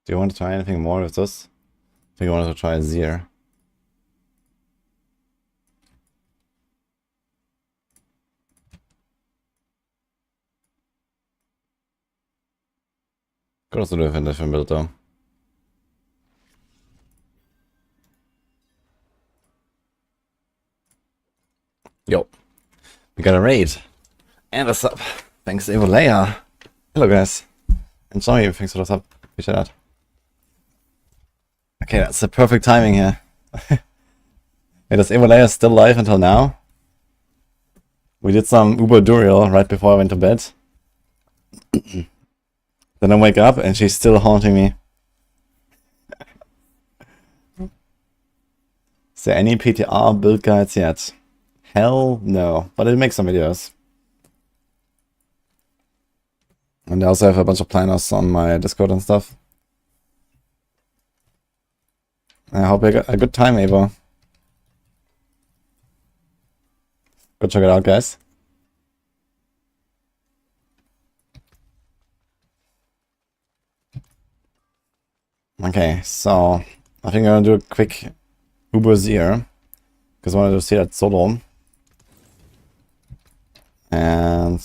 Do you want to try anything more with this? I think I wanted to try Zir. Could also do a different build though. Yo, we got a raid. And a sub. Thanks, Evolea. Hello, guys. Enjoy. Thanks for the sub. Appreciate that. Okay, that's the perfect timing here. Hey, does Evolea still live until now? We did some Uber Duriel right before I went to bed. Then I wake up and she's still haunting me. Is there any PTR build guides yet? Hell no, but it makes some videos. And I also have a bunch of planners on my Discord and stuff. I hope you got a good time, Evo. Go check it out, guys. Okay, so I think I'm gonna do a quick Uber Zir, because I wanted to see that solo. And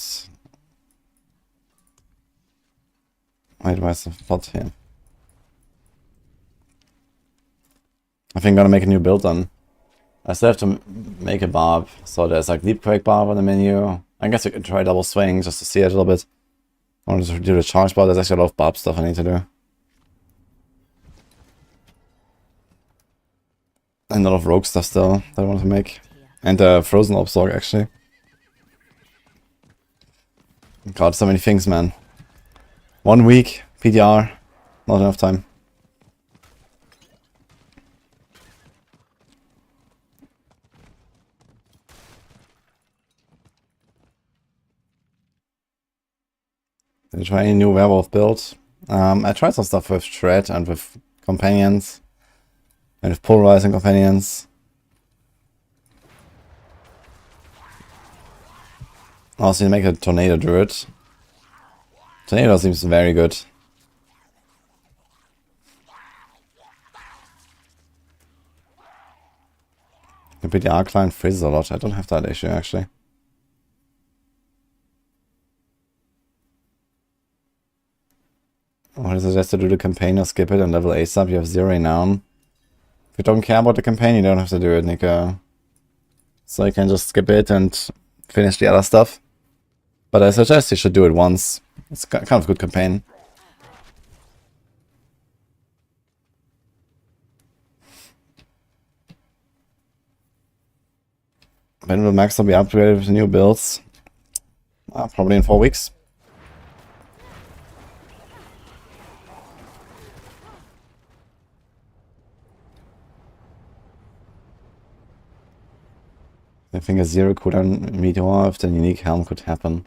wait, where's the plot here? I think I'm gonna make a new build then. I still have to make a barb, so there's like Deep Quake barb on the menu. I guess we could try double swing just to see it a little bit. I want to do the charge barb. There's actually a lot of barb stuff I need to do. And a lot of rogue stuff still that I want to make. And the frozen obsorg actually. God, so many things, man. 1 week, PTR, not enough time. Did you try any new werewolf build? I tried some stuff with Shred and with companions. And with polarizing companions. Also, you make a tornado druid. Tornado seems very good. The PTR client freezes a lot. I don't have that issue actually. I would suggest to do the campaign or skip it and level A sub. You have 0 renown. If you don't care about the campaign, you don't have to do it, Nico. So you can just skip it and finish the other stuff. But I suggest you should do it once. It's kind of a good campaign. When will Max be upgraded with new builds? Probably in 4 weeks. I think a 0 cooldown meteor if the unique helm could happen.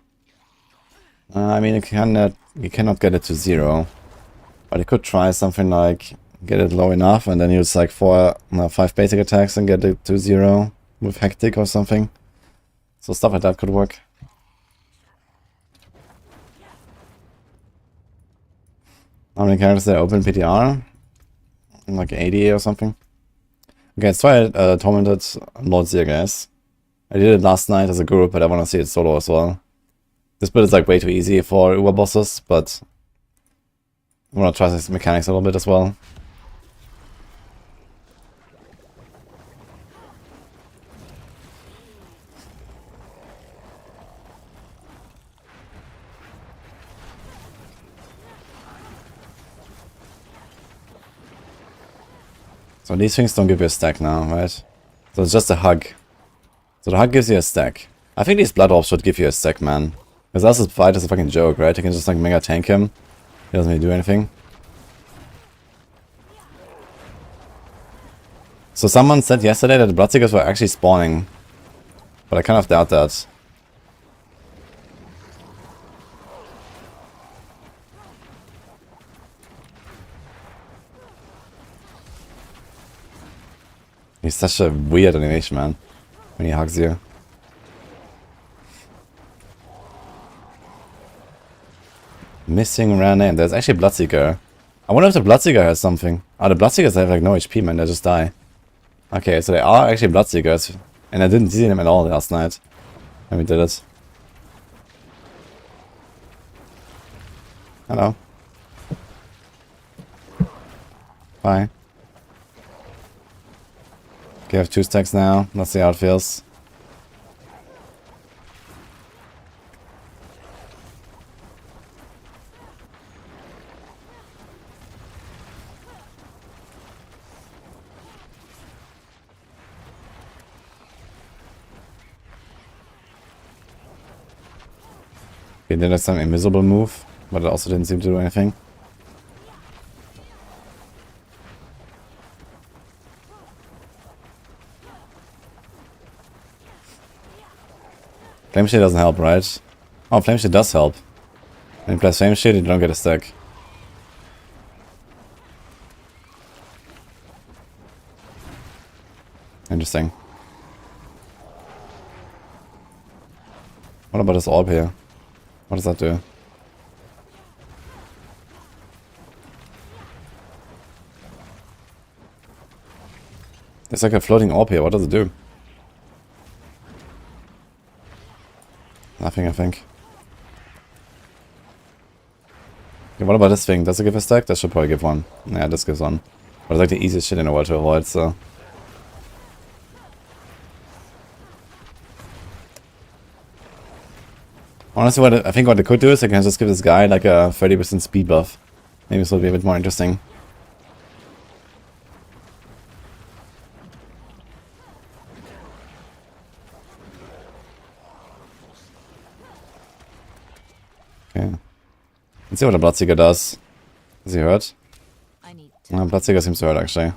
I mean, you cannot get it to 0, but you could try something like get it low enough and then use like 5 basic attacks and get it to 0 with Hectic or something. So stuff like that could work. How many characters there open PTR? Like 80 or something. Okay, let's try Tormented Lord Zir, guys. I did it last night as a group, but I want to see it solo as well. This build is like way too easy for Uber bosses, but I want to try this mechanics a little bit as well. So these things don't give you a stack now, right? So it's just a hug. So the hug gives you a stack. I think these blood orbs should give you a stack, man. Because else this fight is a fucking joke, right? You can just like mega tank him. He doesn't really do anything. So someone said yesterday that the Bloodseekers were actually spawning. But I kind of doubt that. He's such a weird animation, man. When he hugs you. Missing rare name. There's actually Bloodseeker. I wonder if the Bloodseeker has something. Oh, the Bloodseekers have like no HP, man. They just die. Okay, so they are actually Bloodseekers. And I didn't see them at all last night when we did it. Hello. Bye. Okay, I have 2 stacks now. Let's see how it feels. Okay, then there's some invisible move, but it also didn't seem to do anything. Flame Shield doesn't help, right? Oh, Flame Shield does help. When you play Flame Shield, you don't get a stack. Interesting. What about this orb here? What does that do? It's like a floating orb here. What does it do? Nothing, I think. Okay, what about this thing? Does it give a stack? That should probably give one. Yeah, this gives one. But it's like the easiest shit in the world to avoid, so... Honestly, I think what they could do is they can just give this guy like a 30% speed buff. Maybe this will be a bit more interesting. Okay. Let's see what the Bloodseeker does. Is he hurt? No, Bloodseeker seems to hurt actually.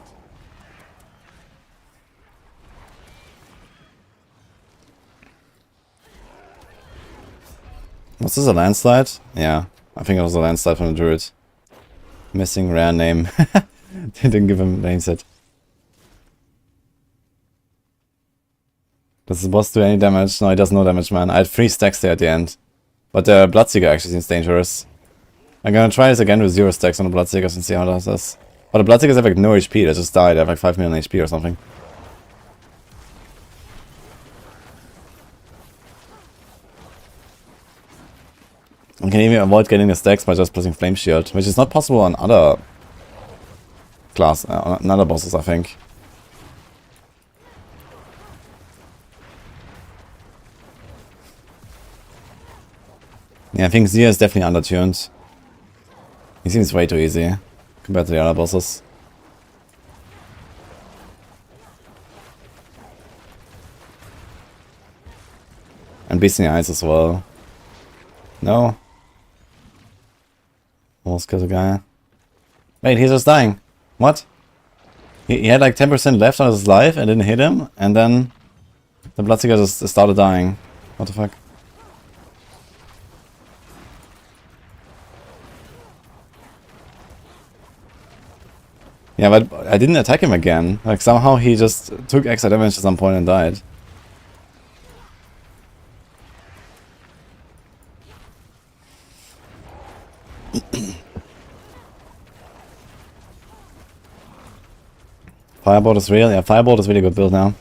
Was this a landslide? Yeah, I think it was a landslide from the Druid. Missing rare name. They didn't give him a name set. Does the boss do any damage? No, he does no damage, man. I had 3 stacks there at the end. But the Bloodseeker actually seems dangerous. I'm gonna try this again with 0 stacks on the Bloodseekers and see how that does. But the Bloodseekers have like no HP, they just died. They have like 5 million HP or something. You can even avoid getting the stacks by just pressing Flame Shield, which is not possible on other on other bosses, I think. Yeah, I think Zia is definitely undertuned. He seems way too easy compared to the other bosses. And Beast in the Eyes as well. No. Almost killed a guy. Wait, he's just dying. What? He had like 10% left on his life and didn't hit him, and then the Bloodseeker just started dying. What the fuck? Yeah, but I didn't attack him again. Like somehow he just took extra damage at some point and died. Firebolt is real. Yeah, Firebolt is really good build now.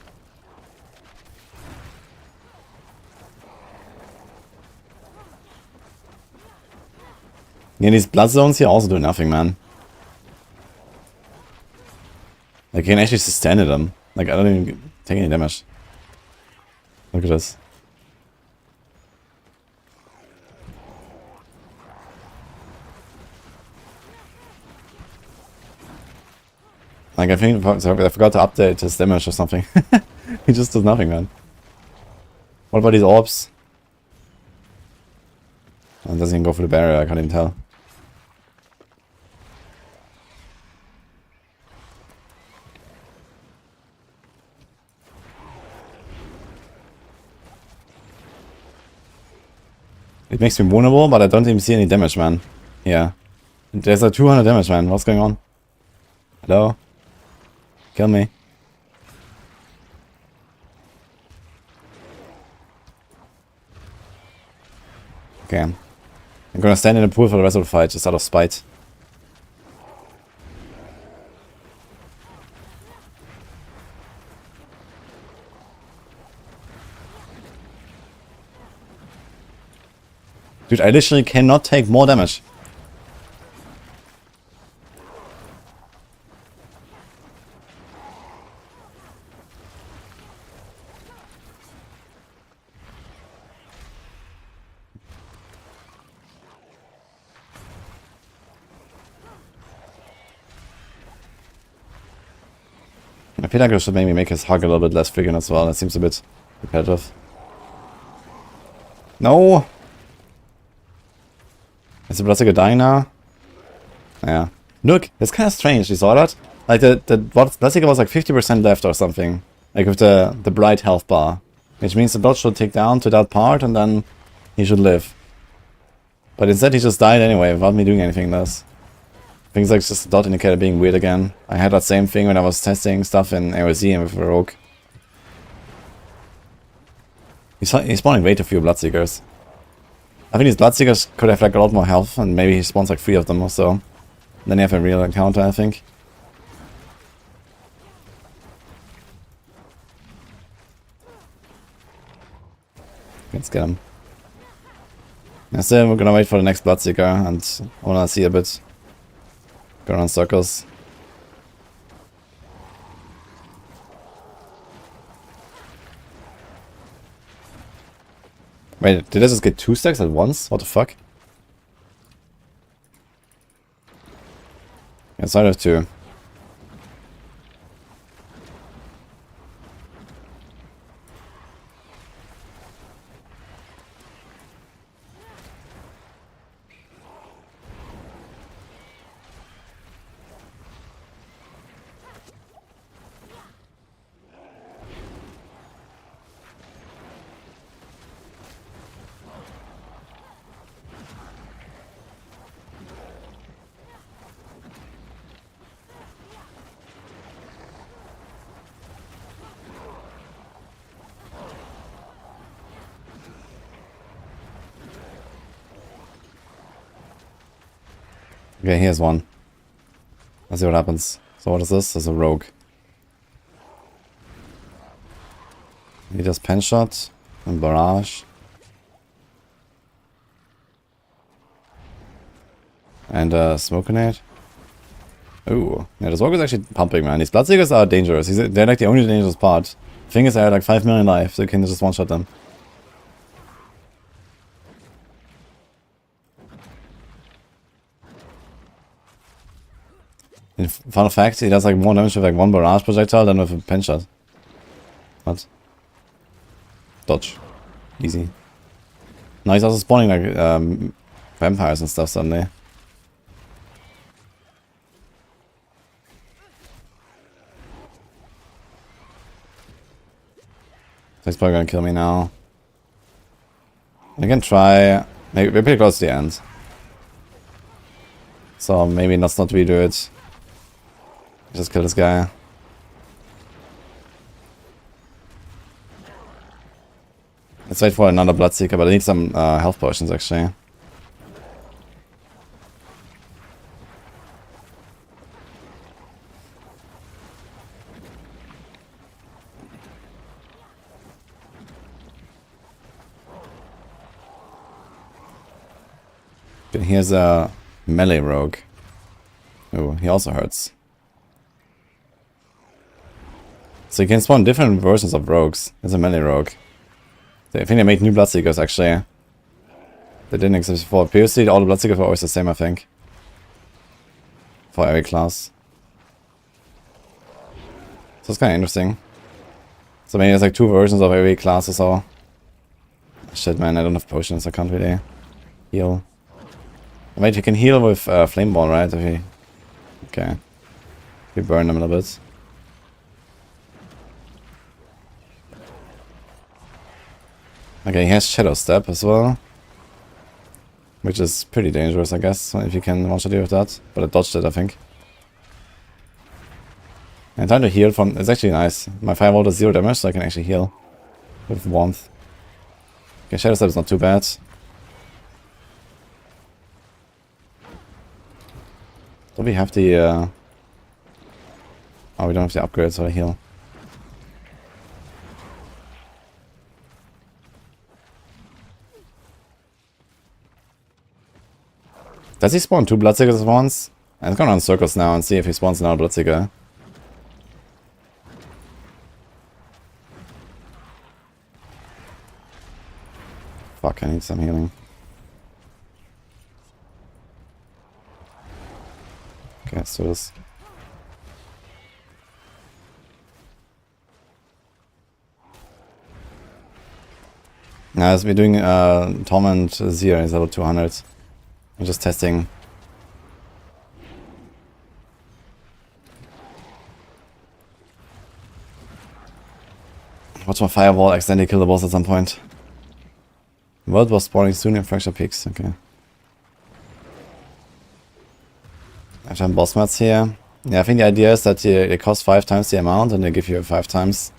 Yeah, these blood zones here also do nothing, man. I can actually sustain them. Like, I don't even take any damage. Look at this. Like, I think I forgot to update his damage or something. He just does nothing, man. What about these orbs? Oh, it doesn't even go for the barrier, I can't even tell. It makes me vulnerable, but I don't even see any damage, man. Yeah. There's a 200 damage, man. What's going on? Hello? Kill me. Okay. I'm gonna stand in the pool for the rest of the fight, just out of spite. Dude, I literally cannot take more damage. I feel like I should maybe make his hug a little bit less frequent as well. That seems a bit repetitive. No! Is the Bloodseeker dying now? Yeah. Look, it's kind of strange. You saw that? Like the Bloodseeker was like 50% left or something. Like with the bright health bar. Which means the Blood should take down to that part and then he should live. But instead he just died anyway without me doing anything less. Things like just the dot indicator being weird again. I had that same thing when I was testing stuff in AOZ and with Rogue. He's spawning way too few Bloodseekers. I think these Bloodseekers could have like a lot more health and maybe he spawns like 3 of them or so. Then you have a real encounter, I think. Let's get him. And still we're gonna wait for the next Bloodseeker and I wanna see a bit. Go around circles. Wait, did I just get 2 stacks at once? What the fuck? Yes, I have 2. Okay, here's one. Let's see what happens. So what is this? This is a rogue. He does pen shot and barrage. And smoke grenade. Ooh. Yeah, this rogue is actually pumping, man. These Bloodseekers are dangerous. They're like the only dangerous part. Thing is, I had like 5 million life, so you can just one-shot them. In fun fact, he does like more damage with like 1 barrage projectile than with a pen shot. What? Dodge. Easy. Now he's also spawning like vampires and stuff suddenly. So he's probably gonna kill me now. I can try. We're pretty close to the end. So maybe let's not redo it. Just kill this guy. Let's wait for another Bloodseeker, but I need some health potions actually. Okay, here's a melee rogue. Oh, he also hurts. So you can spawn different versions of rogues. There's a melee rogue. I think they made new Bloodseekers actually. They didn't exist before. Previously all the Bloodseekers were always the same, I think. For every class. So it's kinda interesting. So maybe there's like 2 versions of every class or so. Shit man, I don't have potions, I can't really heal. Wait, you can heal with Flame Ball, right? If you... Okay. We burn them a little bit. Okay, he has Shadow Step as well. Which is pretty dangerous, I guess, if you can one-shot deal with that. But I dodged it, I think. And time to heal from... It's actually nice. My Firewall does 0 damage, so I can actually heal. With warmth. Okay, Shadow Step is not too bad. Do we have the... Oh, we don't have the upgrade, so I heal. Does he spawn 2 Bloodseekers at once? I'm gonna run circles now and see if he spawns another Bloodseeker. Fuck, I need some healing. Okay, let's do this. Now, as we're doing Torment Zero, he's level 200. I'm just testing. Watch my Firewall accidentally kill the boss at some point. World was spawning soon in Fracture Peaks, okay. I have some boss mats here. Yeah, I think the idea is that they cost 5 times the amount and they give you 5 times.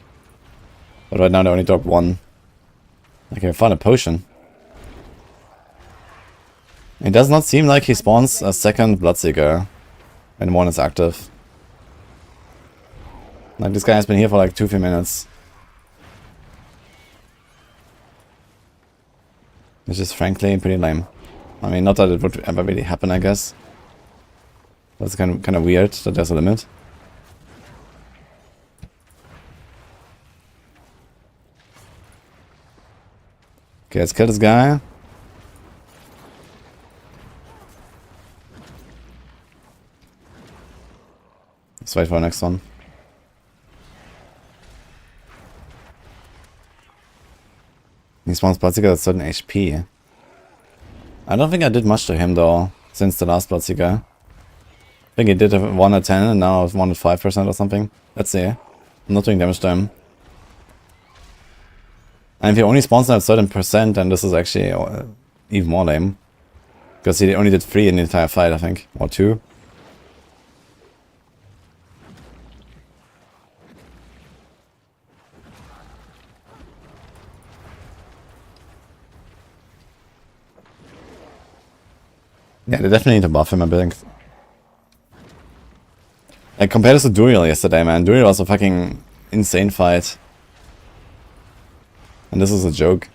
But right now they only drop 1. Okay, found a potion. It does not seem like he spawns a second Bloodseeker when one is active. Like, this guy has been here for like 2-3 minutes. Which is frankly pretty lame. I mean, not that it would ever really happen, I guess. That's kind of weird that there's a limit. Okay, let's kill this guy. Let's wait for the next one. He spawns Bloodseeker at certain HP. I don't think I did much to him though, since the last Bloodseeker. I think he did 1 at 10 and now 1 at 5% or something. Let's see. I'm not doing damage to him. And if he only spawns at a certain percent, then this is actually even more lame. Because he only did 3 in the entire fight, I think. Or 2. Yeah, they definitely need to buff him a bit. Like, compared to Druid yesterday, man. Druid was a fucking insane fight. And this is a joke.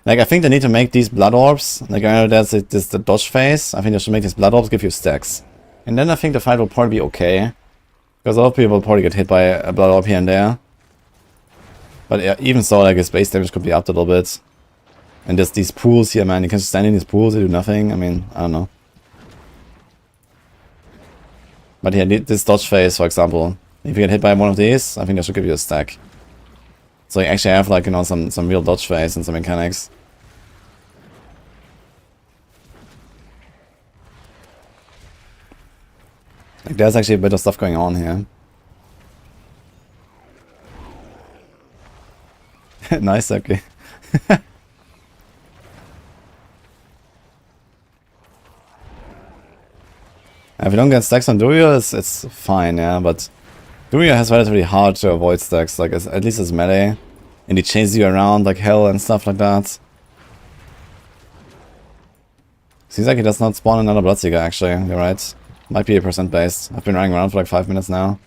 Like, I think they need to make these blood orbs. Like, I know there's the dodge phase. I think they should make these blood orbs give you stacks. And then I think the fight will probably be okay. Because a lot of people will probably get hit by a blood orb here and there. But yeah, even so, like, his base damage could be upped a little bit. And there's these pools here, man. You can just stand in these pools, they do nothing. I mean, I don't know. But yeah, this dodge phase, for example. If you get hit by one of these, I think that should give you a stack. So you actually have, like, you know, some real dodge phase and some mechanics. Like, there's actually a bit of stuff going on here. Nice, okay. If you don't get stacks on Druid, it's fine, yeah, but Druid has relatively hard to avoid stacks, like at least it's melee. And he chases you around like hell and stuff like that. Seems like he does not spawn another Bloodseeker, actually, you're right. Might be a percent based. I've been running around for like 5 minutes now.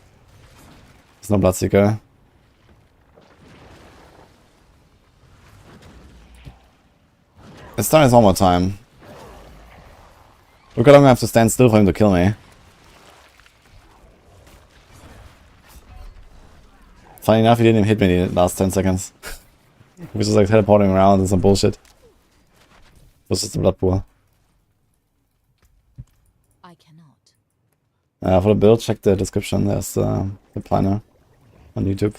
There's no Bloodseeker. It's time is one more time. Look how long I have to stand still for him to kill me. Funny enough, he didn't even hit me in the last 10 seconds. He was just like teleporting around and some bullshit. It was just a blood pool. I cannot. For the build, check the description. There's the planner on YouTube.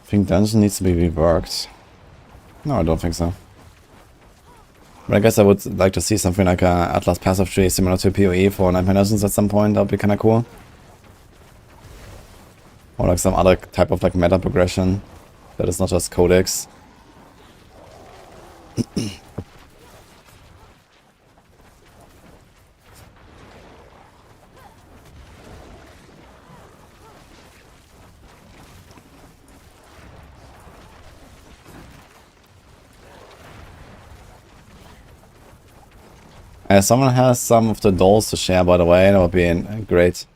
I think dungeon needs to be reworked. No, I don't think so. But I guess I would like to see something like a Atlas passive tree similar to PoE for Nightmare Dungeons at some point. That would be kind of cool. Or like some other type of like meta progression that is not just codex. Someone has some of the dolls to share, by the way. That would be great.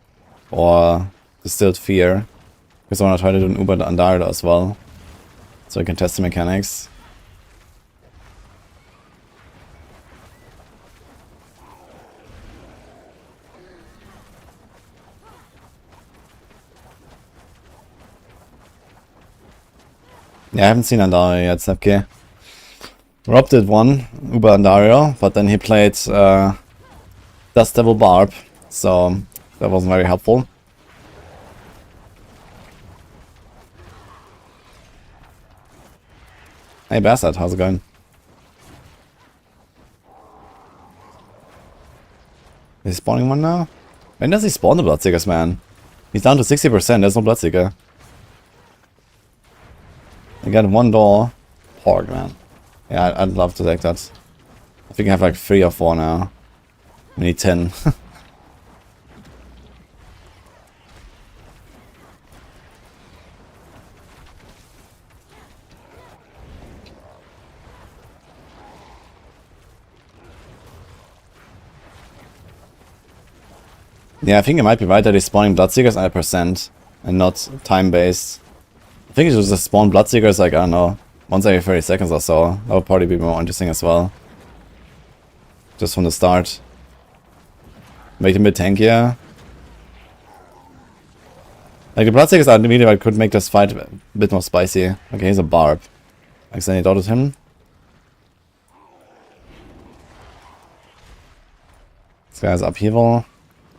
Or Distilled Fear. Because I want to try to do an Uber Andardo as well. So we can test the mechanics. Yeah, I haven't seen Andario yet, Sepke. Rob did one, Uber Andario, but then he played Dust Devil Barb, so that wasn't very helpful. Hey Bassett, how's it going? Is he spawning one now? When does he spawn the Bloodseekers, man? He's down to 60%, there's no Bloodseeker. I got one door. Porg, man. Yeah, I'd love to take that. I think I have like 3 or 4 now. We need 10. Yeah, I think it might be right that he's spawning Bloodseekers at % and not time-based. I think it should just spawn Bloodseekers like, I don't know, once every 30 seconds or so. That would probably be more interesting as well. Just from the start. Make them a bit tankier. Like the Bloodseekers are really what could make this fight a bit more spicy. Okay, here's a Barb. Accidentally dotted him. This guy's upheaval.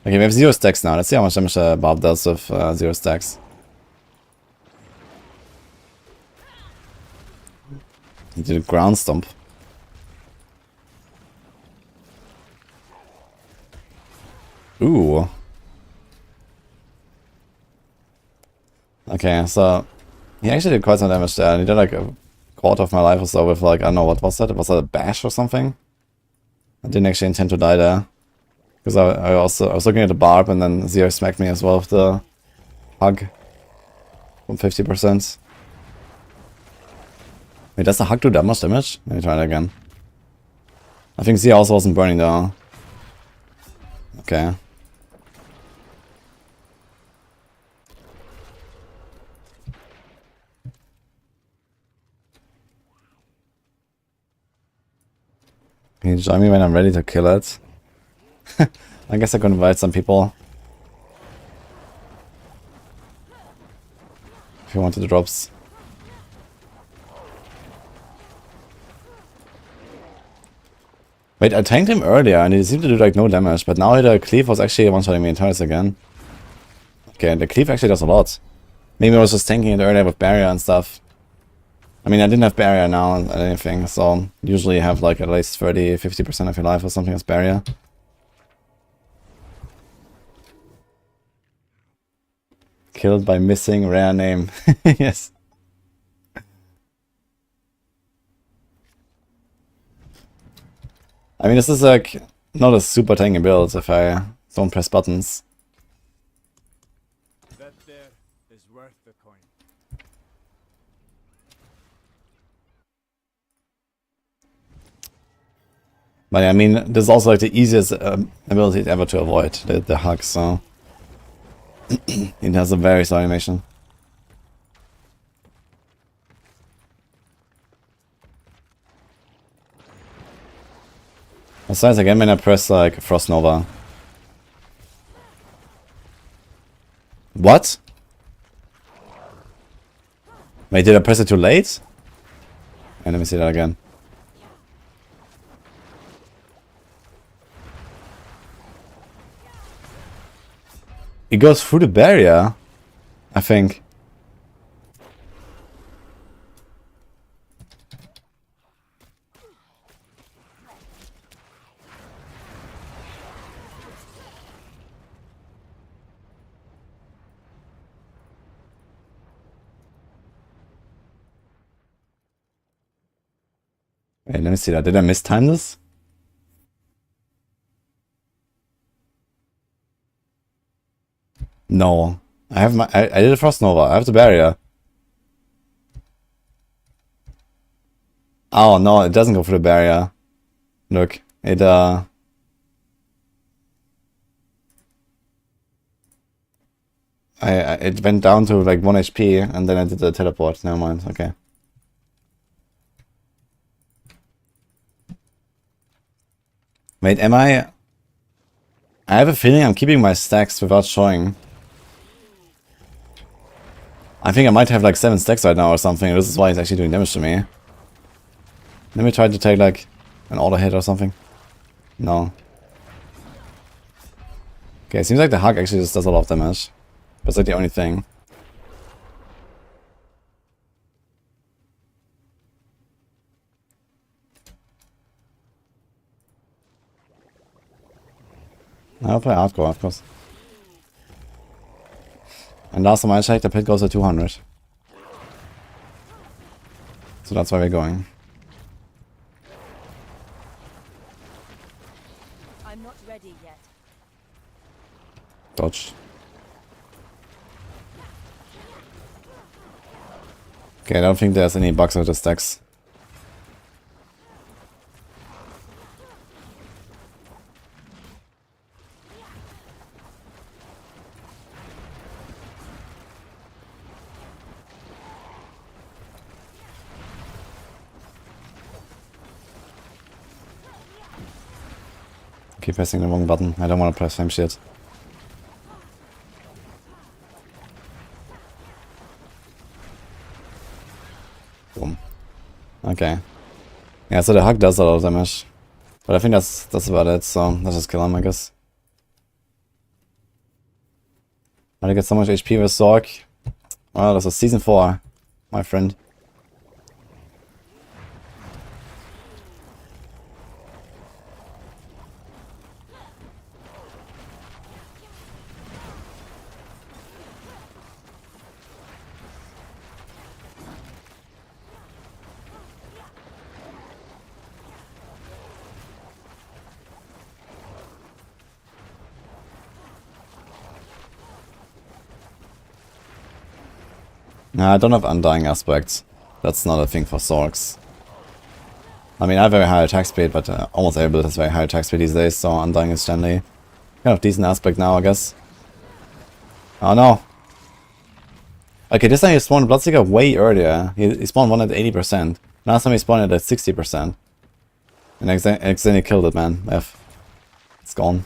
Okay, we have 0 stacks now. Let's see how much damage Barb does with 0 stacks. He did a ground stomp. Ooh. Okay, so he actually did quite some damage there. He did like a quarter of my life or so with like, I don't know, what was that? Was that a bash or something? I didn't actually intend to die there. Because I was looking at the Barb and then Zero smacked me as well with the hug. From 50%. Wait, does the hug do that much damage? Let me try that again. I think Zero also wasn't burning though. Okay. Can you join me when I'm ready to kill it? I guess I could invite some people. If you wanted the drops. Wait, I tanked him earlier and he seemed to do like no damage, but now the cleave was actually one-shotting me twice again. Okay, the cleave actually does a lot. Maybe I was just tanking it earlier with barrier and stuff. I mean, I didn't have barrier now and anything, so usually you have like at least 30-50% of your life or something as barrier. Killed by missing rare name. Yes. I mean, this is like not a super tanky build if I don't press buttons. That there is worth the coin. But yeah, I mean, this is also like the easiest ability ever to avoid, the hug, so... It has a very slow animation. Besides, again, when I press like Frost Nova. What? Wait, did I press it too late? And let me see that again. It goes through the barrier, I think. Wait, let me see that. Did I mistime this? No. I have my I did a Frost Nova. I have the barrier. Oh no, it doesn't go through the barrier. Look. It it went down to like 1 HP and then I did the teleport. Never mind. Okay. Wait, am I? I have a feeling I'm keeping my stacks without showing. I think I might have like 7 stacks right now or something. This is why it's actually doing damage to me. Let me try to take like an auto hit or something. No. Okay, it seems like the hug actually just does a lot of damage. That's like the only thing. I'll play hardcore, of course. And last time I checked, the pit goes to 200. So that's where we're going. I'm not ready yet. Dodge. Okay, I don't think there's any bugs with the stacks. Keep pressing the wrong button. I don't want to press same shit. Boom. Okay. Yeah, so the hug does a lot of damage. But I think that's about it, so let's just kill him, I guess. But I get so much HP with Zork. Well, this is season 4, my friend. Nah, I don't have Undying Aspects. That's not a thing for Zorks. I mean, I have very high attack speed, but almost every build has very high attack speed these days, so Undying is generally kind of decent aspect now, I guess. Oh no! Okay, this time he spawned Bloodseeker way earlier. He spawned one at 80%. Last time he spawned it at 60%. And accidentally killed it, man. F. It's gone.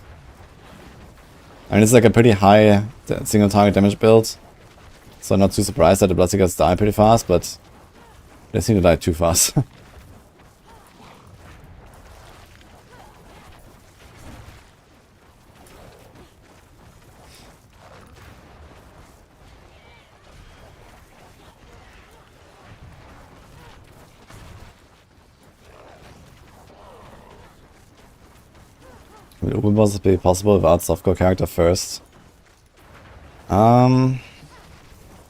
I mean, it's like a pretty high single target damage build. So I'm not too surprised that the Bloodseekers die pretty fast, but they seem to die too fast. Would it be possible without softcore character first?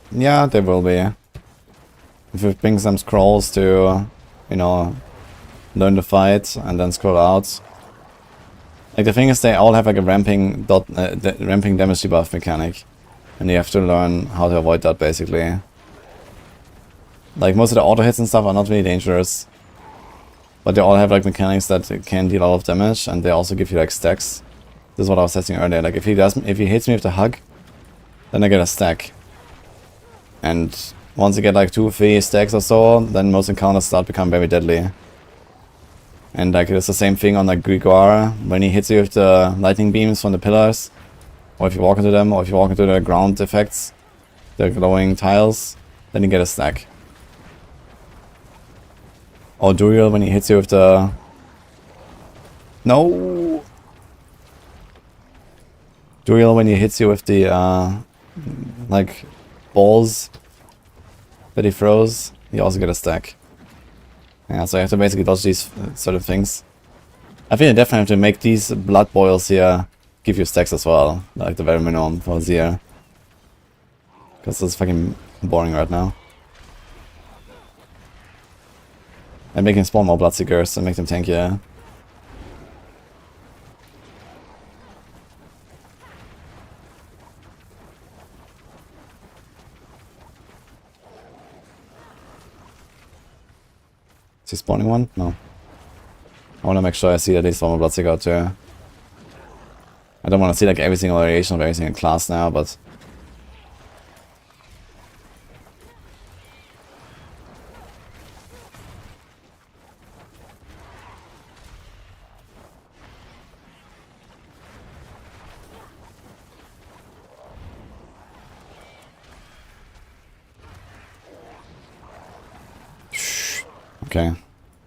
Yeah, there will be. If you bring some scrolls to, you know, learn the fight and then scroll out. Like the thing is, they all have like a ramping damage debuff mechanic, and you have to learn how to avoid that basically. Like most of the auto hits and stuff are not really dangerous, but they all have like mechanics that can deal a lot of damage, and they also give you like stacks. This is what I was testing earlier. Like if he hits me with the hug, then I get a stack. And once you get like 2 or 3 stacks or so, then most encounters start becoming very deadly. And like it's the same thing on like Grigor, when he hits you with the lightning beams from the pillars, or if you walk into them, or if you walk into the ground effects, the glowing tiles, then you get a stack. Or Druid when he hits you with the... No! Druid when he hits you with the like balls that he throws, you also get a stack. Yeah, so you have to basically dodge these sort of things. I think I definitely have to make these blood boils here give you stacks as well, like the very minimum for Zir. Because it's fucking boring right now. And make him spawn more Bloodseekers and make them tankier. Is he spawning one? No. I want to make sure I see at least one more Bloodseeker out there. I don't want to see like every single variation of every single class now, but Okay.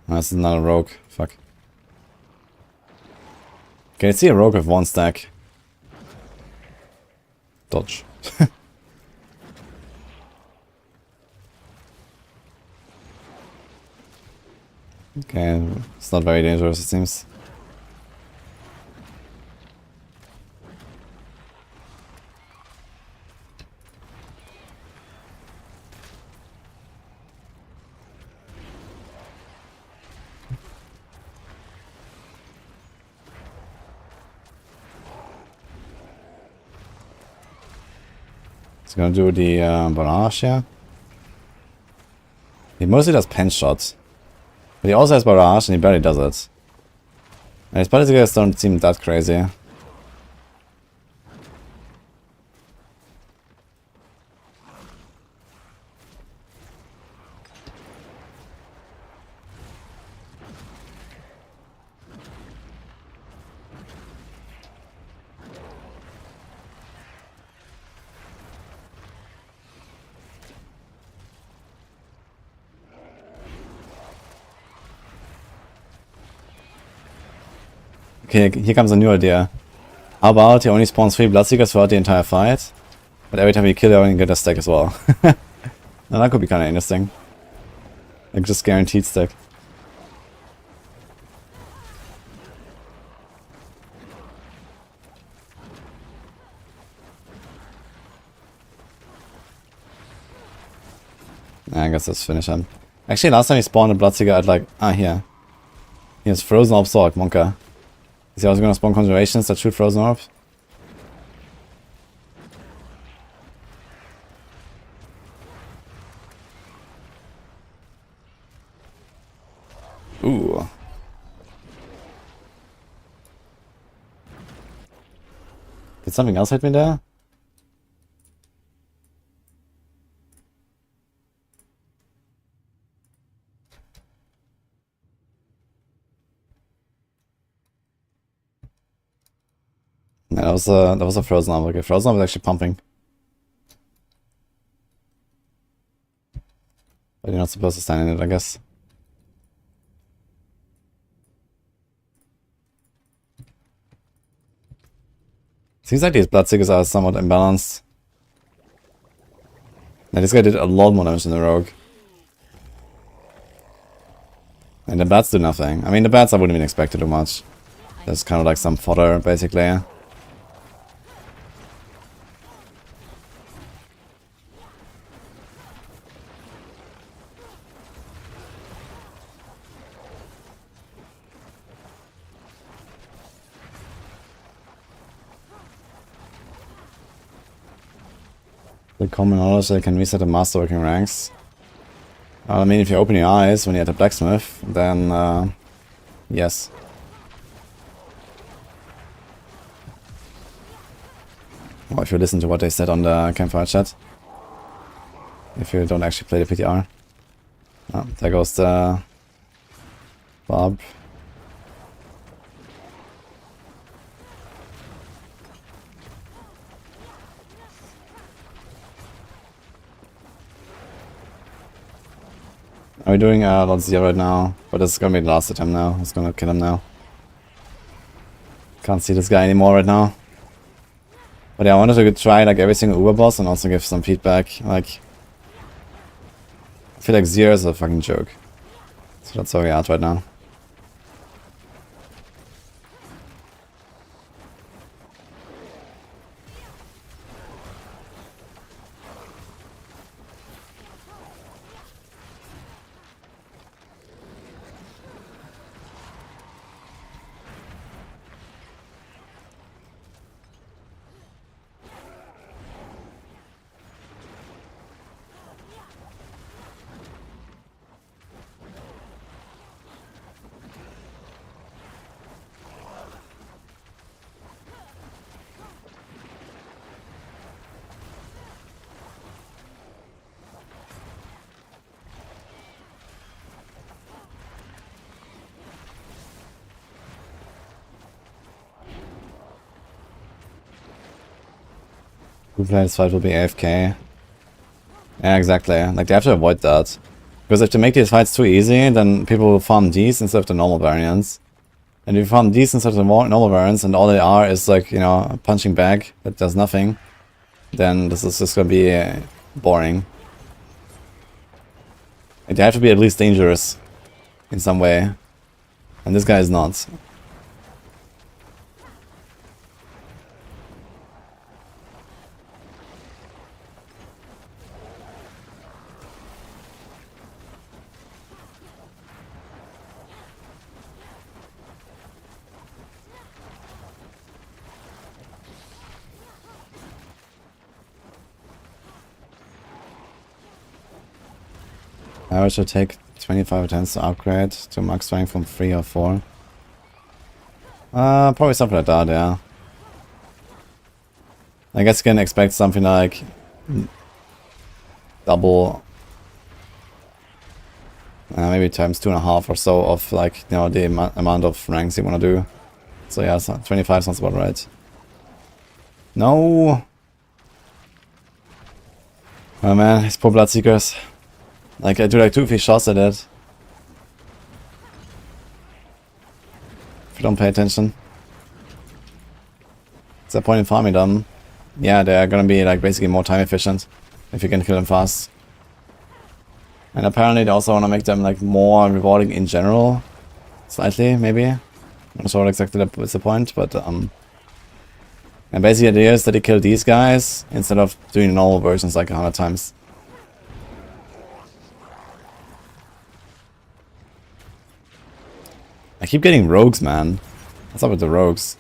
This is not a rogue. Fuck. Okay, I see a rogue with 1 stack. Dodge. Okay, it's not very dangerous, it seems. He's gonna do the barrage here. He mostly does pen shots. But he also has barrage and he barely does it. And his party guys don't seem that crazy. Okay, here comes a new idea. How about he only spawns 3 Bloodseekers throughout the entire fight, but every time you kill, you only get a stack as well. Now that could be kind of interesting. Like just guaranteed stack. I guess let's finish him. Actually, last time he spawned a Bloodseeker at like... Ah, here. He has Frozen Orb Sword, Monka. Is he also gonna spawn Conjurations that shoot Frozen Orbs? Ooh. Did something else hit me there? Yeah, that was a Frozen Orb. Okay, Frozen Orb is actually pumping. But you're not supposed to stand in it, I guess. Seems like these Bloodseekers are somewhat imbalanced. Now this guy did a lot more damage than the Rogue. And the bats do nothing. I mean, the bats I wouldn't even expect to do much. There's kind of like some fodder, basically. The common knowledge they can reset the masterworking ranks. I mean, if you open your eyes when you're at a blacksmith, then yes. Or if you listen to what they said on the campfire chat. If you don't actually play the PTR. Oh, there goes the Barb. Are we doing Lord Zero right now? But it's gonna be the last attempt now. It's gonna kill him now. Can't see this guy anymore right now. But yeah, I wanted to try like every single Uber boss and also give some feedback. Like, I feel like Zero is a fucking joke. So that's where we're at right now. Who plays fight will be AFK. Yeah, exactly. Like, they have to avoid that. Because if they make these fights too easy, then people will farm these instead of the normal variants. And if you farm these instead of the normal variants, and all they are is like, you know, a punching bag that does nothing, then this is just gonna be boring. And they have to be at least dangerous in some way. And this guy is not. I should take 25 attempts to upgrade to max strength from 3 or 4. Probably something like that, yeah. I guess you can expect something like double, maybe times 2.5 or so of like, you know, the amount of ranks you want to do. So yeah, so 25 sounds about right. No! Oh man, these poor Bloodseekers. Like, I do like 2-3 shots at it. If you don't pay attention. What's the point in farming them? Yeah, they're gonna be like basically more time efficient if you can kill them fast. And apparently they also wanna make them like more rewarding in general. Slightly, maybe. I'm not sure exactly what's the point, but and basically the idea is that you kill these guys instead of doing normal versions like 100 times. I keep getting rogues, man. What's up with the rogues?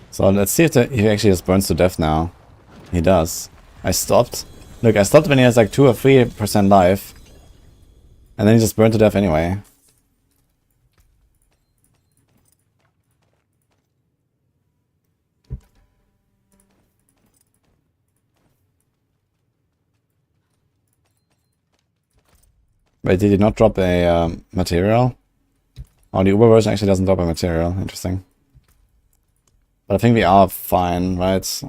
So let's see if he actually just burns to death now. He does. I stopped. Look, I stopped when he has like 2 or 3% life. And then he just burned to death anyway. Wait, did he not drop a material? Oh, the Uber version actually doesn't drop a material. Interesting. But I think we are fine, right? I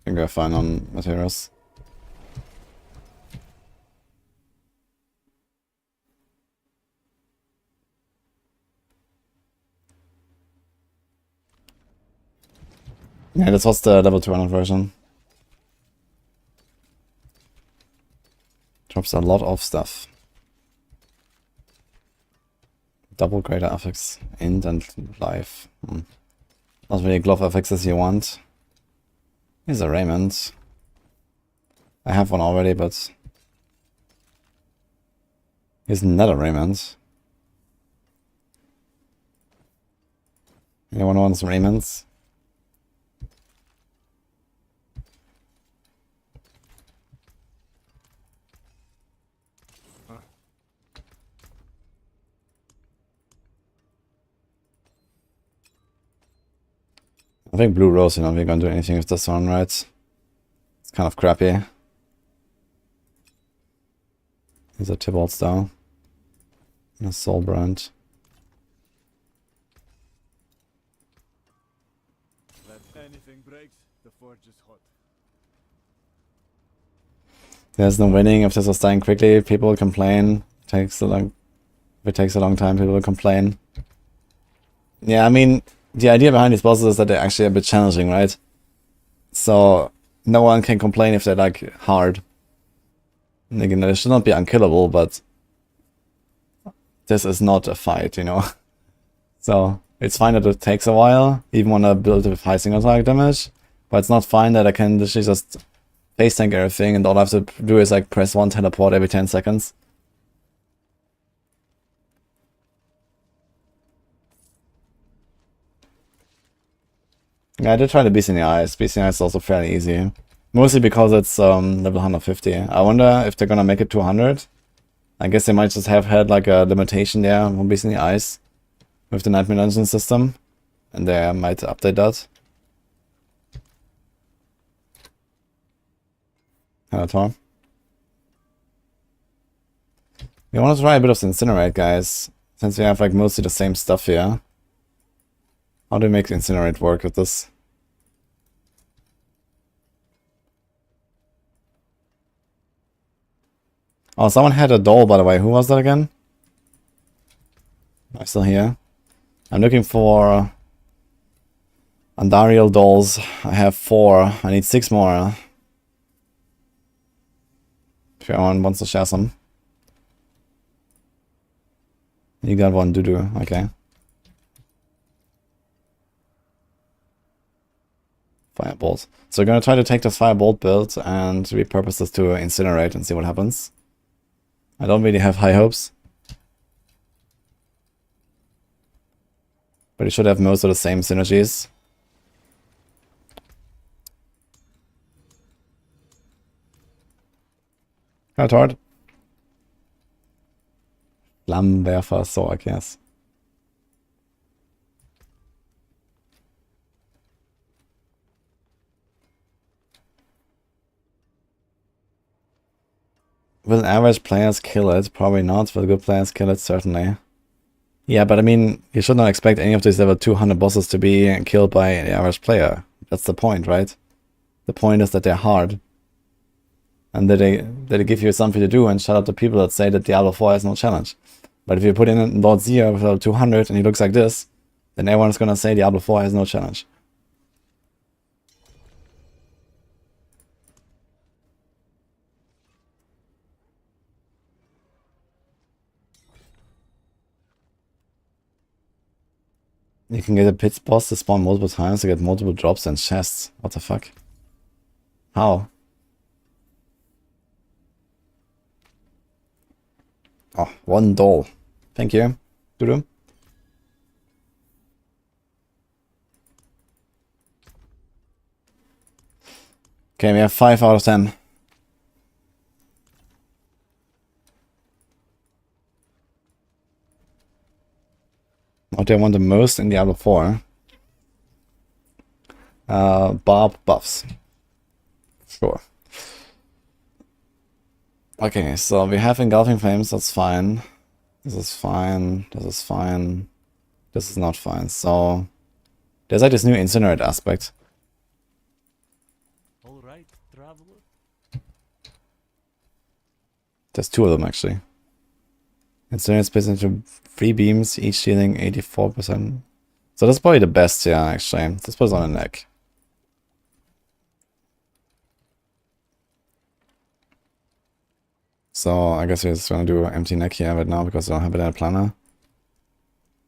think we're fine on materials. Yeah, this was the level 200 version. Drops a lot of stuff. Double greater affix, int and life. Not really glove affixes you want. Here's a raiment. I have one already, but here's another raiment. Anyone wants raiments? I think blue rose, you know, we're gonna do anything with this one, right? It's kind of crappy. Here's a Tybalt's down. And a soul brand. Let anything breaks, the forge is hot. There's no winning if this was dying quickly. People will complain. If it takes a long time, people will complain. Yeah, I mean, the idea behind these bosses is that they're actually a bit challenging, right? So no one can complain if they're like hard. And again, they should not be unkillable, but this is not a fight, you know. So it's fine that it takes a while, even when I build with high single target damage. But it's not fine that I can literally just face tank everything and all I have to do is like press 1 teleport every 10 seconds. Yeah, I did try the Beast in the Eyes. Beast in the Eyes is also fairly easy. Mostly because it's level 150. I wonder if they're gonna make it 200. I guess they might just have had like a limitation there on Beast in the Eyes with the Nightmare Dungeon system. And they might update that. Hello, Tom. We want to try a bit of Incinerate, guys. Since we have like mostly the same stuff here. How do we make Incinerate work with this? Oh, someone had a doll, by the way. Who was that again? I'm still here. I'm looking for Andariel dolls. I have 4. I need 6 more. If anyone wants to share some. You got one, Dudu. Okay. Firebolt. So we're gonna try to take this Firebolt build and repurpose this to Incinerate and see what happens. I don't really have high hopes. But it should have most of the same synergies. Kind of hard. Flammenwerfer Sorg, yes. Will average players kill it? Probably not. Will good players kill it? Certainly. Yeah, but I mean, you should not expect any of these level 200 bosses to be killed by the average player. That's the point, right? The point is that they're hard. And that they give you something to do and shut up the people that say that Diablo 4 has no challenge. But if you put in Lord Zia with level 200 and he looks like this, then everyone's gonna say Diablo 4 has no challenge. You can get a pit boss to spawn multiple times to get multiple drops and chests. What the fuck? How? Oh, 1 doll. Thank you. Dudu. Okay, we have 5 out of 10. What do I want the most in Diablo 4? Barb buffs. Sure. Okay, so we have Engulfing Flames, that's fine. This is fine, this is fine. This is not fine, so... There's like this new Incinerate aspect. Alright, traveler. There's 2 of them actually. Incinerate splits into 3 beams, each dealing 84%. So that's probably the best, yeah, actually. Let's put it on the neck. So I guess we're just gonna do empty neck here right now because I don't have it in a planner.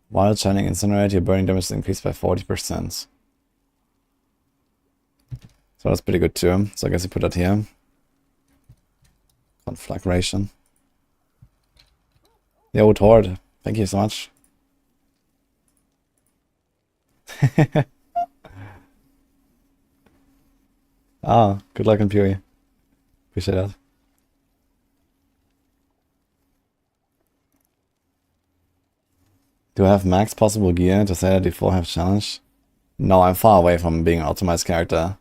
While channeling Incinerate, your burning damage is increased by 40%. So that's pretty good too. So I guess you put that here. Conflagration. Yo, Tord, thank you so much. Ah, good luck in Fury. Appreciate that. Do I have max possible gear to say that before I have challenge? No, I'm far away from being an optimized character.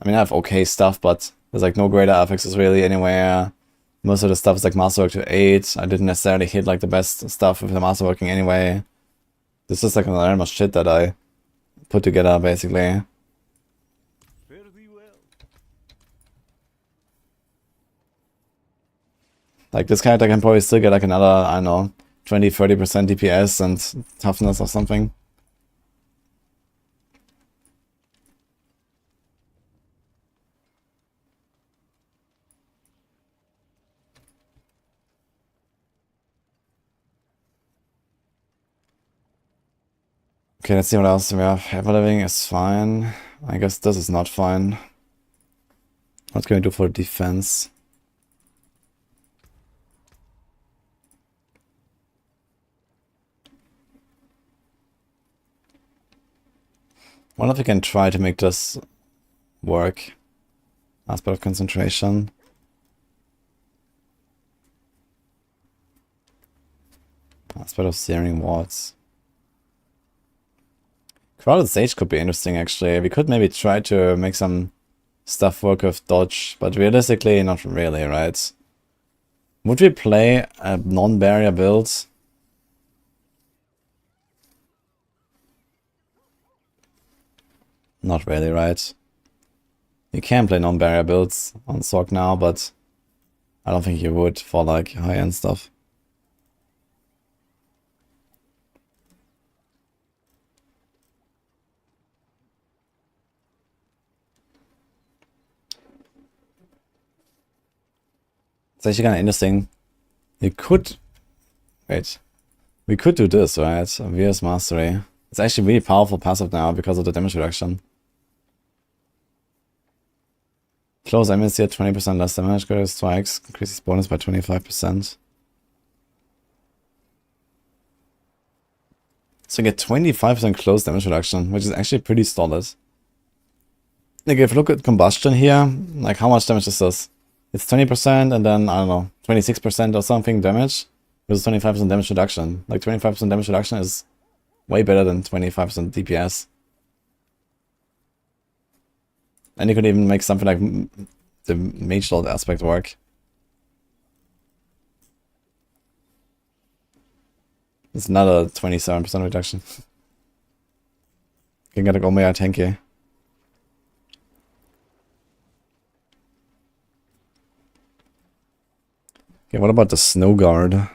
I mean, I have okay stuff, but there's like no greater affixes really anywhere. Most of the stuff is like masterwork to 8. I didn't necessarily hit like the best stuff with the masterworking anyway. This is like an random shit that I put together basically. Fairly well. Like this character can probably still get like another, I don't know, 20-30% DPS and toughness or something. Okay, let's see what else we have. Ever living is fine. I guess this is not fine. What can we do for defense? I wonder if we can try to make this work. Aspect of concentration. Aspect of searing wards. Crowded Sage could be interesting actually. We could maybe try to make some stuff work with dodge, but realistically not really, right? Would we play a non-barrier build? Not really, right? You can play non-barrier builds on Sorc now, but I don't think you would for like high-end stuff. It's actually kind of interesting. You could... Wait. We could do this, right? VS Mastery. It's actually really powerful passive now because of the damage reduction. Close enemies deal 20% less damage, critical strikes, increases bonus by 25%. So you get 25% close damage reduction, which is actually pretty solid. Like if you look at combustion here, like how much damage is this? It's 20% and then, I don't know, 26% or something damage versus 25% damage reduction. Like 25% damage reduction is way better than 25% DPS. And you could even make something like the Mage Lord aspect work. It's another 27% reduction. You can get like Omega 10k. Okay, what about the Snow Guard?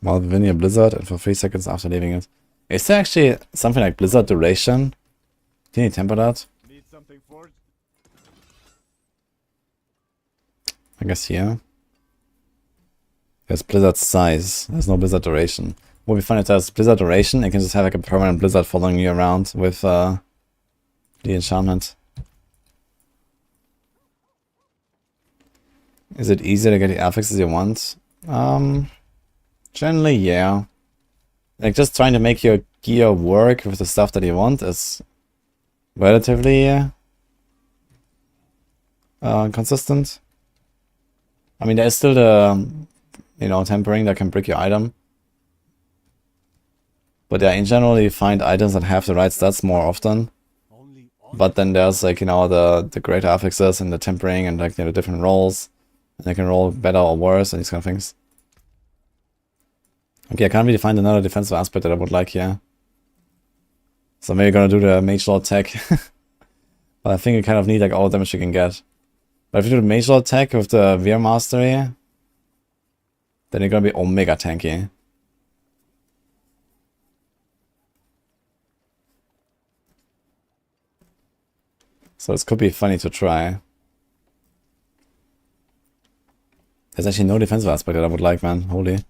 While within a blizzard and for 3 seconds after leaving it. Is there actually something like blizzard duration? Can you temper that? Need something forged? I guess here. There's blizzard size. There's no blizzard duration. What we find if there's blizzard duration, you can just have like a permanent blizzard following you around with the enchantment. Is it easier to get the affixes you want? Generally, yeah. Like just trying to make your gear work with the stuff that you want is relatively consistent. I mean, there's still the, you know, tempering that can break your item. But yeah, in general, you find items that have the right stats more often. But then there's like, you know, the greater affixes and the tempering and like, you know, the different rolls. And they can roll better or worse and these kind of things. Okay, I can't really find another defensive aspect that I would like here. So maybe gonna do the Mage Lord tech. But I think you kind of need like all the damage you can get. But if you do the Mage Lord tech with the Veer Mastery, then you're gonna be Omega tanky. So this could be funny to try. There's actually no defensive aspect that I would like, man. Holy.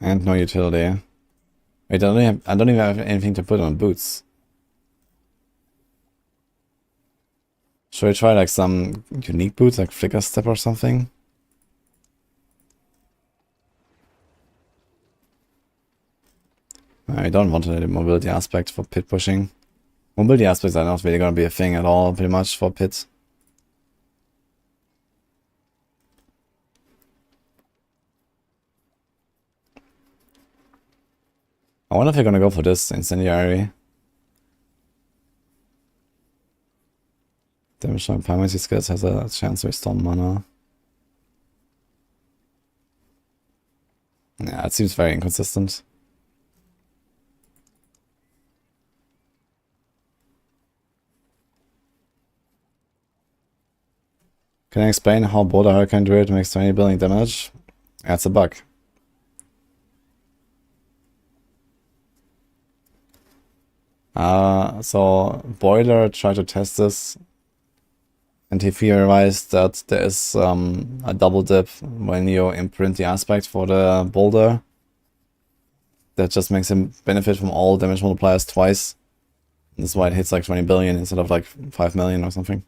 And no utility. Wait, I don't even have anything to put on boots. Should I try like some unique boots, like Flicker Step or something? I don't want a mobility aspect for pit pushing. Mobility aspects are not really gonna be a thing at all, pretty much, for pit. I wonder if you're gonna go for this Incendiary. Damage on Primacy skills has a chance to restore mana. Yeah, it seems very inconsistent. Can I explain how Boulder Hurricane Druid makes 20 billion damage? That's a bug. So Boiler tried to test this, and he theorized that there is a double dip when you imprint the aspect for the boulder. That just makes him benefit from all damage multipliers twice. That's why it hits like 20 billion instead of like 5 million or something.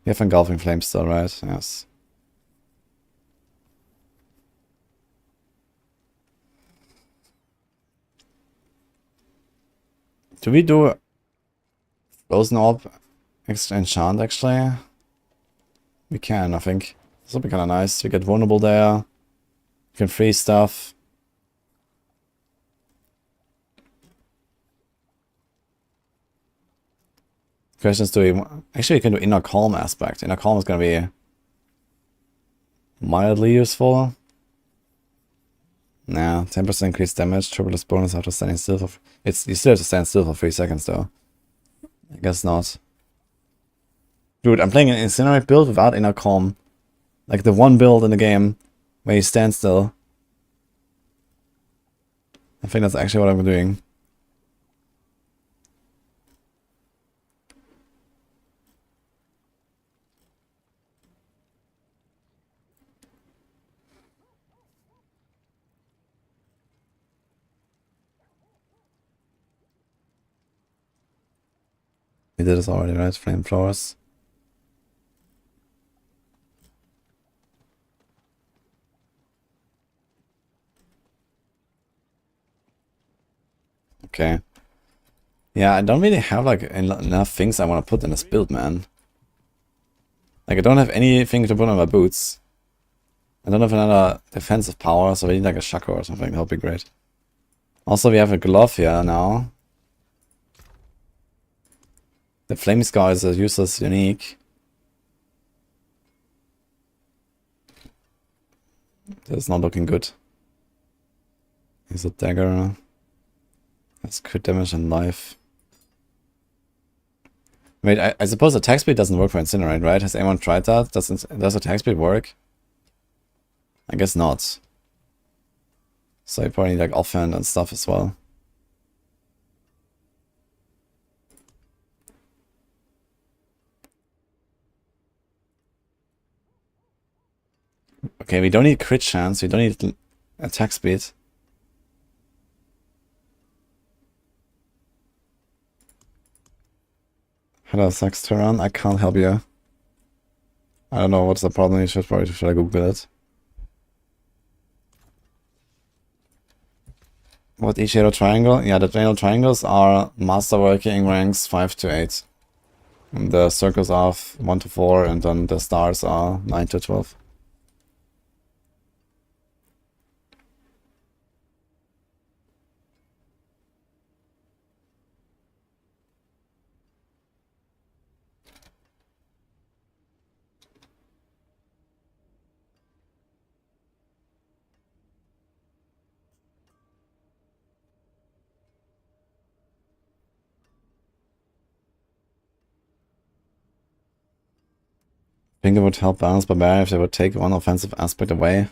You have Engulfing Flame still, right? Yes. Do we do Frozen Orb enchant actually? We can, I think. This will be kinda nice. We get vulnerable there. We can freeze stuff. Question is, do we... Actually, we can do Inner Calm aspect. Inner Calm is gonna be mildly useful. Nah, 10% increased damage, triple bonus after standing still for... You still have to stand still for 3 seconds though. I guess not. Dude, I'm playing an Incinerate build without Inner Calm. Like the one build in the game where you stand still. I think that's actually what I'm doing. We did this already, right? Flamethrowers. Okay. Yeah, I don't really have like enough things I want to put in this build, man. Like I don't have anything to put on my boots. I don't have another defensive power, so we need like a Shaco or something. That would be great. Also, we have a glove here now. The Flame Scar is a useless unique. That's not looking good. Here's a dagger. That's crit damage and life. Wait, I suppose attack speed doesn't work for Incinerate, right? Has anyone tried that? Does attack speed work? I guess not. So you probably need like offhand and stuff as well. Okay, we don't need crit chance, we don't need attack speed. Hello, Sax Terran, I can't help you. I don't know what's the problem, you should probably try to Google it. What Ishiro triangle? Yeah, the general triangles are masterworking ranks 5 to 8. And the circles are 1 to 4, and then the stars are 9 to 12. I think it would help balance Barbarian if they would take one offensive aspect away.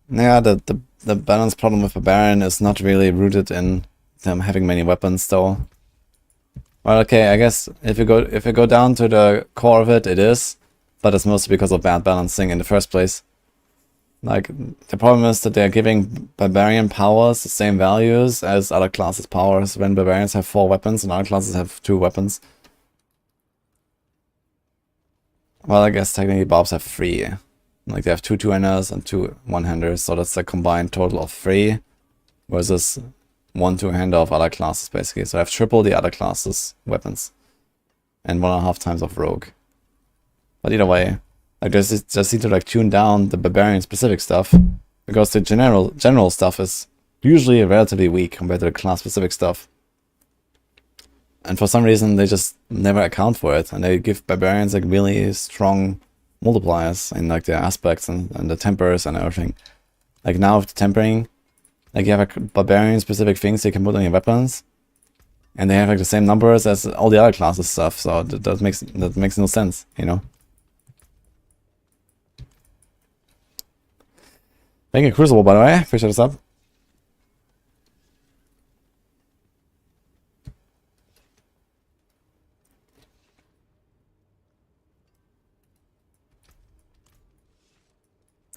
Yeah, the balance problem with Barbarian is not really rooted in them having many weapons though. Well, okay, I guess if you go down to the core of it, it is, but it's mostly because of bad balancing in the first place. Like, the problem is that they're giving Barbarian powers the same values as other classes' powers when Barbarians have 4 weapons and other classes have 2 weapons. Well, I guess technically Barbs have 3. Like they have 2 two-handers and 2 one-handers, so that's a combined total of 3 versus 1 two-hander of other classes basically. So I have triple the other classes' weapons and 1.5 times of rogue. But either way, I just need to like tune down the Barbarian specific stuff because the general stuff is usually relatively weak compared to the class specific stuff. And for some reason, they just never account for it. And they give Barbarians like really strong multipliers in like their aspects and the tempers and everything. Like now with the tempering, like you have like Barbarian specific things you can put on your weapons. And they have like the same numbers as all the other classes stuff. So that makes no sense, you know? Thank you, Crucible, by the way. Appreciate this up.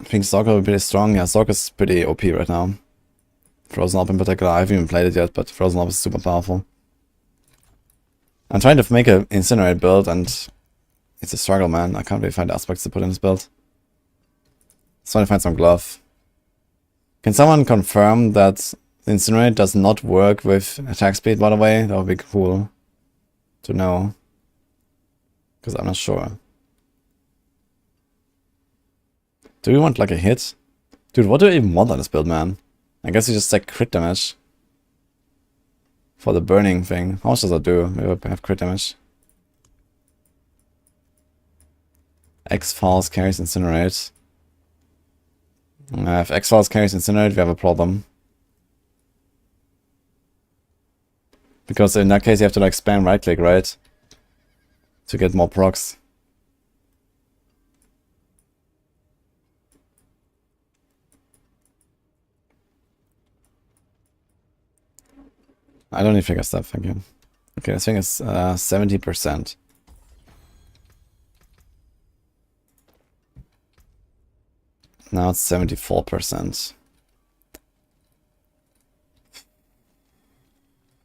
I think Stalker will be pretty strong. Yeah, Stalker's pretty OP right now. Frozen Orb in particular, I haven't even played it yet, but Frozen Orb is super powerful. I'm trying to make an Incinerate build, and it's a struggle, man. I can't really find aspects to put in this build. Just trying to find some glove. Can someone confirm that The Incinerate does not work with attack speed, by the way. That would be cool to know. Because I'm not sure. Do we want like a hit? Dude, what do I even want on this build, man? I guess you just like crit damage. For the burning thing. How much does that do? Maybe I have crit damage. X-Files carries Incinerate. If X-Files carries Incinerate, we have a problem. Because in that case you have to like spam right click, right? To get more procs. I don't need figure stuff, thank you. Okay, this thing is 70%. Now it's 74%.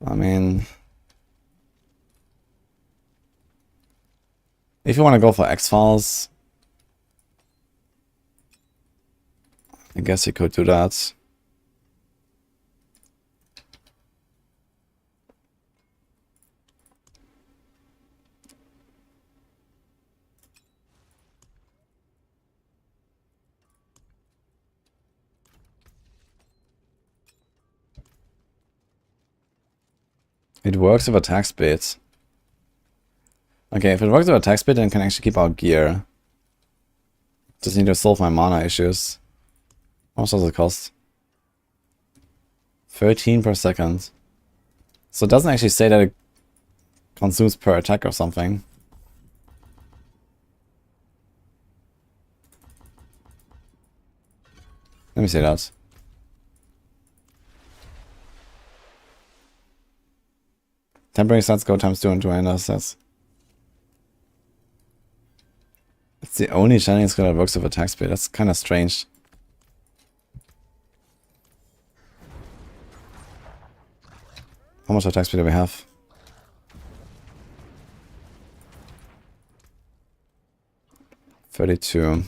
I mean, if you want to go for X-Files, I guess you could do that. It works with attack speed. Okay, if it works with attack speed, then I can actually keep our gear. Just need to solve my mana issues. How much does it cost? 13 per second. So it doesn't actually say that it consumes per attack or something. Let me see that. Temporary stats go times 2 and 2 stats. It's the only shining skill that works with attack speed. That's kind of strange. How much attack speed do we have? $32.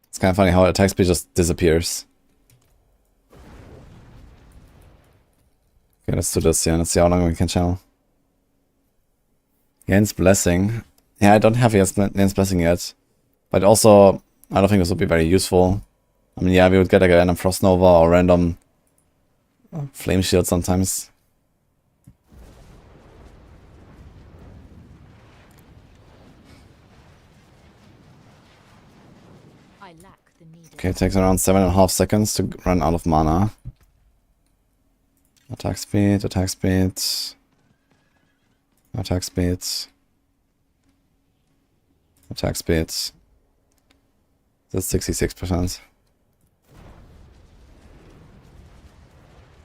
It's kind of funny how attack speed just disappears. Okay, let's do this, yeah. Let's see how long we can channel. Yen's Blessing. Yeah, I don't have Yen's Blessing yet. But also, I don't think this would be very useful. I mean, yeah, we would get like a random Frost Nova or random Flame Shield sometimes. Okay, it takes around 7.5 seconds to run out of mana. Attack speed, attack speed. Attack speed. Attack speed. That's 66%.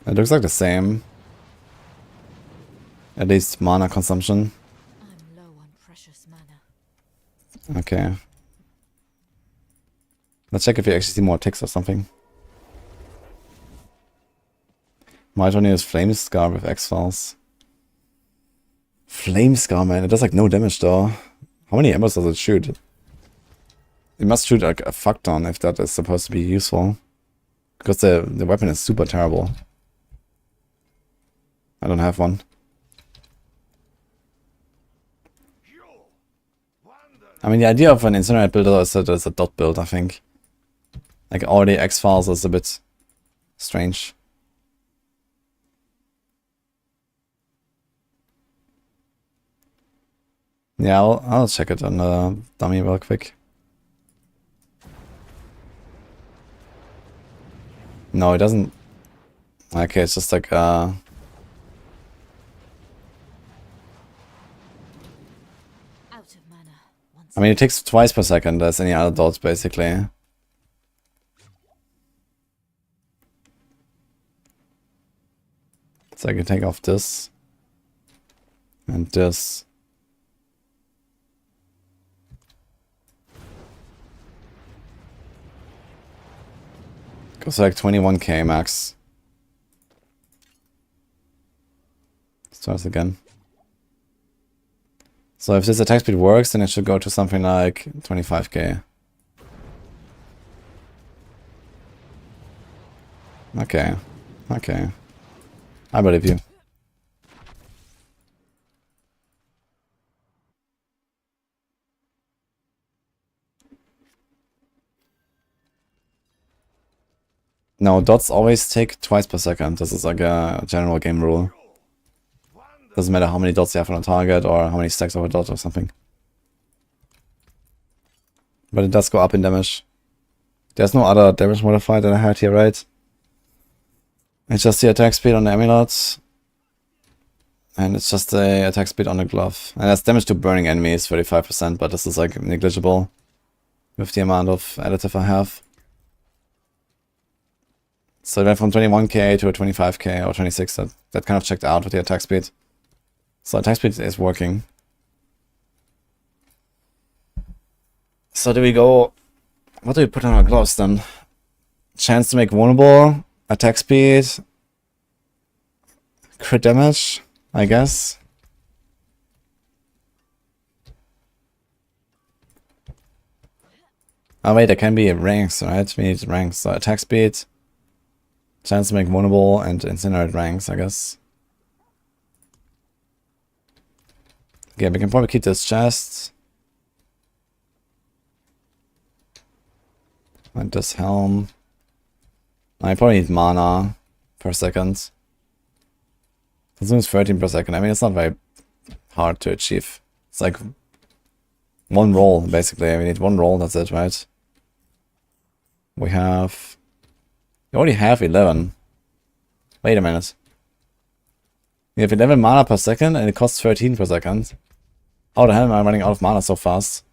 It looks like the same. At least mana consumption. I'm low on precious mana. Okay. Let's check if we actually see more ticks or something. Might only use Flame Scar with X-Files. Flame Scar, man. It does like no damage though. How many embers does it shoot? It must shoot like a fuck ton if that is supposed to be useful. Because the weapon is super terrible. I don't have one. I mean, the idea of an Incinerate builder is that it's a dot build, I think. Like, already X-Files is a bit strange. Yeah, I'll check it on the dummy real quick. No, it doesn't. Okay, it's just like, I mean, it takes twice per second as any other dots, basically. So I can take off this. And this. Goes like 21k max. Starts again. So if this attack speed works, then it should go to something like 25k. Okay. Okay. I believe you. No, dots always take twice per second. This is like a general game rule. Doesn't matter how many dots you have on a target or how many stacks of a dot or something. But it does go up in damage. There's no other damage modifier that I had here, right? It's just the attack speed on the amulet. And it's just the attack speed on the glove. And that's damage to burning enemies, 35%, but this is like negligible with the amount of additive I have. So it went from 21k to a 25k or 26. That kind of checked out with the attack speed. So attack speed is working. So do we go... What do we put on our gloves then? Chance to make vulnerable, attack speed, crit damage, I guess. Oh wait, there can be ranks, right? We need ranks. So attack speed, chance to make vulnerable, and incinerate ranks, I guess. Okay, we can probably keep this chest. And this helm. I probably need mana per second. Consumes 13 per second. I mean, it's not very hard to achieve. It's like one roll, basically. We need one roll, that's it, right? We already have 11. Wait a minute. We have 11 mana per second and it costs 13 per second. How the hell am I running out of mana so fast?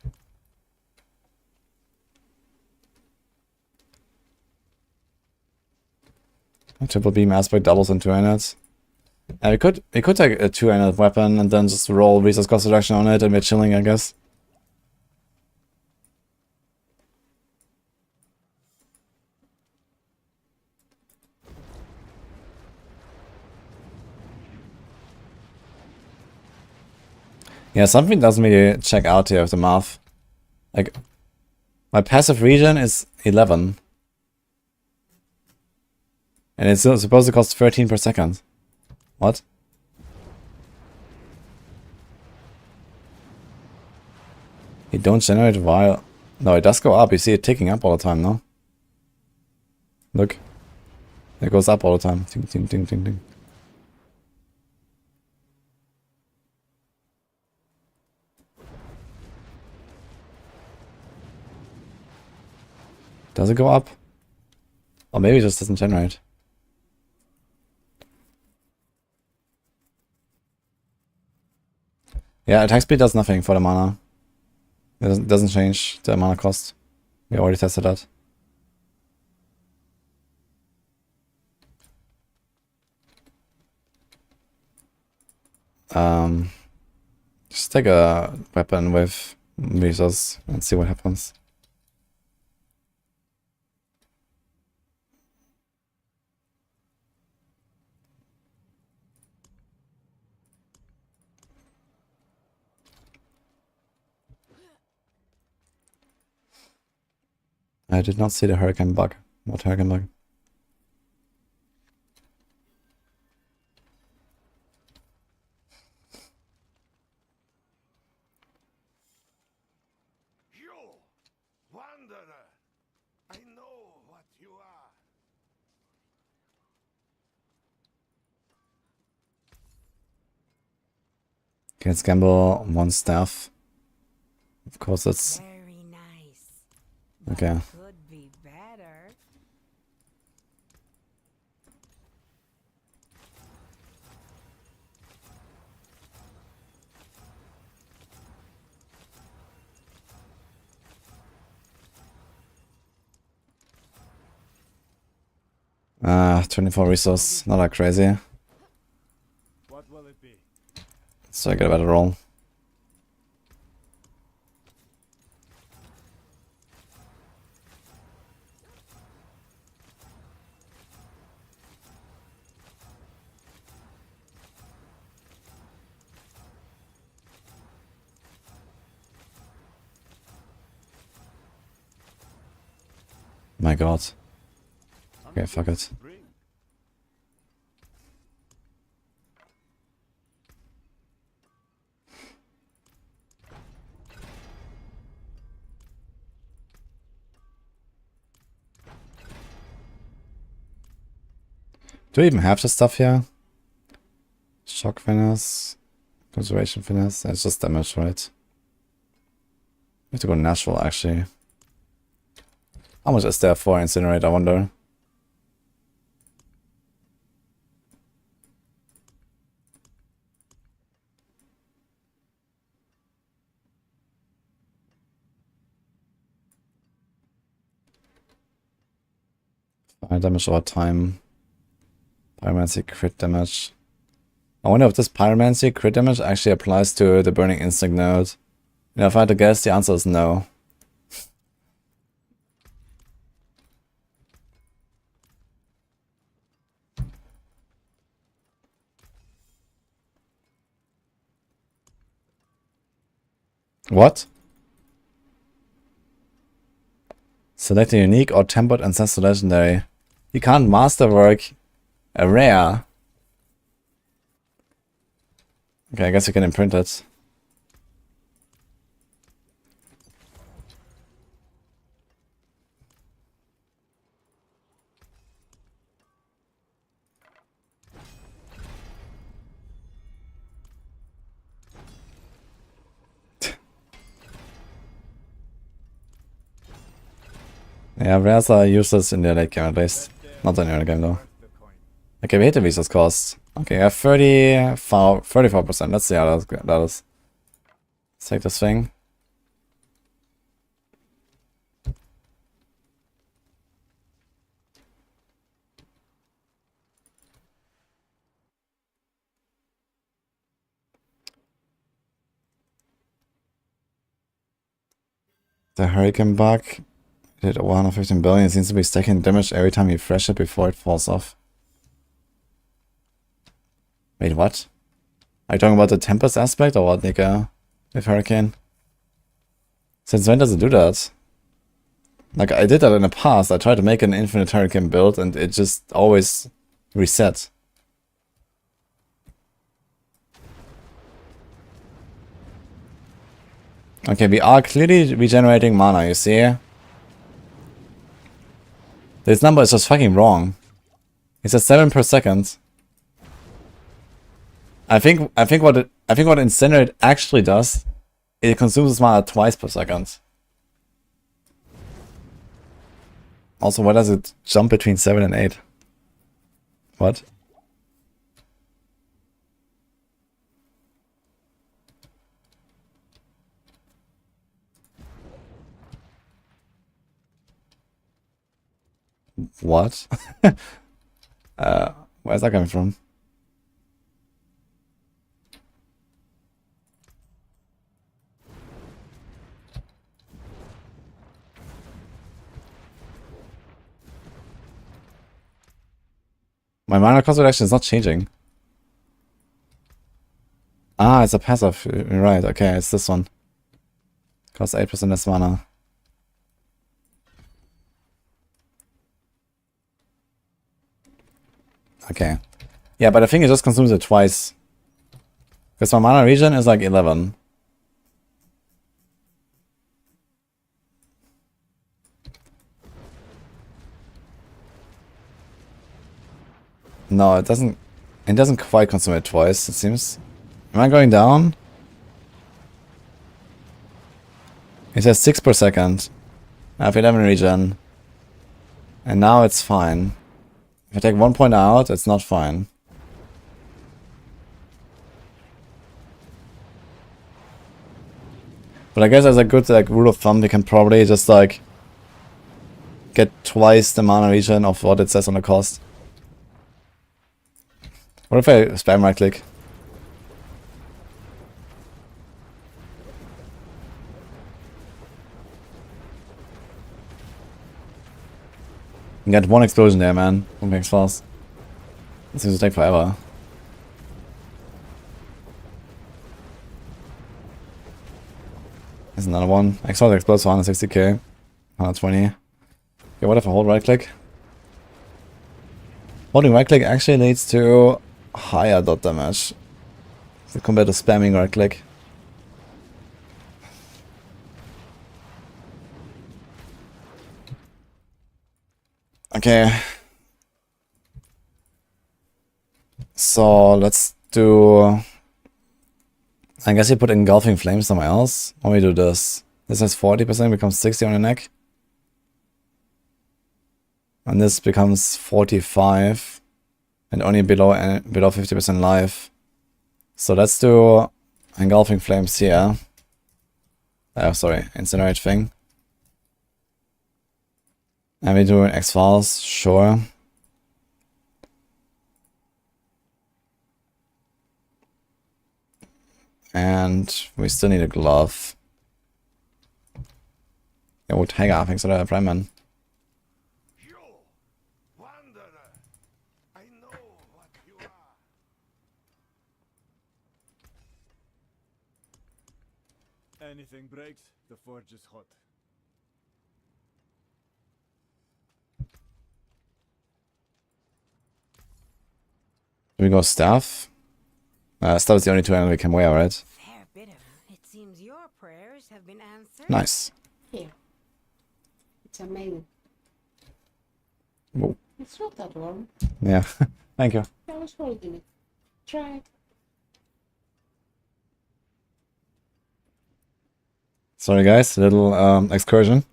Triple beam aspect doubles in 200. We could take a 200 weapon and then just roll resource cost reduction on it and we're chilling, I guess. Yeah, something doesn't really check out here with the math. Like, my passive region is 11. And it's still supposed to cost 13 per second. What? You don't generate while... No, it does go up. You see it ticking up all the time, no? Look. It goes up all the time. Ding, ding, ding, ding, ding. Does it go up? Or maybe it just doesn't generate. Yeah, attack speed does nothing for the mana. It doesn't change the mana cost. We already tested that. Just take a weapon with resource and see what happens. I did not see the hurricane bug. What hurricane bug? You, wanderer, I know what you are. Okay, let's gamble one staff. Of course, that's Very nice. okay. Could be better. Ah, 24 resource, not that crazy. What will it be? So I get a better roll. My god. Okay, fuck it. Bring. Do we even have this stuff here? Shock finesse, conservation finesse. It's just damage, right? We have to go natural actually. How much is there for incinerate, I wonder? Fire damage over time. Pyromancy crit damage. I wonder if this Pyromancy crit damage actually applies to the Burning Instinct node. You know, if I had to guess, the answer is no. What? Select a unique or tempered ancestor legendary. You can't masterwork a rare. Okay, I guess you can imprint it. Yeah, rares are useless in the late game at least. Not in the early game though. Okay, we hit the resource cost. Okay, I have 34%. Let's see how that is. Let's take this thing. The Hurricane bug did 115 billion. It seems to be stacking damage every time you fresh it before it falls off. Wait, what? Are you talking about the Tempest aspect or what, Nika? With Hurricane? Since when does it do that? Like, I did that in the past. I tried to make an infinite Hurricane build and it just always reset. Okay, we are clearly regenerating mana, you see? This number is just fucking wrong. It's at 7 per second. I think what Incinerate actually does, it consumes mana twice per second. Also, why does it jump between 7 and 8? What? What? Where's that coming from? My mana conservation is not changing. Ah, it's a passive. Right, okay, it's this one. Costs 8% less mana. Okay. Yeah, but I think it just consumes it twice. Because my mana regen is like 11. No, it doesn't. It doesn't quite consume it twice, it seems. Am I going down? It says 6 per second. I have 11 regen. And now it's fine. If I take 1 point out, it's not fine. But I guess as a good rule of thumb, we can probably just like get twice the mana regen of what it says on the cost. What if I spam right click? You got one explosion there, man. What makes fast? This seems to take forever. There's another one. Explode explodes for 160k. 120. Okay, what if I hold right click? Holding right click actually leads to higher dot damage compared to spamming right click. Okay. So let's do... I guess you put engulfing flame somewhere else. Or we do this. This has 40%, becomes 60 on the neck. And this becomes 45. And only below 50% life. So let's do engulfing flames here. Oh, sorry, incinerate thing. And we do an X-Files, sure. And we still need a glove. Ja, wo Tiger anfängst oder Priman? You, wanderer, I know what you are. Anything breaks, the forge is hot. Do we go staff? Staff is the only two items we can wear, right? Fair bit of it. It seems your prayers have been answered. Nice. Here. It's amazing. Whoa. It's not that warm. Yeah, thank you. I was holding it. Try it. Sorry guys, a little excursion.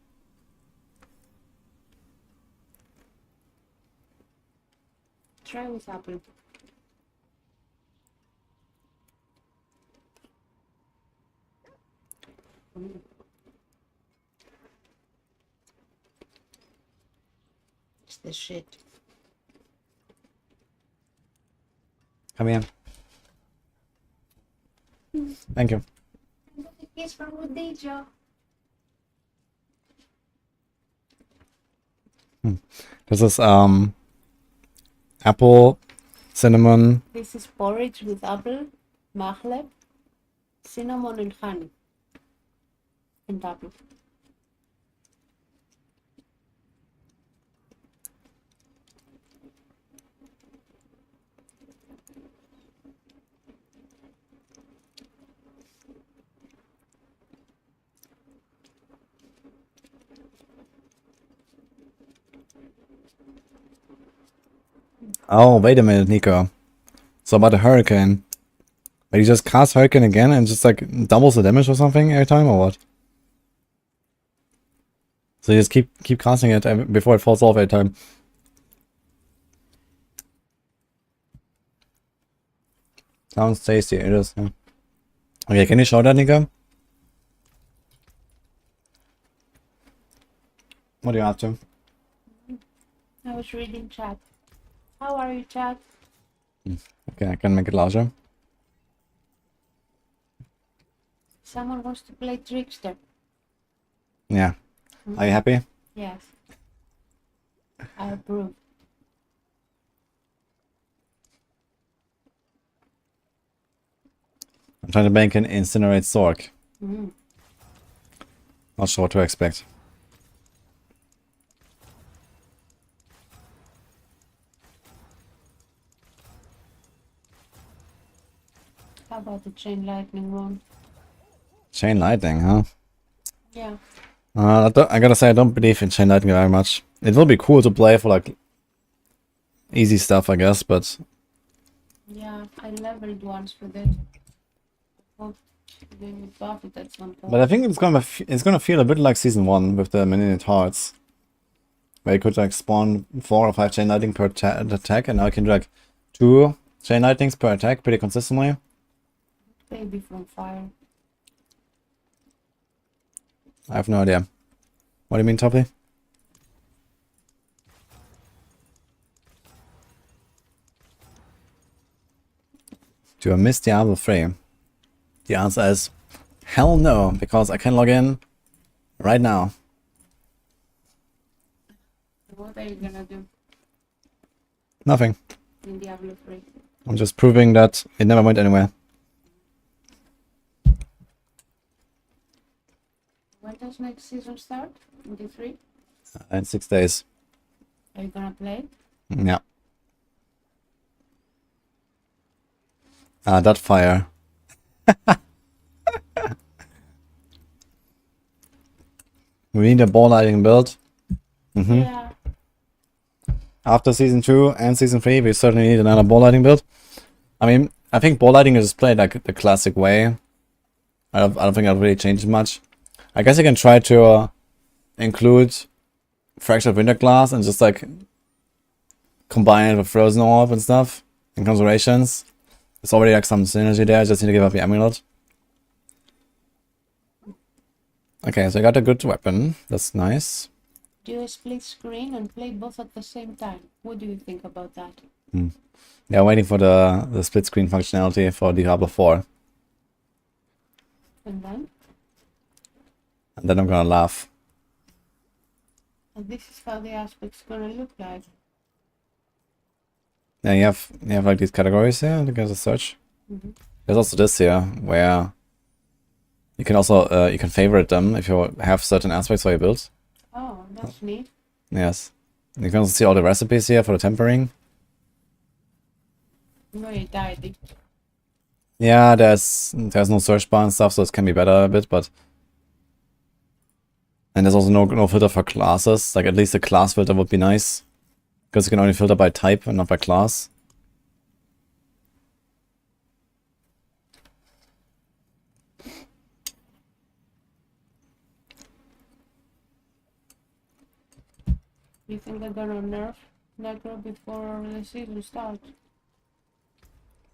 Try with apple. Mm. It's the shit. Come here. Thank you. It's from wudijo. This is apple, cinnamon. This is porridge with apple, mahleb, cinnamon and honey. And apple. Oh, wait a minute, Nico. So about the hurricane. But you just cast hurricane again and just like doubles the damage or something every time, or what? So you just keep casting it before it falls off every time. Sounds tasty, it is. Yeah. Okay, can you show that, Nico? What are you up to? I was reading chat. How are you, chat? Okay, I can make it larger. Someone wants to play Trickster. Yeah. Are you happy? Yes. I approve. I'm trying to make an incinerate Zork. Mm. Not sure what to expect. How about the chain lightning one? Chain lightning, huh? Yeah. I gotta say, I don't believe in chain lightning very much. It will be cool to play for like easy stuff, I guess, but Yeah, I leveled once with it. Hope they will buff it at some point. but I think it's gonna feel a bit like season 1 with the minute hearts, where you could like spawn 4 or 5 chain lightning per attack, and now you can do like 2 chain lightnings per attack pretty consistently. Baby from fire. I have no idea. What do you mean, Toppy? Do I miss Diablo 3? The answer is hell no, because I can log in right now. What are you gonna do Nothing. in Diablo 3? I'm just proving that it never went anywhere. When does next season start? 23? In 6 days. Are you gonna play? Yeah. That fire. We need a ball lighting build. Yeah. After season 2 and season 3, we certainly need another ball lighting build. I mean, I think ball lighting is played like the classic way. I don't think I've really changed much. I guess I can try to include fractured winter glass and just like combine it with frozen orb and stuff in conservations. There's already like some synergy there. I just need to give up the amulet. Okay, so I got a good weapon. That's nice. Do a split screen and play both at the same time. What do you think about that? Yeah, waiting for the split screen functionality for Diablo 4. And then? And then I'm gonna laugh. And this is how the aspect's gonna look like. Yeah, you have like these categories here. I think there's a search. Mm-hmm. There's also this here where you can also you can favorite them if you have certain aspects for your build. Oh, that's neat. Yes. You can also see all the recipes here for the tempering. No, you died. It. Yeah, there's no search bar and stuff, so it can be better a bit, but and there's also no filter for classes. Like at least a class filter would be nice, because you can only filter by type and not by class. You think they're gonna nerf Necro before the season starts?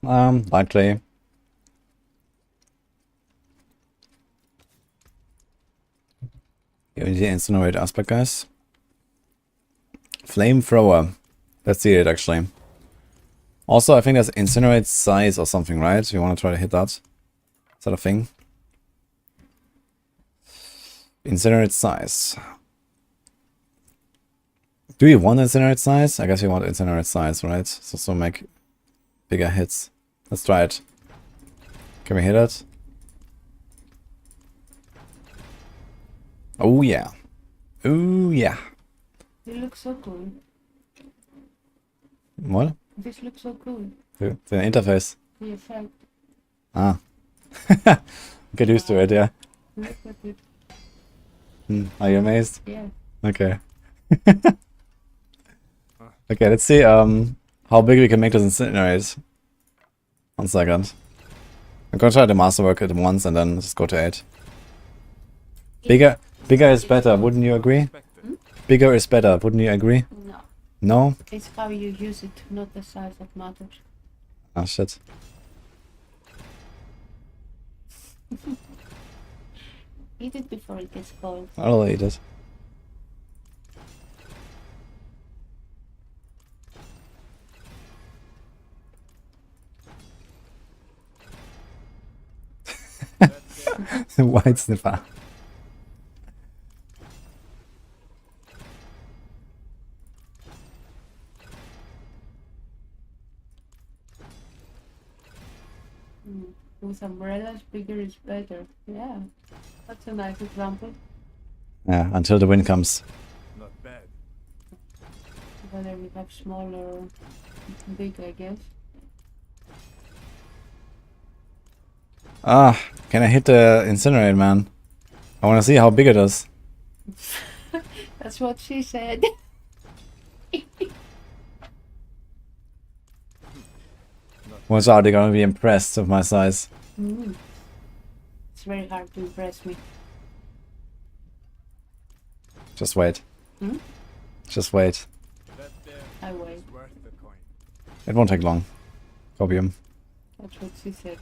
Likely. Give me the incinerate aspect, guys. Flamethrower. Let's see it actually. Also, I think there's incinerate size or something, right? You want to try to hit that? Is that a thing? Incinerate size. Do you want incinerate size? I guess you want incinerate size, right? So make bigger hits. Let's try it. Can we hit it? Oh yeah. Oh yeah. It looks so cool. What? This looks so cool. The interface. The effect. Ah. Get used to it, yeah. Look at it. Are you amazed? Yeah. Okay. Okay, let's see how big we can make this incinerate. 1 second. I'm gonna try the masterwork at once and then just go to 8. Bigger is better, wouldn't you agree? Bigger is better, wouldn't you agree? No. No? It's how you use it, not the size that matters. Ah, shit. Eat it before it gets cold. I'll eat it. White sniffer. With umbrellas, bigger is better. Yeah, that's a nice example. Yeah, until the wind comes. Not bad. Whether we have small or big, I guess. Ah, can I hit the incinerate, man? I want to see how big it is. That's what she said. Watch out, they're gonna be impressed with my size. It's very hard to impress me. Just wait. Hmm? Just wait. That there I wait. is worth the coin. It won't take long. Copium. That's what she said.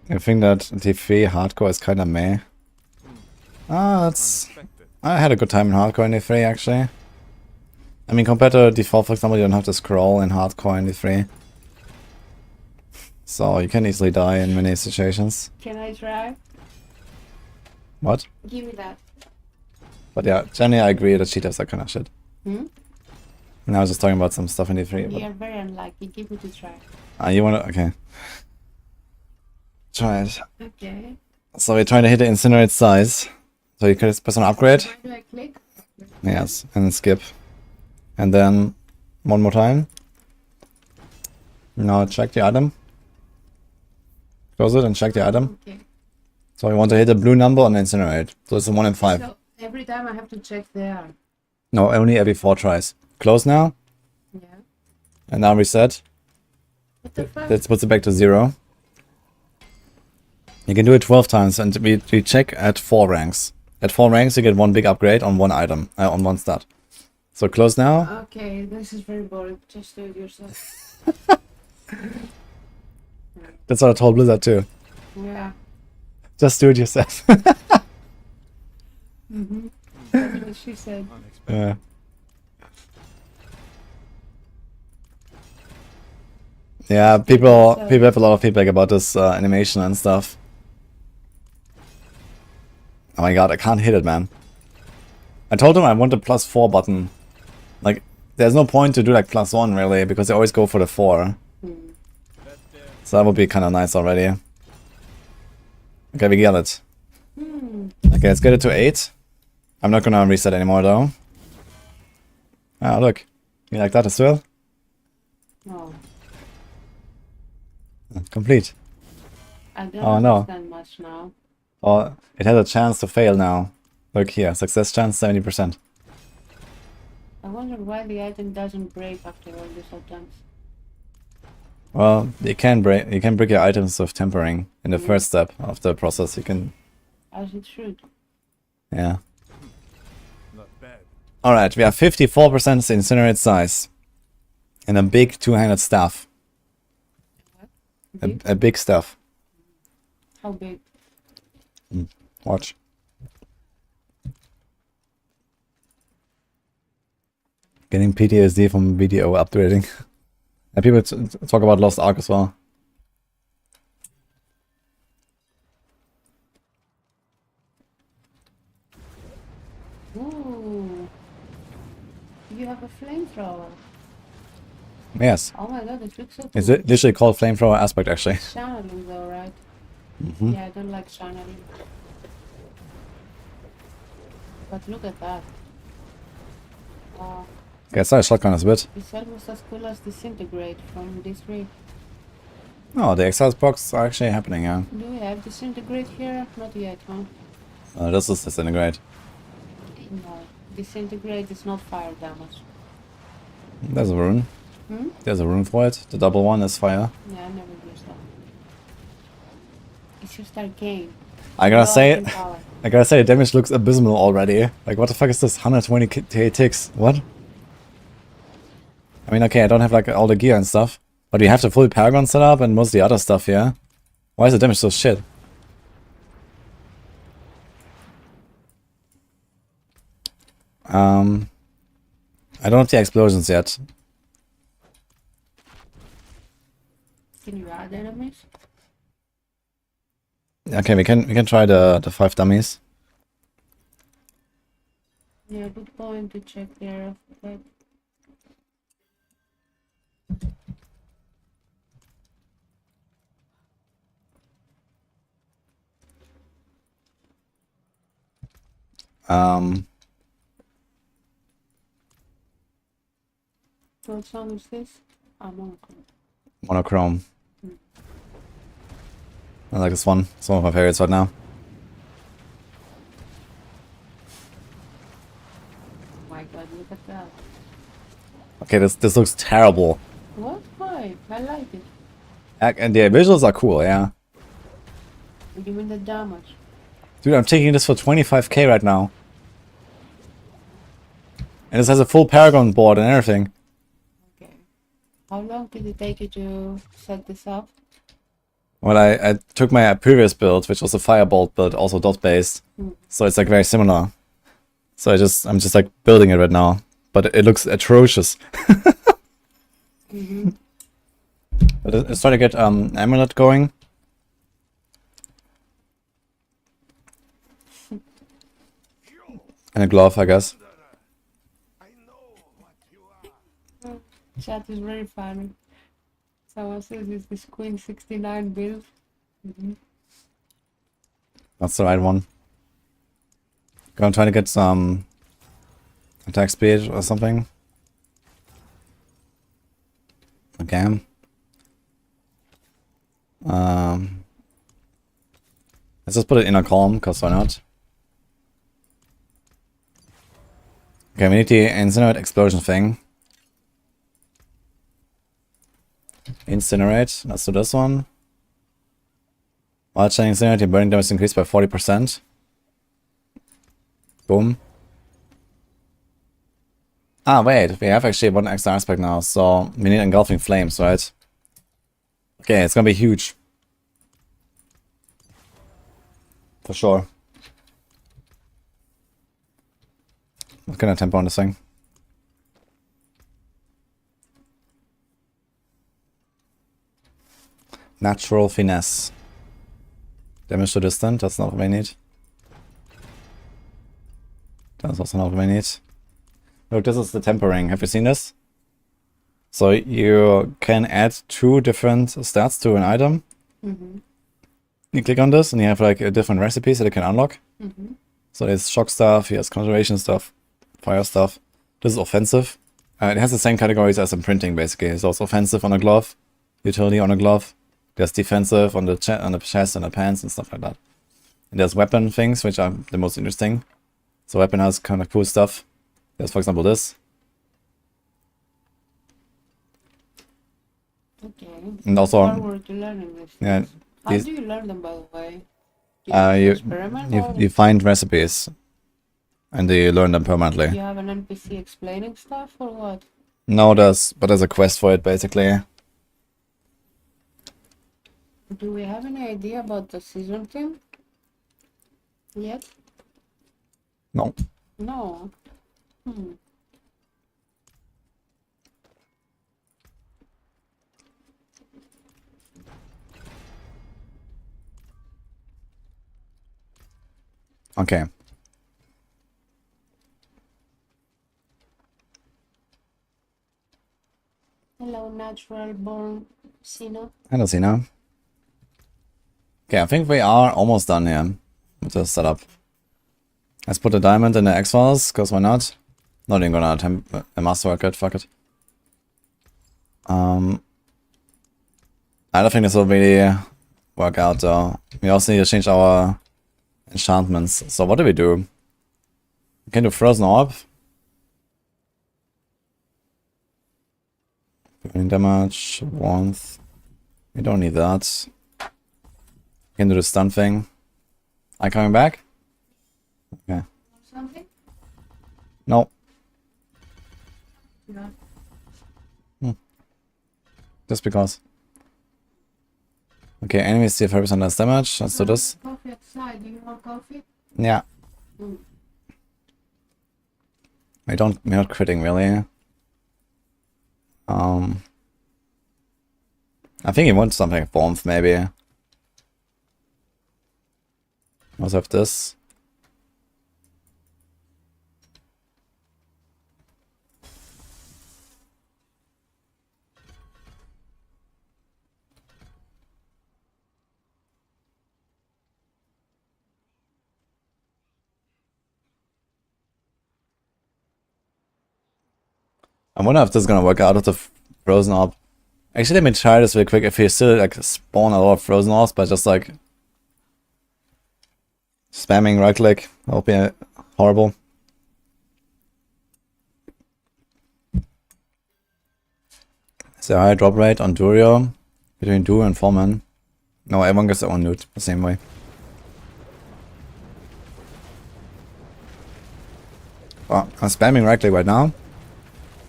I think that D3 hardcore is kinda meh. Ah, that's... Unexpected. I had a good time in hardcore in D3 actually. I mean, compared to default, for example, you don't have to scroll in hardcore in D3. So you can easily die in many situations. Can I try? What? Give me that. But yeah, generally I agree that she does that kind of shit. Hmm? And I was just talking about some stuff in D3. You are very unlucky. Give me to try. You wanna... Okay. Try it. Okay. So we're trying to hit the incinerate size. So you can press on upgrade. Where do I click? Yes, and then skip. And then one more time. Now check the item. Close it and check the item. Okay. So we want to hit a blue number on incinerate. So it's a 1 in 5. So every time I have to check there. No, only every 4 tries. Close now. Yeah. And now reset. What the fuck? That puts it back to 0. You can do it 12 times and we check at 4 ranks. At 4 ranks you get one big upgrade on one item, on one stat. So close now. Okay, this is very boring. Just do it yourself. That's what I told Blizzard too. Yeah. Just do it yourself. Mm-hmm. That's what she said. Unexpected. Yeah. Yeah, people have a lot of feedback about this animation and stuff. Oh my god, I can't hit it, man. I told them I want the +4 button. Like, there's no point to do like +1 really, because they always go for the 4. So that would be kind of nice already. Okay, we get it. Okay, let's get it to 8. I'm not gonna reset anymore though. Ah, look. You like that as well? No. Complete. I don't Oh, no. understand much now. Oh, it has a chance to fail now. Look here, success chance 70%. I wonder why the item doesn't break after all these attempts. Well, you can break your items with tempering in the first step of the process. You can, As it should. yeah. Not bad. All right, we have 54% incinerate size, and a big two-handed staff. Big? A big staff. How big? Watch. Getting PTSD from BDO upgrading. And people talk about Lost Ark as well. Ooh. You have a flamethrower. Yes. Oh my god, it looks so cool. It's literally called Flamethrower Aspect, actually. Channeling though, right? Mm-hmm. Yeah, I don't like channeling. But look at that. Wow. Okay, it's not a shotgun, it's a bit. It's almost as cool as Disintegrate from D3. Oh, the exile box are actually happening, yeah. Do we have Disintegrate here? Not yet, huh? This is Disintegrate. No. Disintegrate is not fire damage. There's a rune. Hmm? There's a rune for it. The double one is fire. Yeah, I never used that. It's just arcane. I gotta No say arcane it. power. I gotta say, the damage looks abysmal already. Like, what the fuck is this? 120 ticks. What? I mean, okay, I don't have like all the gear and stuff, but we have the full Paragon set up and most of the other stuff here. Why is the damage so shit? I don't have the explosions yet. Can you add enemies? Okay, we can try the 5 dummies. Yeah, good point to check there. But what song is this? Monochrome. Monochrome. I like this one. It's one of my favorites right now. My god, look at that. Okay, this looks terrible. What? Why? I like it. And the visuals are cool, yeah. You mean the damage? Dude, I'm taking this for 25k right now. And this has a full Paragon board and everything. Okay. How long did it take you to set this up? Well, I took my previous build, which was a Firebolt build, also dot based. So it's like very similar. So I'm just like building it right now. But it looks atrocious. But it's trying to get Amulet going. And a glove, I guess. I know what you are. Chat is very funny. Someone says it's this Queen 69 build. That's the right one. Gonna try to get some attack speed or something. Okay. Let's just put it in a calm, because why not? Okay, we need the incinerate explosion thing. Incinerate, let's do this one. While chaining incinerate, your burning damage increased by 40%. Boom. Ah, wait, we have actually one extra aspect now, so we need engulfing flames, right? Okay, it's gonna be huge. For sure. What kind of tempo on this thing? Natural finesse. Damage to distant, that's not what we need. That's also not what we need. Look, this is the tempering. Have you seen this? So you can add 2 different stats to an item. You click on this and you have like a different recipes that you can unlock. So there's shock stuff, here's conjuration stuff, fire stuff. This is offensive. It has the same categories as imprinting basically. So it's offensive on a glove, utility on a glove. There's defensive on the chest and the pants and stuff like that. And there's weapon things, which are the most interesting. So weapon has kind of cool stuff. There's for example this. Okay. And also, Forward to learning this. yeah, How these- do you learn them, by the way? Do you experiment or you find recipes and you learn them permanently. do you have an NPC explaining stuff or what? No, there's a quest for it basically. Do we have any idea about the season team? Yet? No. No. Okay. Hello, natural born Sina. Hello, Sina. Okay, I think we are almost done here with the setup. Let's put a diamond in the X-Files, because why not? Not even gonna attempt a masterwork it, fuck it. I don't think this will really work out though. We also need to change our enchantments. So what do? We can do Frozen Orb. Burning damage, warmth. We don't need that. We can do the stun thing. Are you coming back? Okay. Something? No. No. Just because. Okay, enemies deal 30% less damage. Let's do this. Coffee outside. Do you want coffee? Yeah. We're not critting really. I think he wants something like warmth maybe. Also have this. I wonder if this is gonna work out of the frozen orb. Actually, let me try this really quick. If you still like spawn a lot of frozen orbs by just like spamming right click, that would be horrible. Is there a higher drop rate on Durio between Duo and Foreman? No, everyone gets their own loot the same way. Well, I'm spamming right click right now.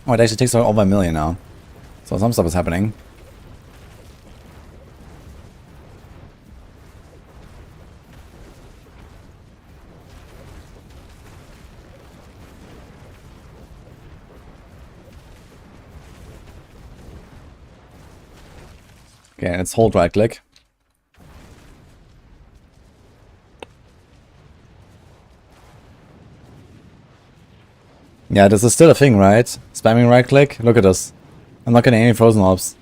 Oh, it actually takes over 1 million now. So some stuff is happening. Okay, let's hold right click. Yeah, this is still a thing, right? Spamming right click. Look at this. I'm not getting any frozen orbs.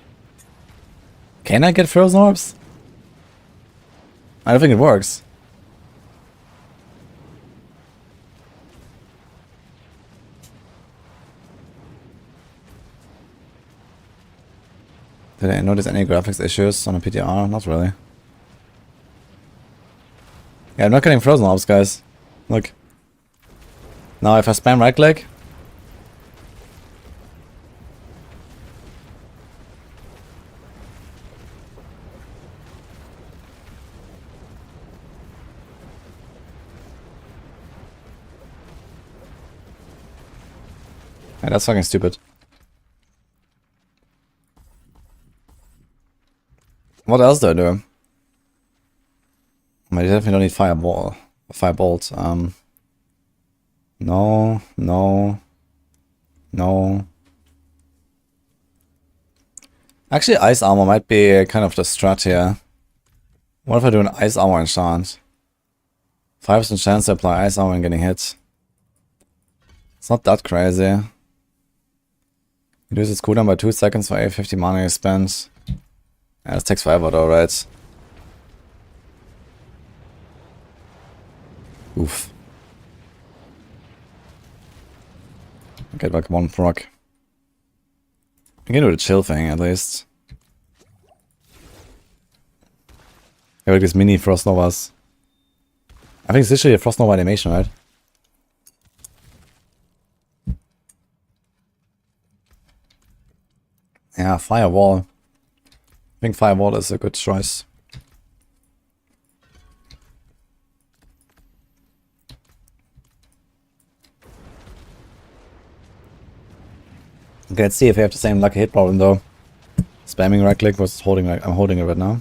Can I get frozen orbs? I don't think it works. Did I notice any graphics issues on a PTR? Not really. Yeah, I'm not getting frozen orbs, guys. Look. Now if I spam right click. Yeah, that's fucking stupid. What else do I do? I definitely don't need fireball. Firebolt. No, no, no. Actually, ice armor might be kind of the strat here. What if I do an ice armor enchant? 5% chance to apply ice armor and getting hit. It's not that crazy. Reduces cooldown by 2 seconds for every 50 mana you spend. Yeah, this takes forever though, right? Oof. Get like 1 proc. I can do the chill thing at least. Yeah, like these mini Frost Novas. I think it's literally a Frost Nova animation, right? Yeah, Firewall. I think Firewall is a good choice. Okay, let's see if we have the same lucky hit problem though. Spamming right click was holding, like I'm holding it right now.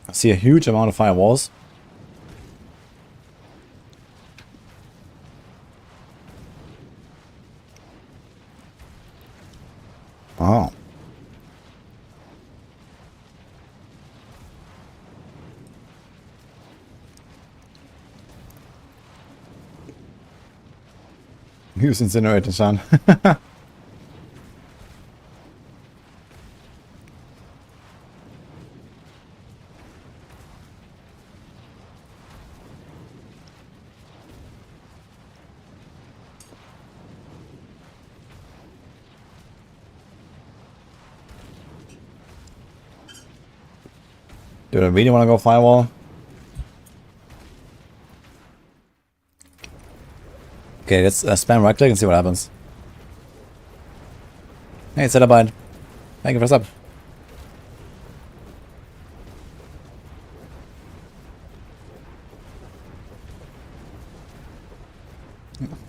I see a huge amount of firewalls. Oh. Use incinerator, son. Do I really want to go firewall? Okay, let's spam right click and see what happens. Hey, Cetabyte. Thank you for sub.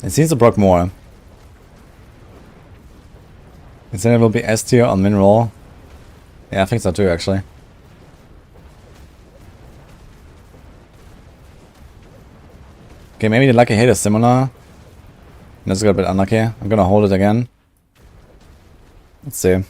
It seems to proc more. Instead it will be S tier on mineral. Yeah, I think so too actually. Okay, maybe the lucky hit is similar. That's got a bit unlucky. I'm gonna hold it again. Let's see.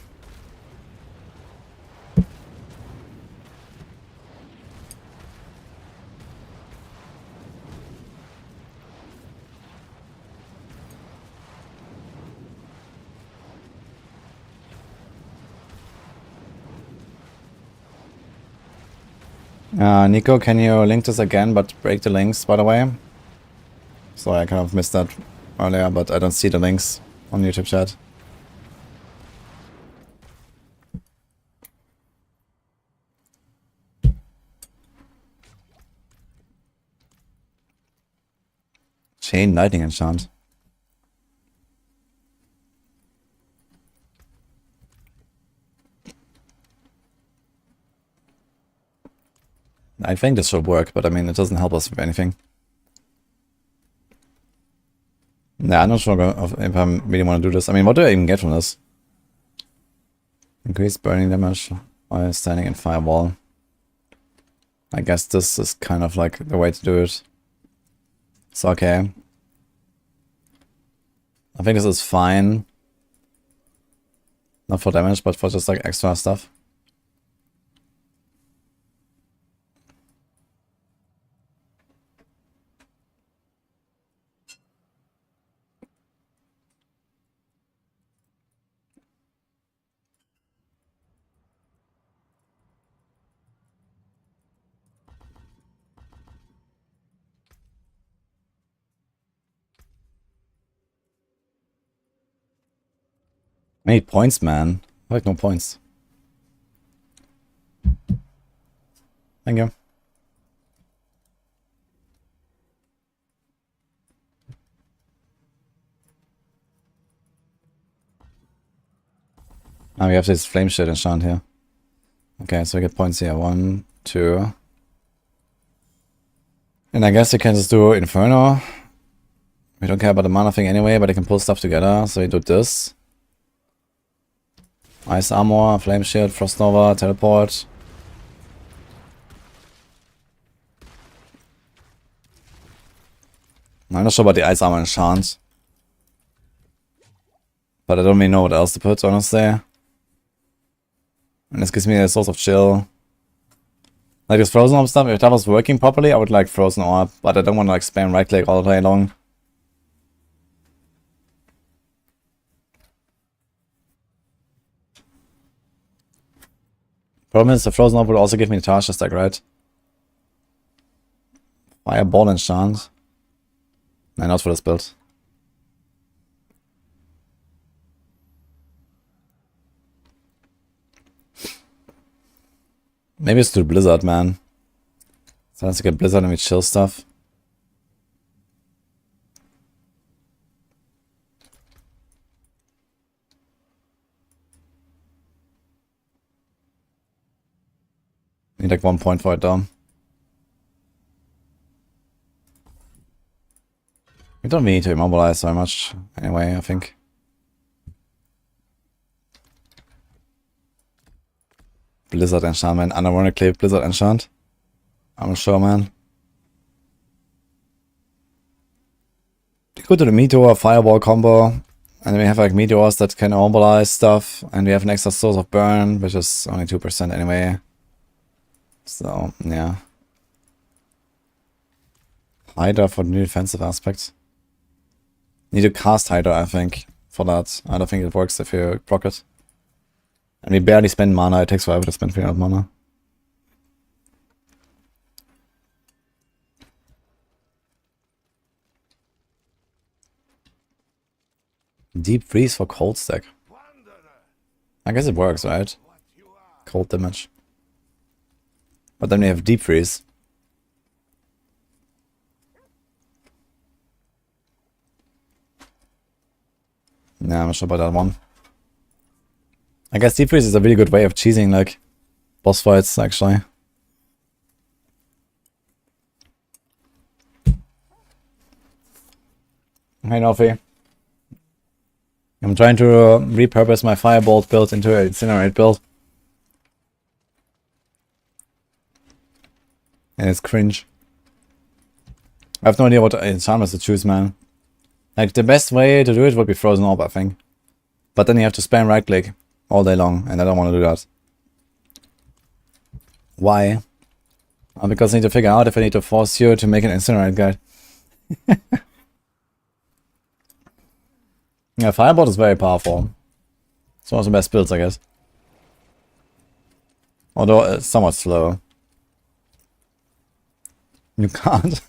Nico, can you link this again, but break the links, by the way? So I kind of missed that earlier, but I don't see the links on YouTube chat. Chain lightning enchant. I think this should work, but I mean, it doesn't help us with anything. Yeah, I'm not sure if I really want to do this. I mean, what do I even get from this? Increased burning damage while standing in firewall. I guess this is kind of like the way to do it. It's okay. I think this is fine. Not for damage, but for just like extra stuff. I need points, man. I like no points. Thank you. Now we have this flame shit enchant here. Okay, so we get points here. 1, 2. And I guess you can just do Inferno. We don't care about the mana thing anyway, but I can pull stuff together. So we do this. Ice Armor, Flame Shield, Frost Nova, Teleport. I'm not sure about the Ice Armor enchant. But I don't really know what else to put, honestly. And this gives me a source of chill. Like this Frozen Orb stuff, if that was working properly, I would like Frozen Orb. But I don't want to like spam right click all the day long. Problem is, the Frozen Orb would also give me the Tasha stack, right? Fireball enchant. No, not for this build. Maybe it's to Blizzard, man. Sometimes you get Blizzard and we chill stuff. Need like 1 point for it down. We don't need to immobilize so much anyway, I think. Blizzard enchantment, unironically Blizzard enchant. I'm sure, man. You go to the Meteor Fireball combo, and then we have like Meteors that can immobilize stuff, and we have an extra source of burn, which is only 2% anyway. So, yeah. Hydra for the new defensive aspect. Need to cast Hydra, I think, for that. I don't think it works if you proc it. And we barely spend mana, it takes forever to spend 300 mana. Deep freeze for cold stack. I guess it works, right? Cold damage. But then we have deep freeze. Nah, I'm not sure about that one. I guess deep freeze is a really good way of cheesing like boss fights, actually. Hey Nofi. I'm trying to repurpose my Firebolt build into an Incinerate build. And it's cringe. I have no idea what enchantments to choose, man. Like, the best way to do it would be Frozen Orb, I think. But then you have to spam right click all day long, and I don't want to do that. Why? Because I need to figure out if I need to force you to make an Incinerate guide. Yeah, Firebolt is very powerful. It's one of the best builds, I guess. Although it's somewhat slow. You can't.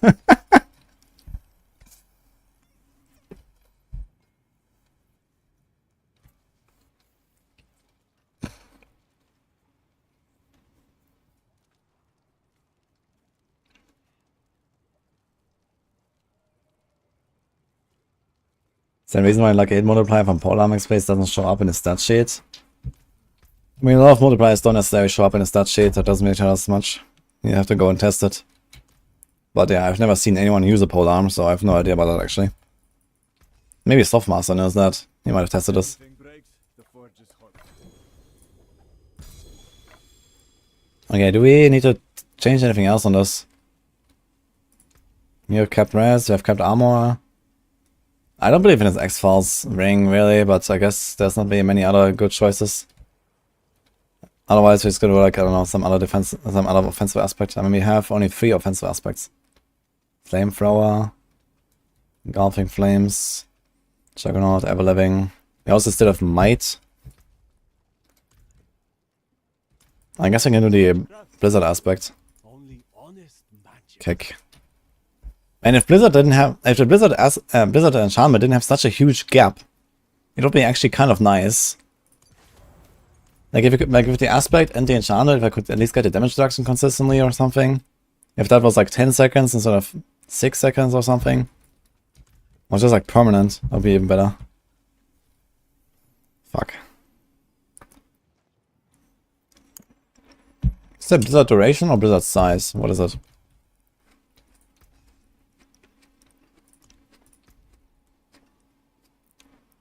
Is there a reason why like 8 multiplier from Polar Max Space doesn't show up in the stat sheet? I mean, a lot of multipliers don't necessarily show up in the stat sheet, that doesn't matter as much. You have to go and test it. But yeah, I've never seen anyone use a polearm, so I have no idea about that actually. Maybe Softmaster knows that. He might have tested this. Okay, do we need to change anything else on this? You have kept res, you have kept armor. I don't believe in his X-Files ring really, but I guess there's not really many other good choices. Otherwise we're just gonna do like, I don't know, some other offensive aspect. I mean, we have only 3 offensive aspects. Flamethrower, Engulfing Flames, Juggernaut, Everliving. We also still have Might. I guess I can do the Blizzard aspect. Kick. And if Blizzard didn't have, if the Blizzard enchantment didn't have such a huge gap, it would be actually kind of nice Like if you could, like with the aspect and the enchanted, if I could at least get the damage reduction consistently or something. If that was like 10 seconds instead of 6 seconds or something. Or just like permanent, that would be even better. Fuck. Is that blizzard duration or blizzard size? What is it?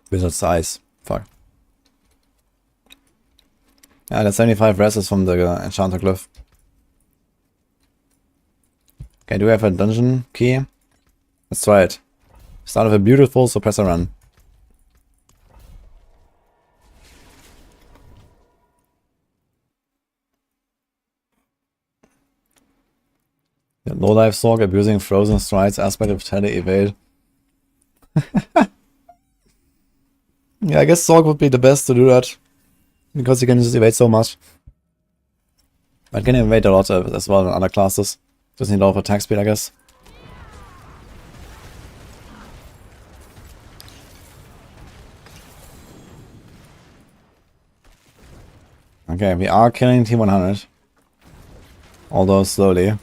Blizzard size. Fuck. Yeah, that's 75 rests from the enchanter glyph. Okay, do we have a dungeon key? Let's try it. Start with a beautiful suppressor run. The low life Sorg abusing frozen strides aspect of tele evade. Yeah, I guess Sorg would be the best to do that. Because you can just evade so much. But can evade a lot as well in other classes. Just need a lot of attack speed, I guess. Okay, we are killing T100. Although slowly.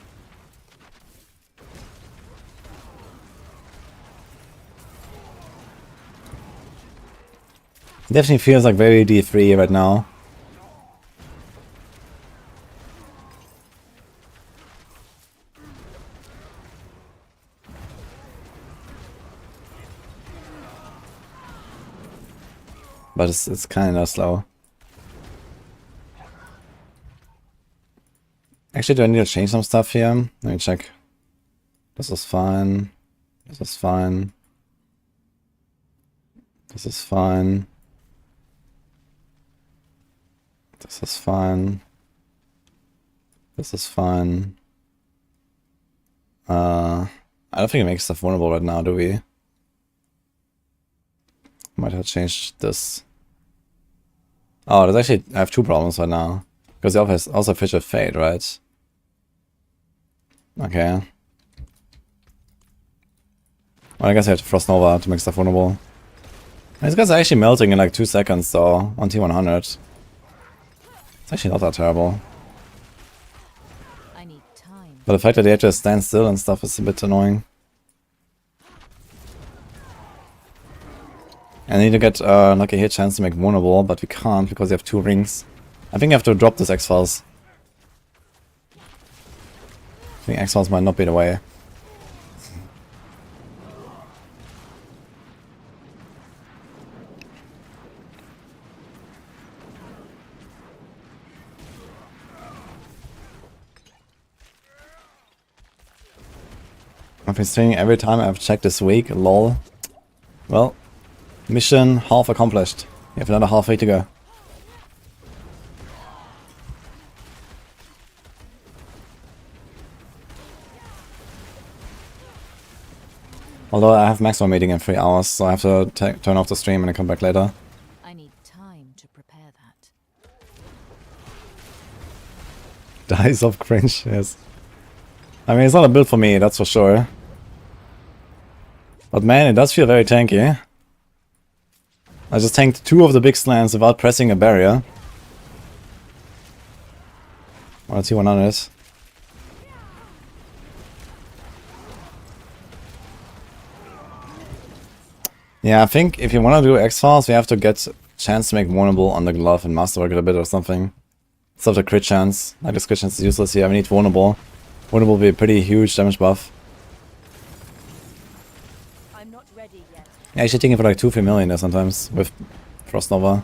It definitely feels like very D3 right now. But it's kind of slow. Actually, do I need to change some stuff here? Let me check. This is fine. This is fine. This is fine. This is fine. This is fine. I don't think it makes stuff vulnerable right now, do we? Might have changed this. Oh, there's actually, I have two problems right now. Because it also Fish of Fate, right? Okay. Well, I guess I have to Frost Nova to make stuff vulnerable. These guys are actually melting in like 2 seconds, though, on T100. It's actually not that terrible. I need time. But the fact that they have to stand still and stuff is a bit annoying. I need to get like a hit chance to make vulnerable, but we can't because we have 2 rings. I think I have to drop this X-Files. I think X-Files might not be the way. I've been streaming every time I've checked this week, lol. Well, mission half accomplished. We have another halfway to go. Although I have maximum meeting in 3 hours, so I have to turn off the stream and then come back later. I need time to prepare that. Dice of cringe, yes. I mean, it's not a build for me, that's for sure. But man, it does feel very tanky. I just tanked 2 of the big slams without pressing a barrier. Well, T100. Yeah, I think if you want to do X-Files, we have to get chance to make vulnerable on the glove and masterwork it a bit or something. Instead of the crit chance. Like this crit chance is useless here, we need vulnerable. Vulnerable will be a pretty huge damage buff. I'm not ready yet. Yeah, actually taking for like 2-3 million there sometimes with Frost Nova.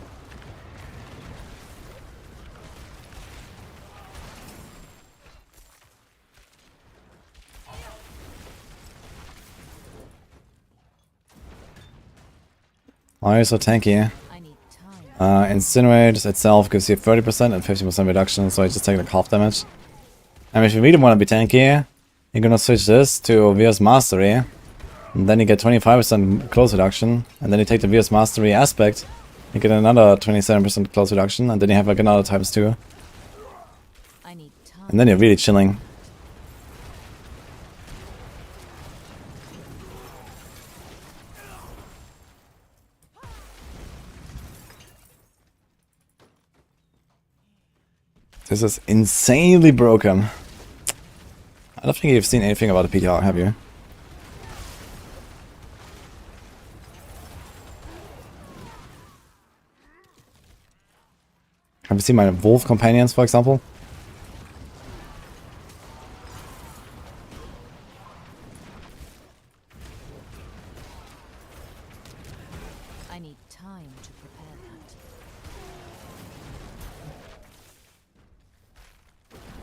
Why are you so tanky? I need time. Incinerate itself gives you 30% and 50% reduction, so I just take like half damage. And if you really want to be tanky, you're gonna switch this to Virus Mastery. And then you get 25% close reduction, and then you take the Virus Mastery aspect, you get another 27% close reduction, and then you have like another ×2. I need time. And then you're really chilling. This is insanely broken. I don't think you've seen anything about the PTR, have you? Have you seen my wolf companions, for example? I need time to prepare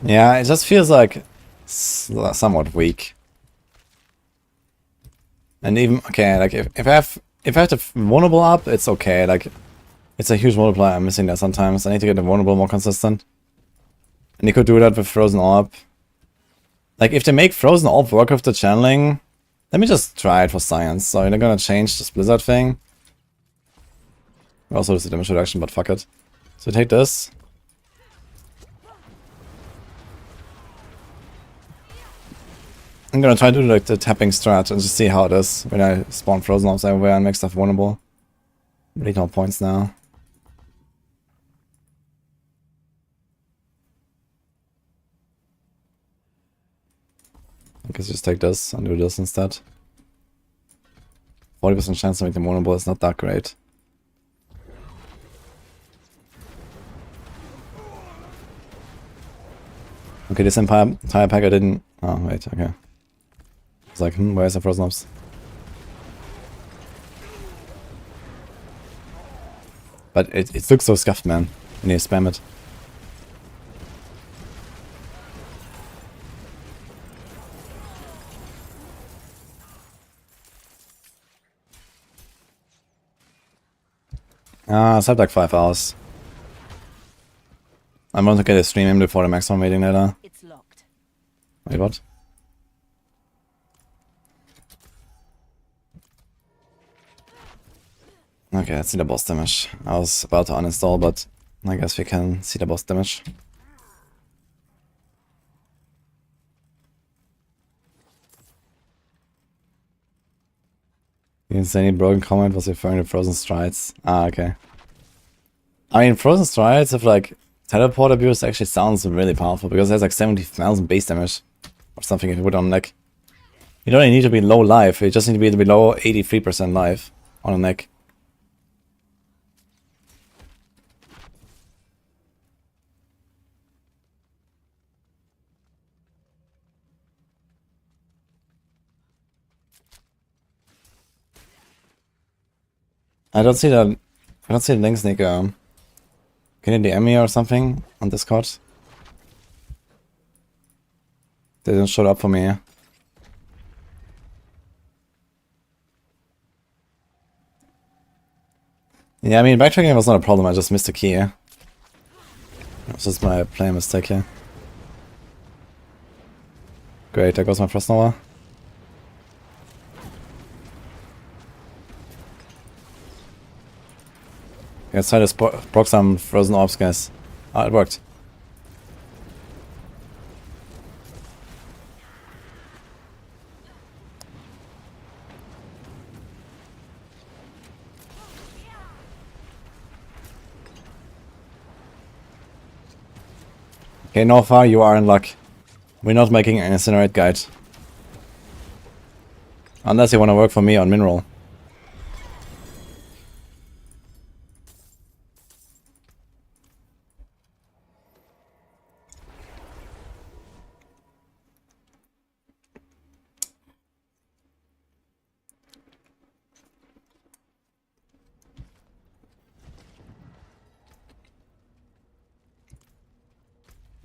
that. Yeah, it just feels like somewhat weak. And even okay, like if I have the vulnerable up, it's okay. Like it's a huge multiplier I'm missing there sometimes. I need to get the vulnerable more consistent. And you could do that with Frozen Orb. Like if they make Frozen Orb work with the channeling, let me just try it for science. So they're gonna change this Blizzard thing. Also it's a damage reduction, but fuck it. So take this. I'm gonna try to do like the tapping strat and just see how it is when I spawn Frozen Orbs everywhere and make stuff vulnerable. Really no points now. I guess just take this and do this instead. 40% chance to make them vulnerable is not that great. Okay, this entire pack I didn't... Oh, wait, okay. I was like, where's the Frozen Orbs? But it looks so scuffed, man, when you spam it. It's had like 5 hours. I want to get a stream in before the maximum meeting later. It's locked. Wait, what? Okay, let's see the boss damage. I was about to uninstall, but I guess we can see the boss damage. The insanely broken comment was referring to Frozen Strides. Ah, okay. I mean, Frozen Strides with like teleport abuse actually sounds really powerful because it has like 70,000 base damage or something if you put it on neck. You don't need to be low life, you just need to be below 83% life on a neck. I don't see the links, Nick. Can you DM me or something on Discord? They didn't show up for me. Yeah, I mean, backtracking was not a problem, I just missed a key. It was just my play mistake here. Great, there goes my Frost Nova. Let's try to proc some Frozen Orbs, guys. Ah, it worked. Okay, Norfa, you are in luck. We're not making an Incinerate guide. Unless you want to work for me on Mineral.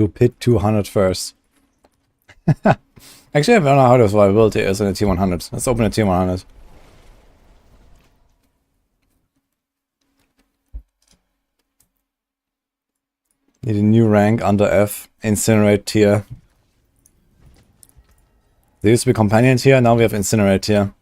You pit 200 first. Actually, I don't know how the survivability is in a T100. Let's open a T100. Need a new rank under F. Incinerate tier. There used to be Companion tier, now we have Incinerate tier.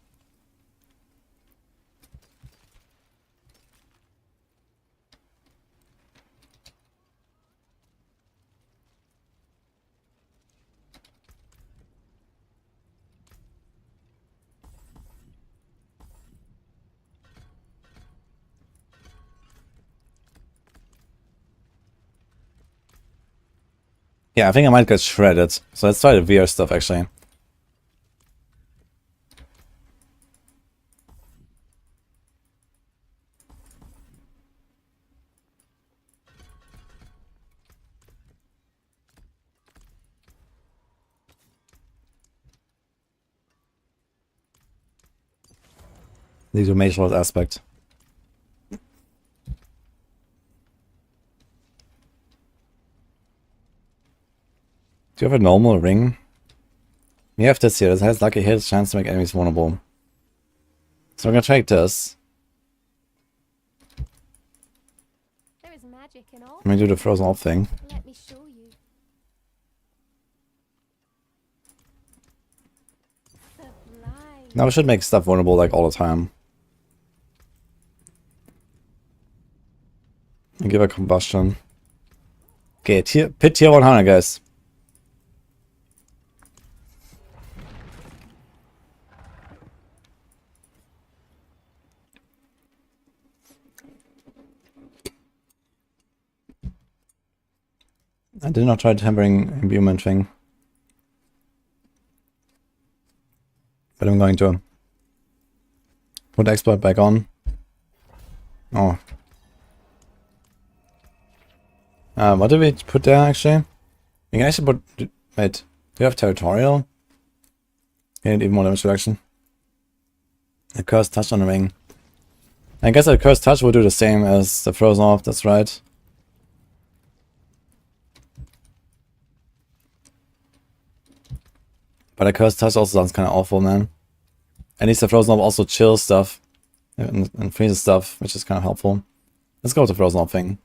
Yeah, I think I might get shredded. So let's try the VR stuff actually. These are Mage Lord aspect. Do you have a normal ring? We have this here. This has lucky hits, chance to make enemies vulnerable. So I'm gonna take this. There is magic in all. I'm gonna do the frozen orb thing. Let me show you. Sublime. Now we should make stuff vulnerable like all the time. And give a combustion. Okay, pit tier 100, guys. I did not try the tempering imbuement thing. But I'm going to put exploit back on. Oh. What did we put there actually? We can actually put... Wait, do you have territorial? You need even more damage reduction. A cursed touch on the ring. I guess a cursed touch will do the same as the frozen orb, that's right. But a cursed touch also sounds kind of awful, man. At least the frozen orb also chills stuff and freezes stuff, which is kind of helpful. Let's go with the frozen orb thing.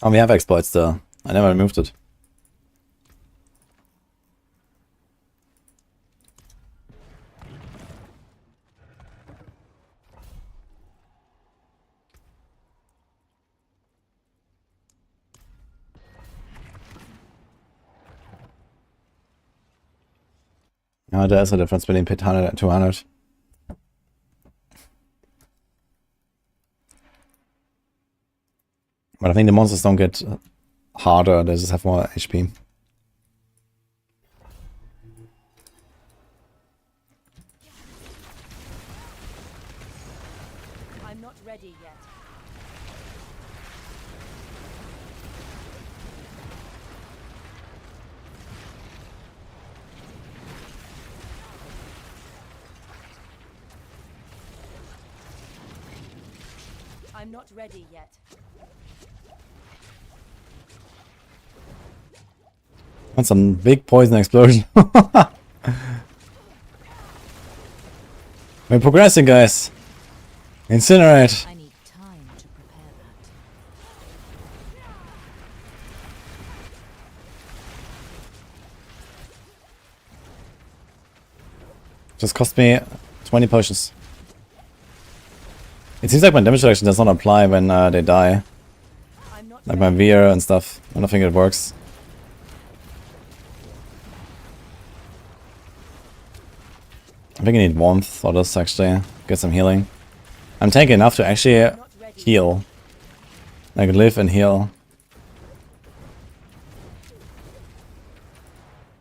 Oh, we have exploits still. I never removed it. Ja, there is a difference between pit 100 and 200. But I think the monsters don't get harder, they just have more HP. I'm not ready yet. I'm not ready yet. Want some big poison explosion. We're progressing, guys. Incinerate. I need time to prepare that. Just cost me 20 potions. It seems like my damage reduction does not apply when they die. I'm not Like my Veer and stuff. I don't think it works. I think I need warmth for this actually. Get some healing. I'm tanky enough to actually heal. Like live and heal.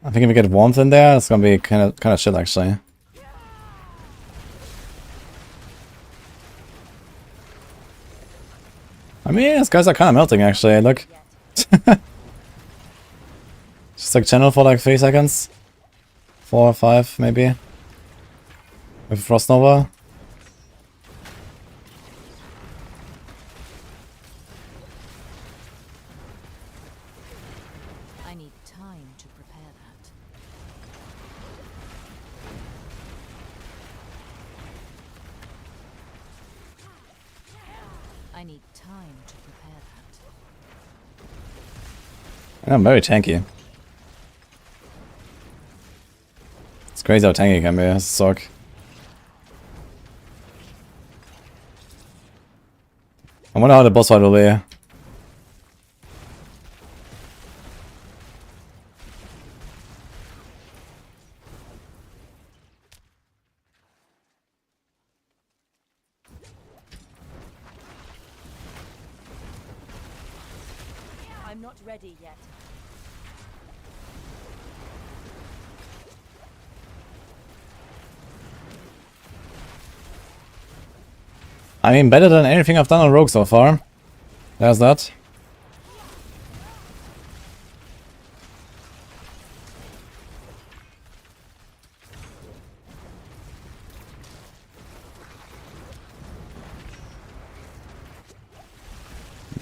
I think if we get warmth in there, it's gonna be kind of shit actually. I mean, these guys are kind of melting actually, look. Just like channel for like 3 seconds. 4 or 5 maybe. With Frost Nova. I need time to prepare that. I need time to prepare that. I'm very tanky. It's crazy how tanky I can be, this suck. I wonder how the boss fight will be. I'm not ready yet. I mean, better than anything I've done on Rogue so far. There's that.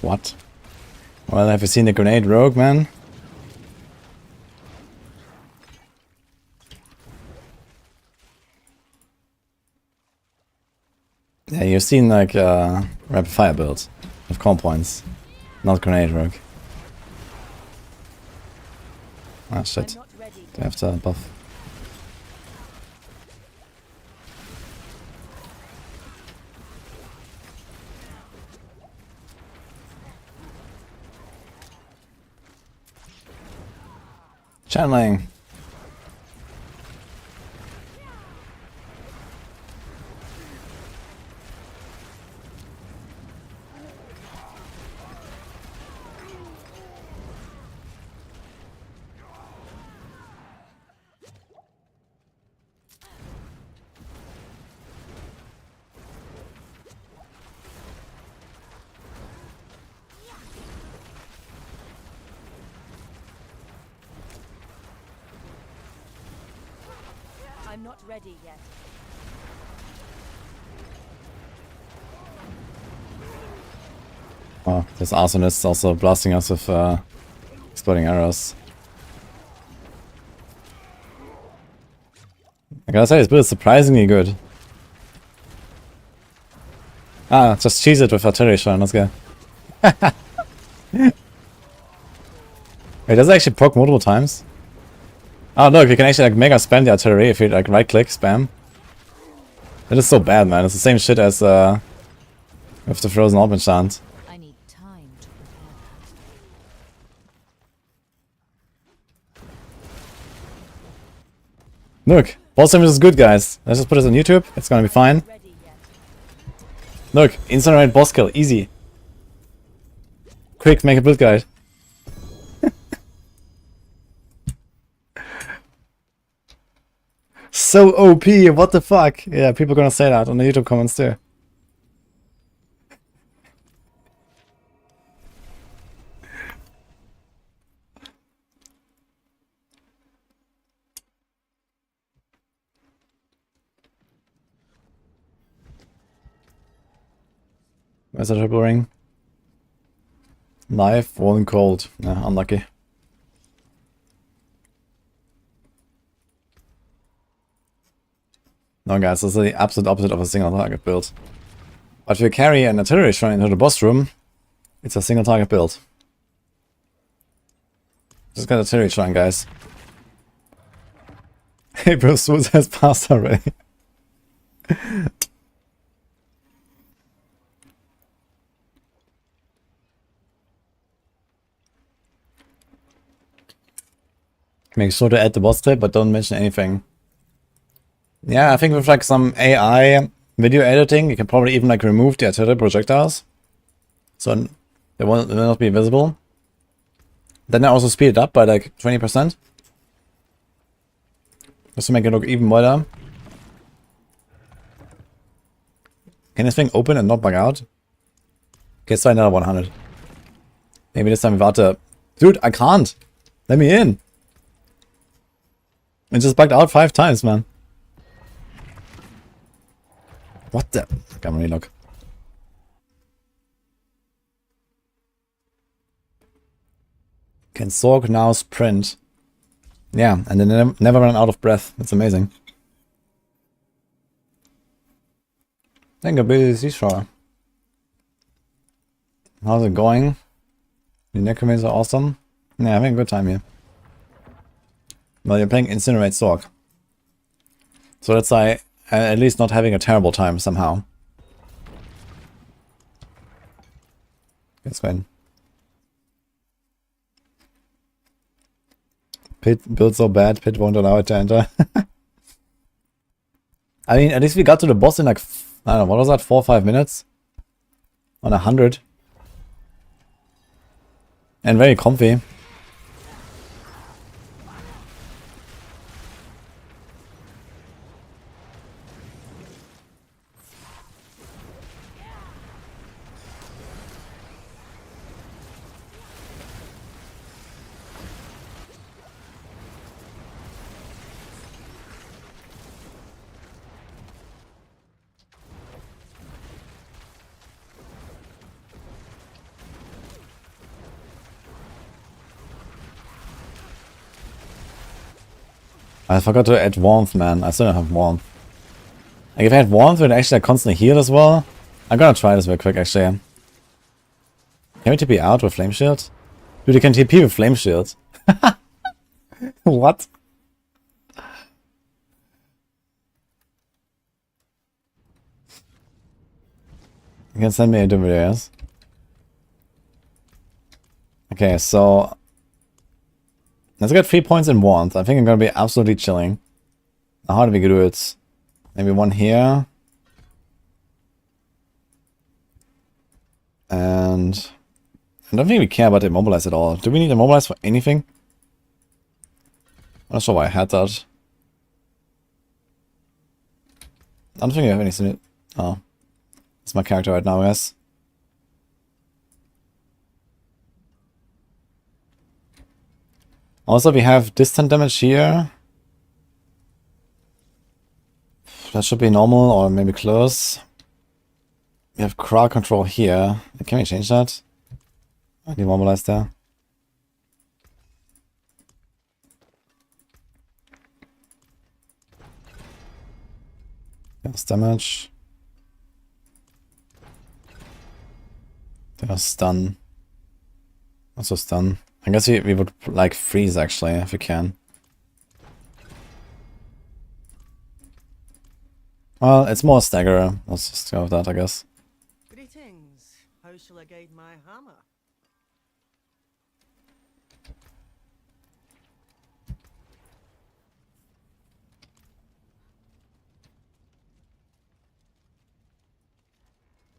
What? Well, have you seen the grenade Rogue, man? Yeah, you've seen like rapid fire builds with comp points, not grenade Rogue. Ah shit. I'm not ready. They have to buff. Channeling. I'm not ready yet. Oh, this arsonist is also blasting us with exploding arrows. I gotta say, this build is surprisingly good. Ah, just cheese it with artillery shrine, let's go. Wait, does it actually proc multiple times? Oh look, you can actually like mega spam the artillery if you like right click, spam. That is so bad, man. It's the same shit as with the frozen orb enchant. I need time to prepare that. Look, boss damage is good, guys. Let's just put this on YouTube. It's gonna be fine. Ready yet. Look, incinerate boss kill, easy. Quick, make a build guide. So OP, what the fuck? Yeah, people are gonna say that on the YouTube comments too. Where's the triple ring? Live, warm and cold. Yeah, unlucky. No guys, this is the absolute opposite of a single target build. But if you carry an artillery shrine into the boss room, it's a single target build. Just got artillery shrine, guys. Hey Bruce Woods has passed already. Make sure to add the boss clip, but don't mention anything. Yeah, I think with like some AI video editing, you can probably even like remove the artillery projectiles. So they will not be visible. Then I also speed it up by like 20%. Just to make it look even better. Can this thing open and not bug out? Okay, let's try another 100. Maybe this time without the... Dude, I can't! Let me in! It just bugged out 5 times, man. What the? Can't really look. Can Sorg now sprint? Yeah, and then never run out of breath. That's amazing. Thank you, busy sure. How's it going? The Necromancers are awesome. Yeah, having a good time here. Well, you're playing Incinerate Sorg. So that's like at least not having a terrible time somehow. Let's go in. Pit built so bad, Pit won't allow it to enter. I mean, at least we got to the boss in like, I don't know, what was that, 4 or 5 minutes? On 100. And very comfy. I forgot to add warmth, man. I still don't have warmth. Like, if I had warmth, it would actually constantly heal as well. I'm gonna try this real quick, actually. Can we TP out with Flame Shield? Dude, you can TP with Flame Shield. What? You can send me a video, yes? Okay, so... let's get 3 points in warmth. I think I'm gonna be absolutely chilling. Now, how do we do it? Maybe one here. And... I don't think we care about Immobilize at all. Do we need Immobilize for anything? I'm not sure why I had that. I don't think I have anything. Oh. That's my character right now, yes. Also, we have distant damage here. That should be normal or maybe close. We have crowd control here. Can we change that? Demobilize there. There's damage. There's stun. Also stun. I guess we would like freeze actually, if we can. Well, it's more stagger. Let's just go with that, I guess. Greetings. How shall I guide my hammer?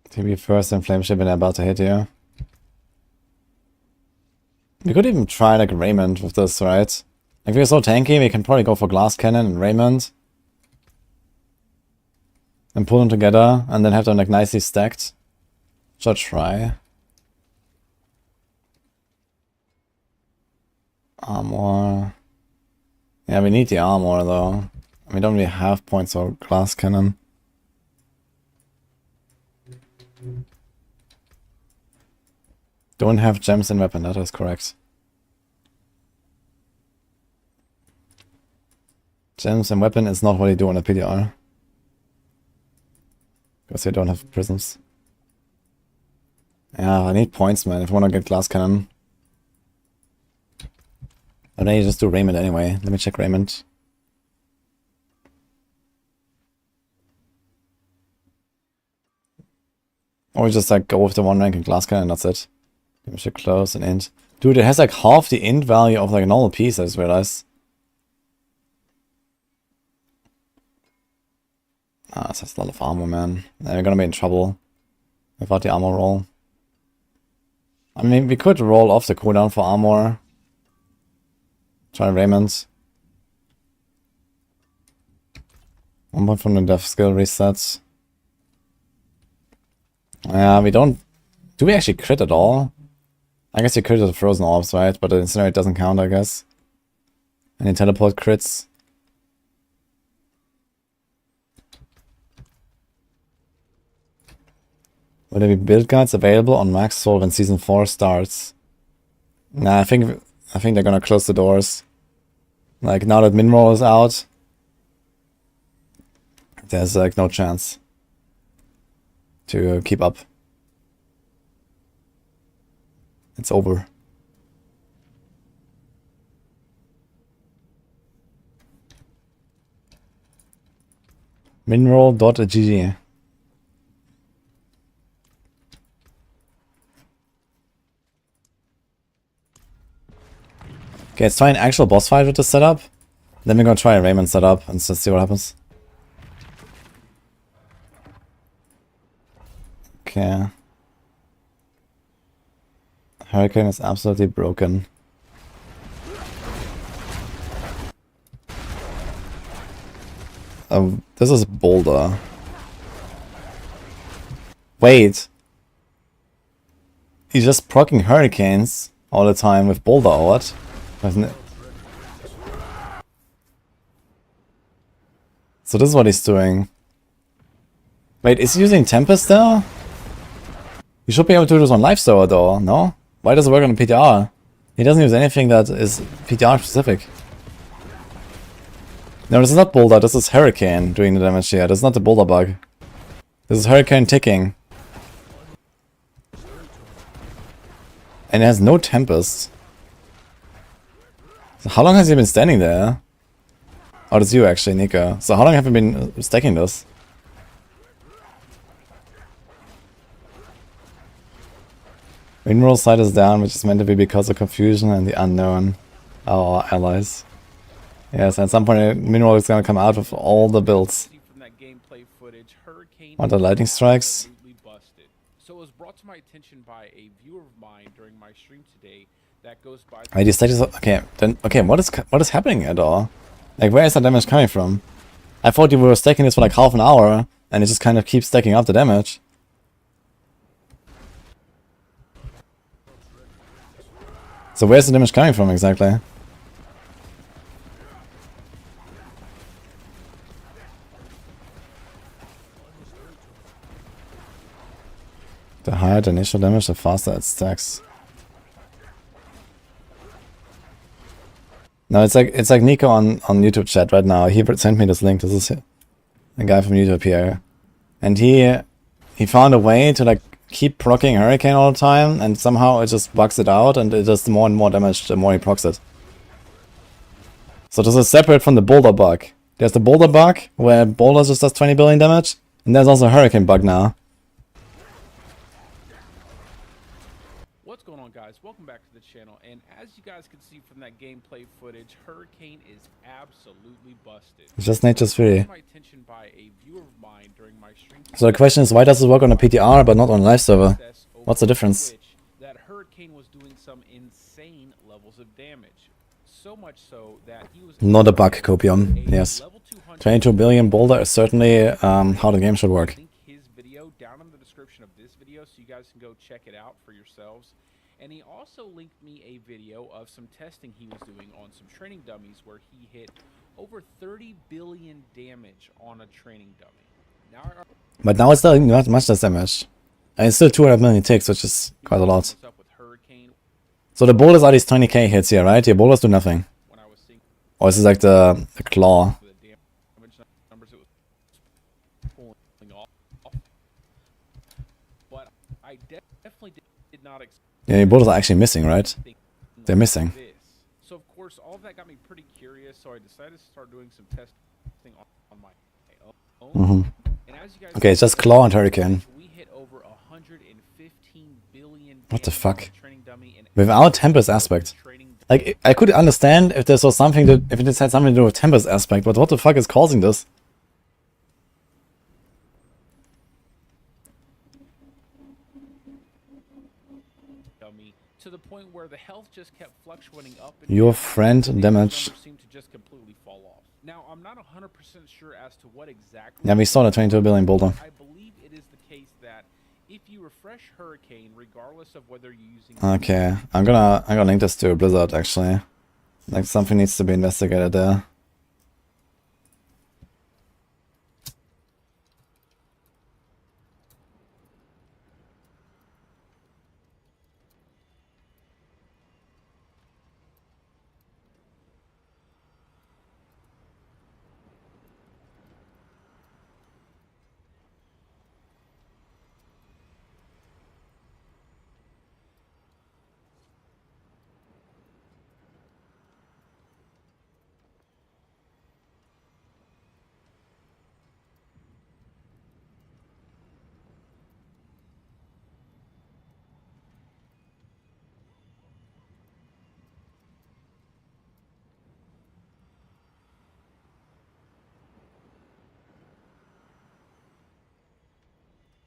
TP first and flame ship and about to hit you. We could even try like Raymond with this, right? If we're so tanky, we can probably go for Glass Cannon and Raymond. And pull them together, and then have them like nicely stacked. Should I try? Armor. Yeah, we need the armor though. We don't really have points for Glass Cannon. Don't have gems in weapon, that is correct. Gems and weapon is not what you do on a PTR. Because they don't have prisms. Yeah, I need points, man, if I want to get Glass Cannon. But then you just do Raymond anyway. Let me check Raymond. Or we just like go with the one rank in Glass Cannon and that's it. We should close and int. Dude, it has like half the int value of like a normal piece, I just realized. Ah, this has a lot of armor, man. And we're gonna be in trouble without the armor roll. I mean, we could roll off the cooldown for armor. Try Raymond. 1 point from the death skill resets. Yeah, we don't... Do we actually crit at all? I guess you crit with the frozen orbs, right? But the incinerate doesn't count, I guess. Any teleport crits? Will there be build guides available on Max Soul when Season 4 starts? Nah, I think they're gonna close the doors. Like, now that Minroll is out, there's like no chance to keep up. It's over. Minroll.gg. Okay, let's try an actual boss fight with this setup. Then we're gonna try a Raymond setup and just see what happens. Okay. Hurricane is absolutely broken. This is Boulder. Wait. He's just proccing Hurricanes all the time with Boulder or what? So this is what he's doing. Wait, is he using Tempest there? You should be able to do this on live server though, no? Why does it work on PTR? He doesn't use anything that is PTR specific. No, this is not Boulder, this is Hurricane doing the damage here. This is not the Boulder bug. This is Hurricane ticking. And it has no Tempest. So how long has he been standing there? Oh, that's you actually, Nico. So how long have you been stacking this? Mineral side is down, which is meant to be because of confusion and the unknown. Our allies. Yes, at some point Mineral is gonna come out with all the builds. Want the lightning strikes? So it was brought to my attention by a viewer of mine during my stream today that goes by. Wait, the status. Okay, then. Okay, what is happening at all? Like, where is that damage coming from? I thought you were stacking this for like half an hour, and it just kind of keeps stacking up the damage. So where's the damage coming from exactly? The higher the initial damage, the faster it stacks. No, it's like Nico on YouTube chat right now. He sent me this link. This is a guy from YouTube here, and he found a way to like keep proccing Hurricane all the time, and somehow it just bugs it out, and it does more and more damage the more he procs it. So this is separate from the Boulder bug. There's the Boulder bug where Boulder just does 20 billion damage, and there's also a Hurricane bug now. What's going on, guys? Welcome back to the channel, and as you guys can see from that gameplay footage, Hurricane is absolutely busted. It's just Nature's Fury. My attention by a viewer of mine during my stream. So the question is, why does it work on a PTR but not on a live server? What's the difference? That Hurricane was doing some insane levels of damage, so much so that he was Not a bug, Copium. Yes. 22 billion Boulder is certainly how the game should work. Link his video down in the description of this video so you guys can go check it out for yourselves. And he also linked me a video of some testing he was doing on some training dummies where he hit over 30 billion damage on a training dummy. But now it's still not much less damage. And it's still 200 million ticks, which is quite a lot. So the boulders are these 20k hits here, right? Your boulders do nothing. Or is this like the claw? I definitely did not expect. Yeah, your boulders are actually missing, right? They're missing. So of course, all of that got me pretty curious. So I decided to start doing some testing on my own. And as you guys Okay, it's just claw and Hurricane. we hit over 115 billion. What the fuck? Without Tempest aspect. Like, I could understand if this was something that, if this had something to do with Tempest aspect, but what the fuck is causing this? To the point where the health just kept fluctuating up and Your down, friend and the damage. numbers seemed to just completely fall off. Now, I'm not 100% sure as to what exactly. Yeah, we saw the 22 billion boulder. I believe it is the case that if you refresh Hurricane, regardless of whether you're using. Okay, I'm gonna link this to Blizzard actually. Like something needs to be investigated there.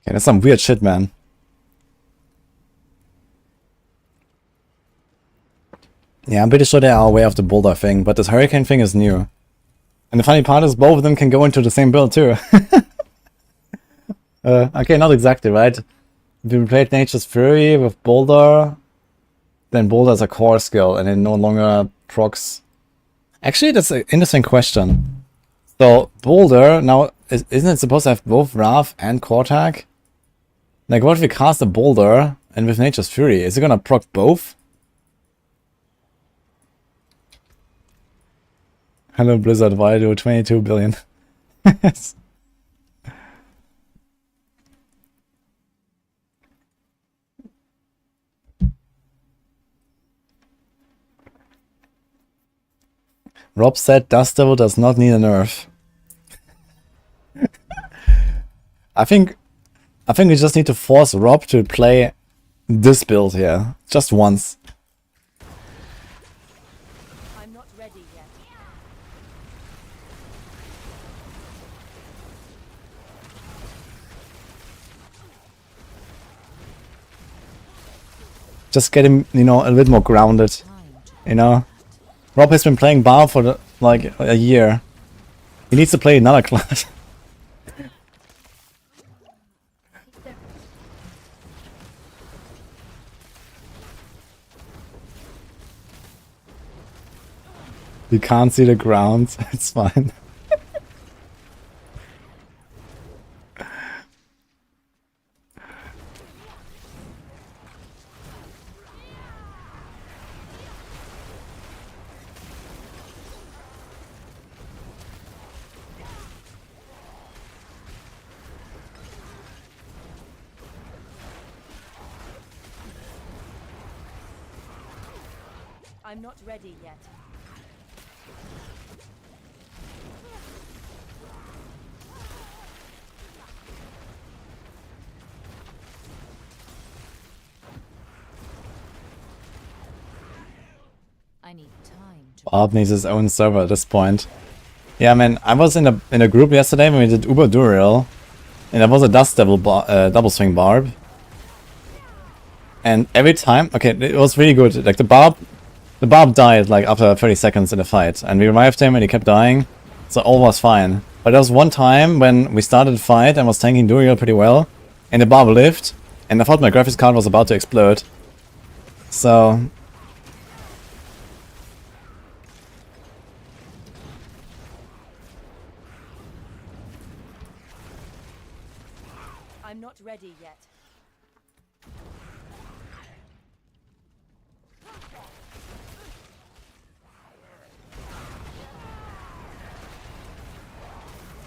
Okay, that's some weird shit, man. Yeah, I'm pretty sure they are aware of the boulder thing, but this hurricane thing is new. And the funny part is both of them can go into the same build too. Okay, not exactly, right? If you played Nature's Fury with Boulder, then Boulder is a core skill and it no longer procs. Actually, that's an interesting question. So, Boulder, now, isn't it supposed to have both Wrath and Core Tag? Like, what if we cast a Boulder and with Nature's Fury, is it gonna proc both? Hello Blizzard, why do 22 billion? Rob said Dust Devil does not need a nerf. I think we just need to force Rob to play this build here. Just once. I'm not ready yet. Just get him, you know, a bit more grounded. You know? Rob has been playing Bar for like a year. He needs to play another class. You can't see the ground. It's fine. I'm not ready yet. I need time to. Barb needs his own server at this point. Yeah, man, I was in a group yesterday when we did Uber Dural, and there was a Dust Devil double swing Barb. And every time, okay, it was really good. Like the Barb died like after 30 seconds in the fight, and we revived him and he kept dying, so all was fine. But there was one time when we started the fight and was tanking Dural pretty well, and the Barb lived, and I thought my graphics card was about to explode. So I'm not ready yet.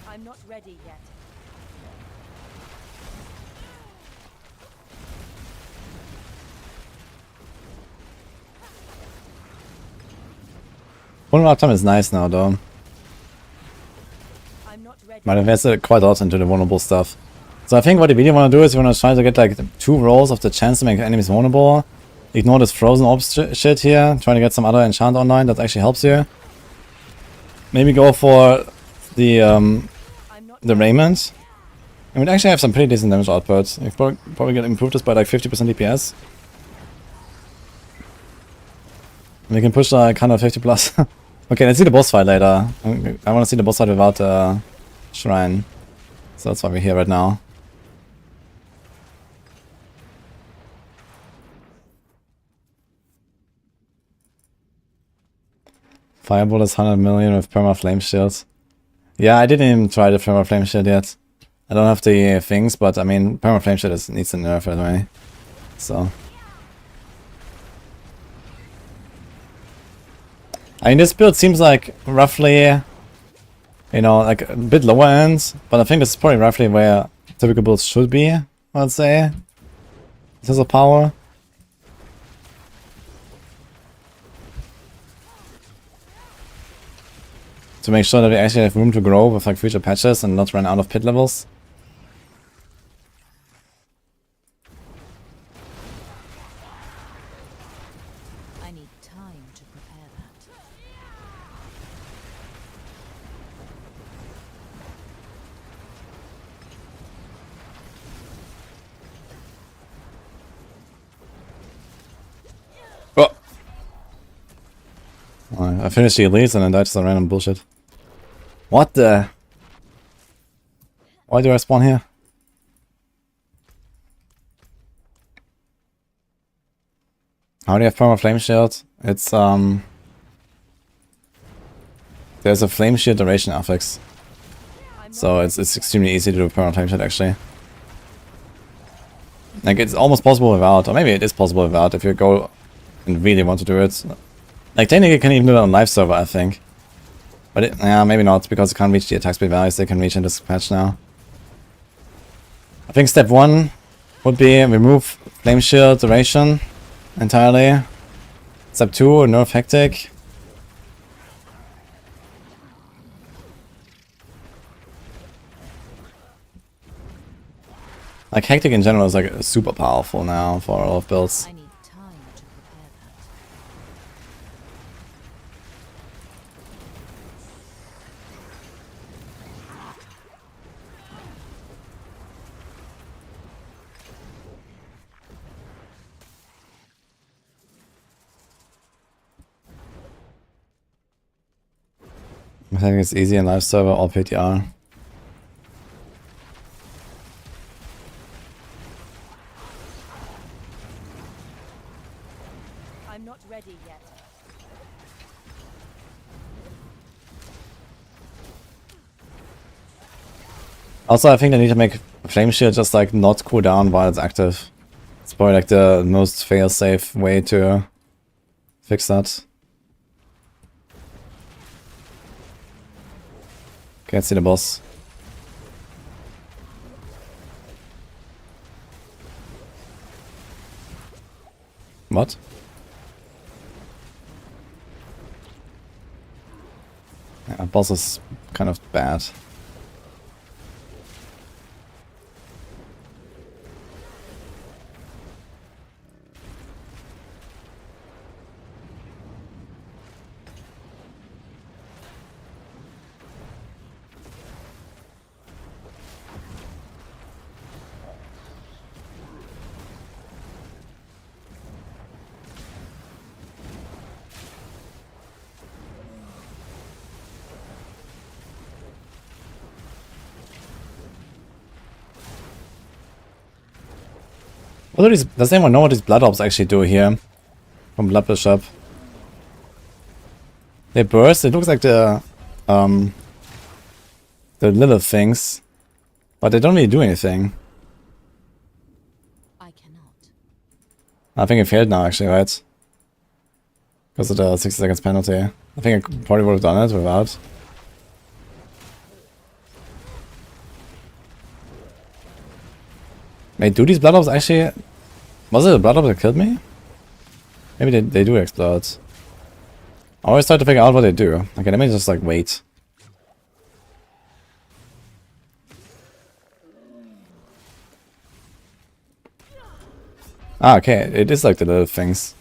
I'm not ready yet. one more time is nice now though. I'm not ready. Might invested quite a lot into the vulnerable stuff. So I think what you really want to do is you want to try to get like 2 rolls of the chance to make enemies vulnerable. Ignore this frozen orb shit here. Try to get some other enchant online that actually helps you. Maybe go for the Raiment. I mean, actually have some pretty decent damage output. You probably get improved this by like 50% DPS. And we can push like 150 plus. Okay, let's see the boss fight later. I want to see the boss fight without Shrine. So that's why we're here right now. Fireball is 100 million with Perma Flame Shield. Yeah, I didn't even try the Perma Flame Shield yet. I don't have the things, but I mean, Perma Flame Shield needs a nerf anyway. So. I mean, this build seems like roughly, you know, like a bit lower end, but I think this is probably roughly where typical builds should be, I'd say. In terms of power. To make sure that we actually have room to grow with like future patches and not run out of pit levels. I need time to prepare that. Oh. I finished the elites and then died to some random bullshit. What the? Why do I spawn here? How do you have perma flame shield? It's there's a flame shield duration affix. So it's extremely easy to do perma flame shield actually. Like it's almost possible without, or maybe it is possible without if you go and really want to do it. Like technically you can even do it on live server I think. But yeah, maybe not because it can't reach the attack speed values they can reach in this patch now. I think step 1 would be remove flame shield duration entirely. Step 2, nerf hectic. Like hectic in general is like super powerful now for a lot of builds. I need time to prepare that. I think it's easy in live server or PTR. I'm not ready yet. Also, I think they need to make flame shield just like not cool down while it's active. It's probably like the most fail-safe way to fix that. Can't see the boss. What? Yeah, boss is kind of bad. What do these, does anyone know what these blood orbs actually do here? From Blood Bishop. They burst, it looks like the little things. But they don't really do anything. I cannot. I think it failed now actually, right? Because of the 60 seconds penalty. I think I probably would have done it without. Wait, do these blood orbs actually... Was it the blood orb that killed me? Maybe they do explode. I always try to figure out what they do. Okay, let me just like wait. Ah, okay, it is like the little things.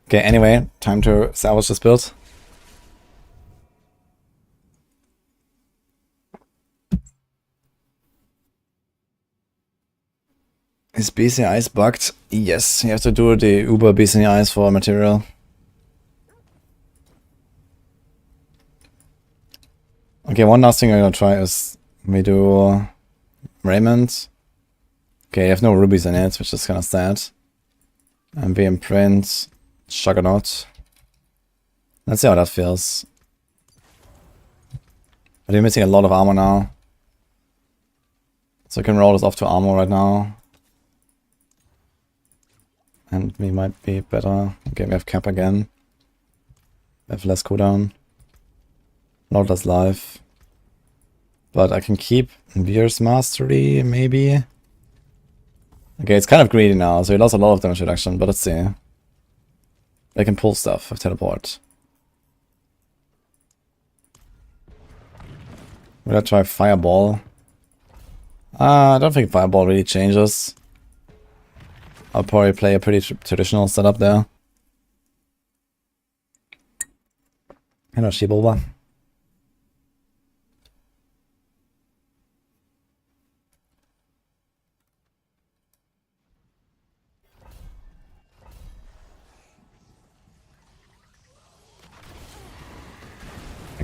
Okay, anyway, time to salvage this build. Is BCIs bugged? Yes, you have to do the Uber BCIs for material. Okay, one last thing I'm gonna try is we do Raymond. Okay, you have no rubies in it, which is kinda sad. And we imprint Juggernaut. Let's see how that feels. But you're missing a lot of armor now. So I can roll this off to armor right now. And we might be better. Okay, we have cap again. We have less cooldown. Not less life. But I can keep Veer's Mastery, maybe. Okay, it's kind of greedy now, so he lost a lot of damage reduction, but let's see. They can pull stuff with teleport. Will I try Fireball? I don't think Fireball really changes. I'll probably play a pretty traditional setup there. Hello, Shiboba.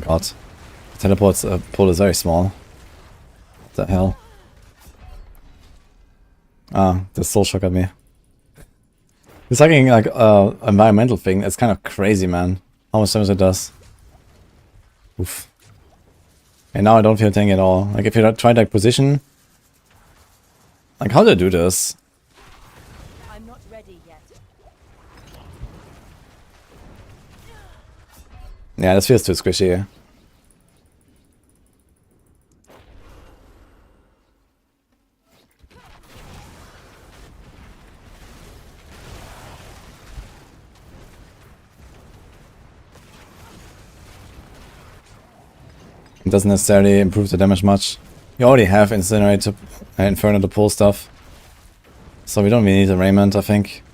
god. The teleport pool is very small. What the hell? Ah, the soul shock at me. It's like environmental thing. It's kind of crazy, man. How much damage it does. Oof. And now I don't feel tanky at all. Like if you try like position. Like how do I do this? I'm not ready yet. Yeah, this feels too squishy. It doesn't necessarily improve the damage much. You already have Incinerate to Inferno to pull stuff. So we don't really need a Raiment, I think.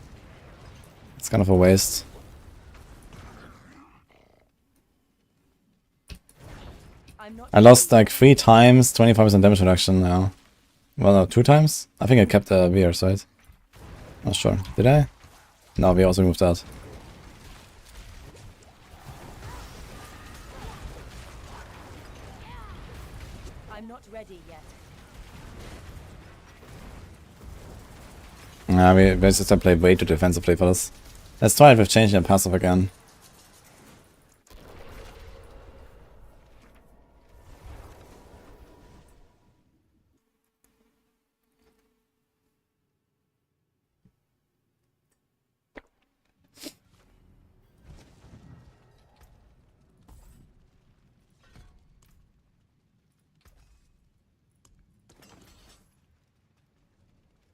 It's kind of a waste. I'm not I lost like 3 times, 25% damage reduction now. Well, no, 2 times? I think I kept the Veers, right? Not sure. Did I? No, we also removed that. I'm not ready yet. We just played way too defensively for this. Let's try it with changing the passive again.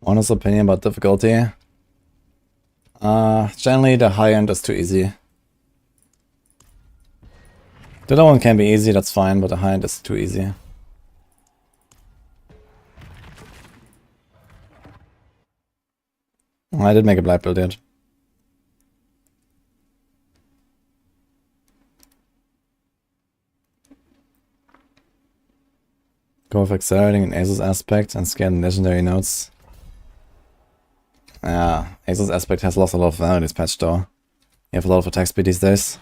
Honest opinion about difficulty. Generally the high end is too easy. The low one can be easy, that's fine, but the high end is too easy. I did make a black build yet. Go with accelerating an Asus aspect and scan legendary notes. Yeah, Asus aspect has lost a lot of value this patch though. You have a lot of attack speed these days.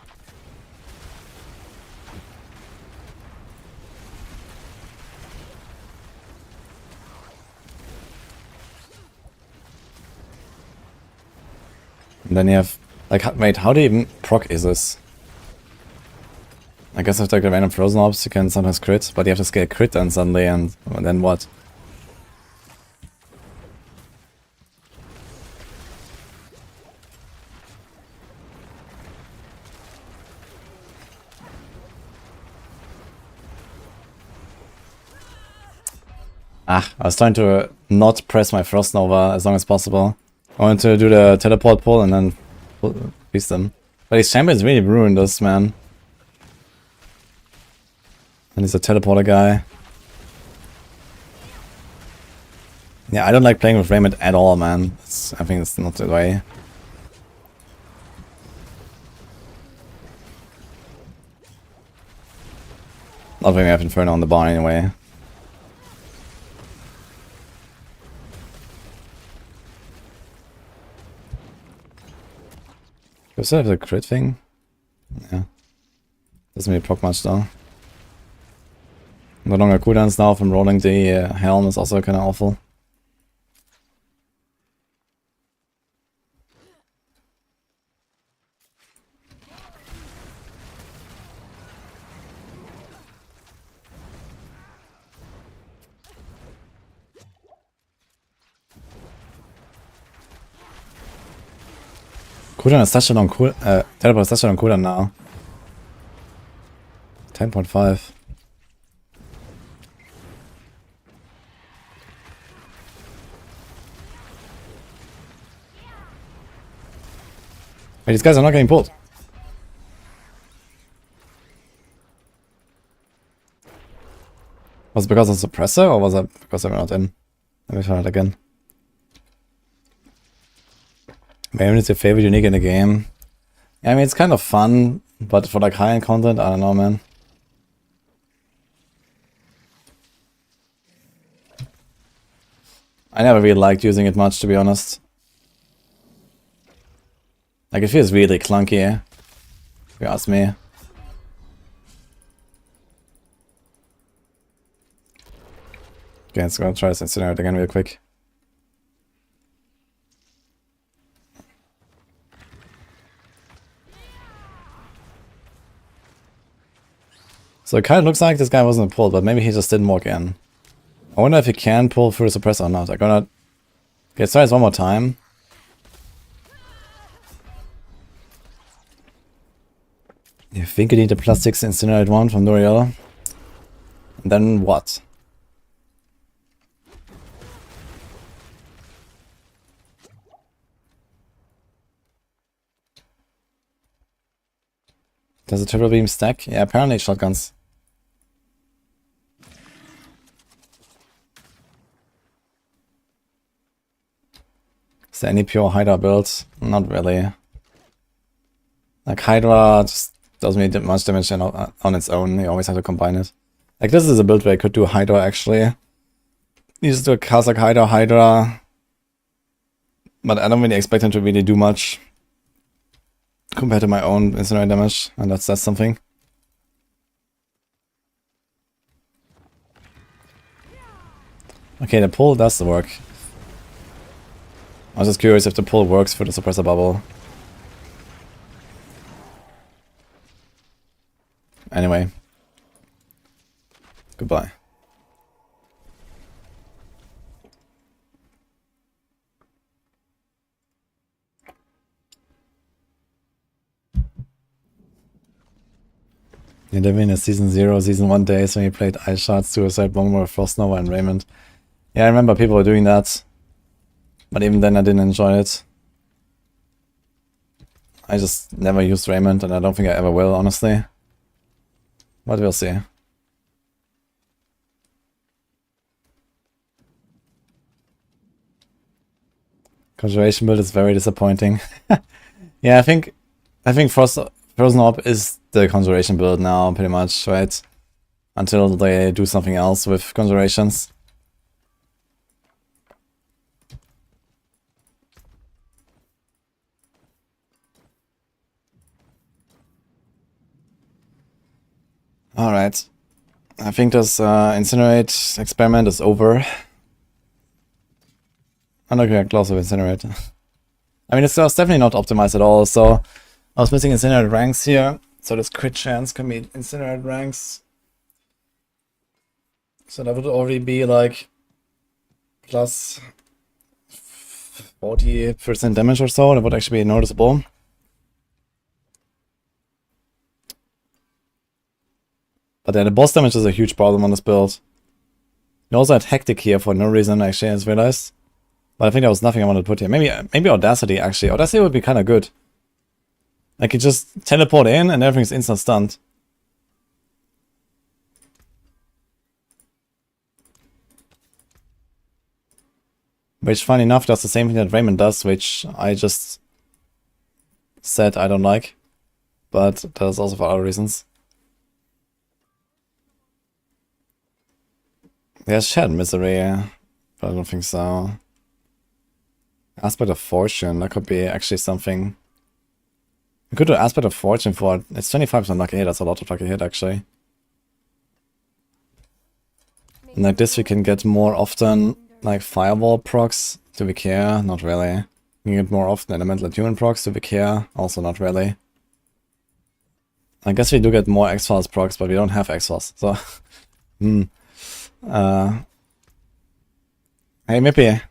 And then you have, like, wait, how do you even proc Asus? I guess with like the random frozen orbs you can sometimes crit, but you have to scale crit then suddenly, and then what? Ah, I was trying to not press my Frost Nova as long as possible. I wanted to do the teleport pull and then beast them. But his champions really ruined us, man. And he's a teleporter guy. Yeah, I don't like playing with Raymond at all, man. I think it's not the way. Not when we have Inferno on the bar anyway. Do I still have the crit thing? Yeah. Doesn't really proc much though. The longer cooldowns now from rolling the helm is also kinda awful. Cooldown is such a long teleport is such a long cooldown now. 10.5. Wait, these guys are not getting pulled. Was it because of suppressor or was it because they were not in? Let me try it again. Maybe it's your favorite unique in the game. Yeah, I mean, it's kind of fun, but for like high-end content, I don't know, man. I never really liked using it much, to be honest. Like, it feels really clunky, if you ask me. Okay, let's go try this incinerate again real quick. So it kind of looks like this guy wasn't pulled, but maybe he just didn't walk in. I wonder if he can pull through the suppressor or not. I'm gonna get started one more time. You think you need a +6 incinerate one from Doriel? And then what? Does a triple beam stack? Yeah, apparently shotguns. Is there any pure Hydra builds? Not really. Like Hydra just doesn't really much damage on its own. You always have to combine it. Like this is a build where I could do Hydra actually. You just do a Kazakh Hydra. But I don't really expect him to really do much compared to my own incinerate damage, and that's something. Okay, the pull does work. I was just curious if the pull works for the suppressor bubble. Anyway. Goodbye. You live in a Season 0, Season 1 days when you played Ice Shard, Suicide Bomber, Frost Nova, and Raymond. Yeah, I remember people were doing that. But even then I didn't enjoy it. I just never used Raymond, and I don't think I ever will, honestly. But we'll see. Conjuration build is very disappointing. Yeah, I think Frozen Orb is the Conjuration build now, pretty much, right? Until they do something else with Conjurations. Alright. I think this Incinerate experiment is over. I'm not gonna close with Incinerate. I mean, it's definitely not optimized at all, so I was missing Incinerate ranks here, so this crit chance can be Incinerate ranks. So that would already be like plus 40% damage or so. That would actually be noticeable. But yeah, the boss damage is a huge problem on this build. You also had Hectic here for no reason, actually, I just realized. But I think there was nothing I wanted to put here. Maybe Audacity, actually. Audacity would be kind of good. Like, you just teleport in and everything's instant stunned. Which, funny enough, does the same thing that Raymond does, which I just said I don't like. But that's also for other reasons. There's Shared Misery, but I don't think so. Aspect of Fortune, that could be actually something. We could do Aspect of Fortune for it. It's 25% lucky hit, that's a lot of lucky hit actually. And like this we can get more often like Fireball procs to Vicaire, not really. We can get more often Elemental Attunement procs to Vicaire, also not really. I guess we do get more X-Files procs, but we don't have X-Files, so... Hey Mippy.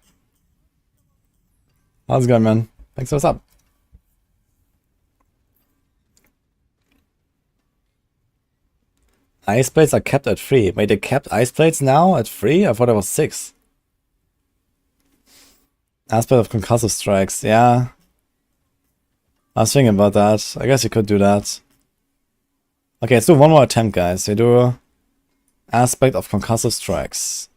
How's it going, man? Thanks for what's up. Ice plates are kept at 3. Wait, they kept ice plates now at 3? I thought it was 6. Aspect of concussive strikes, yeah. I was thinking about that. I guess you could do that. Okay, let's do one more attempt, guys. We do Aspect of concussive strikes.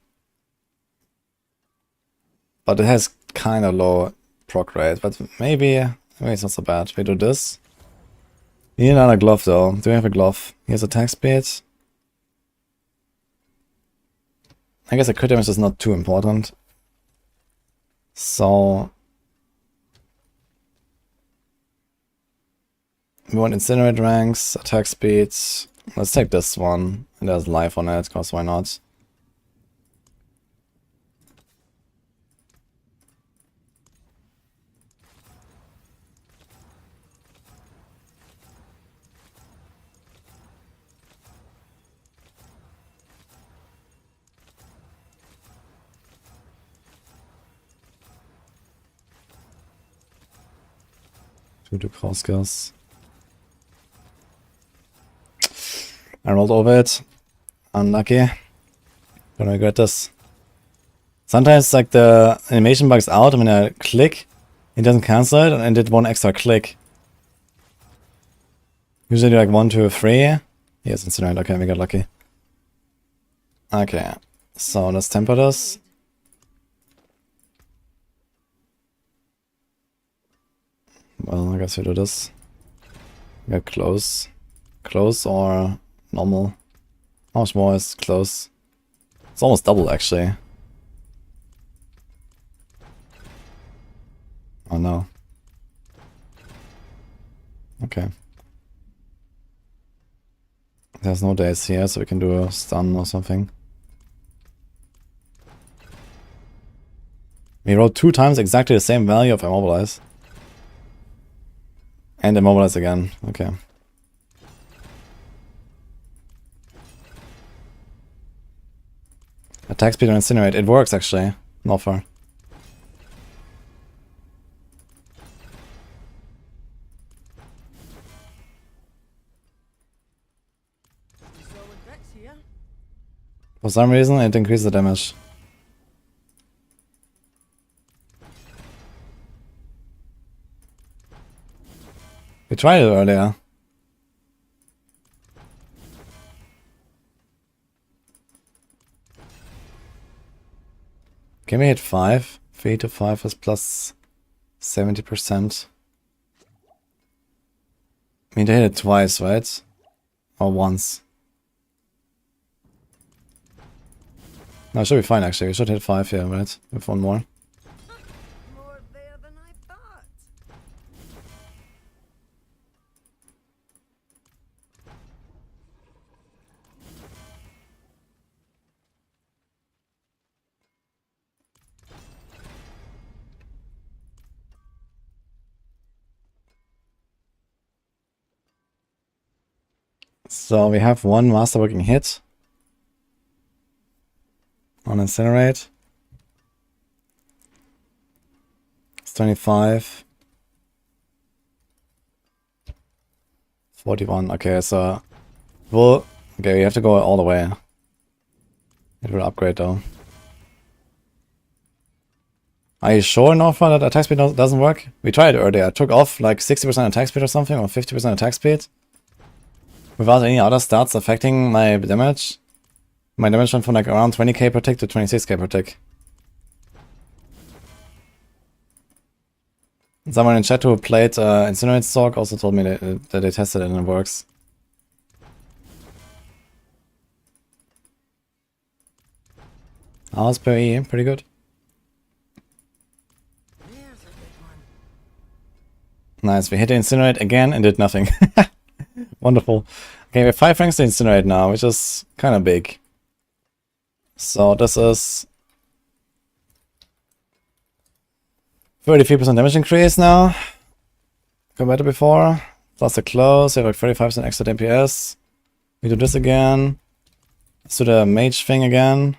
But it has kind of low proc rate, but maybe it's not so bad. We do this. We need another glove though. Do we have a glove? Here's attack speed. I guess a crit damage is not too important. So we want Incinerate ranks, attack speeds. Let's take this one. And there's life on it, because why not? 2 to cross skills. I rolled over it. Unlucky. Gonna regret this. Sometimes like the animation bugs out and when I click, it doesn't cancel it and I did one extra click. Usually like 1, 2, 3. Yes, incinerate. Okay, we got lucky. Okay, so let's temper this. Well, I guess we do this. We got close. Close or normal? How much more is close? It's almost double actually. Oh no. Okay. There's no days here, so we can do a stun or something. We rolled 2 times exactly the same value of immobilize. And immobilize again. Okay. Attack speed or incinerate. It works actually. Not far. Solid bits here. For some reason it increases the damage. We tried it earlier. Can we hit 5? 3 to 5 is plus 70%. I mean, they hit it twice, right? Or once. No, it should be fine actually. We should hit 5 here, right? With 1 more. More there than I thought. So we have 1 masterworking hit. On incinerate. It's 25. 41. Okay, so well, okay, we have to go all the way. It will upgrade though. Are you sure, Norfa, that attack speed doesn't work? We tried it earlier. I took off like 60% attack speed or something, or 50% attack speed. Without any other stats affecting my damage. My damage went from like around 20k per tick to 26k per tick. Someone in chat who played Incinerate Stalk also told me that they tested it and it works. Hours per E, pretty good. There's a good one. Nice, we hit the Incinerate again and did nothing. Wonderful. Okay, we have 5 ranks to Incinerate now, which is kind of big. So this is 33% damage increase now compared to before. Plus a close, we have like 35% extra DPS. We do this again. Let's do the mage thing again.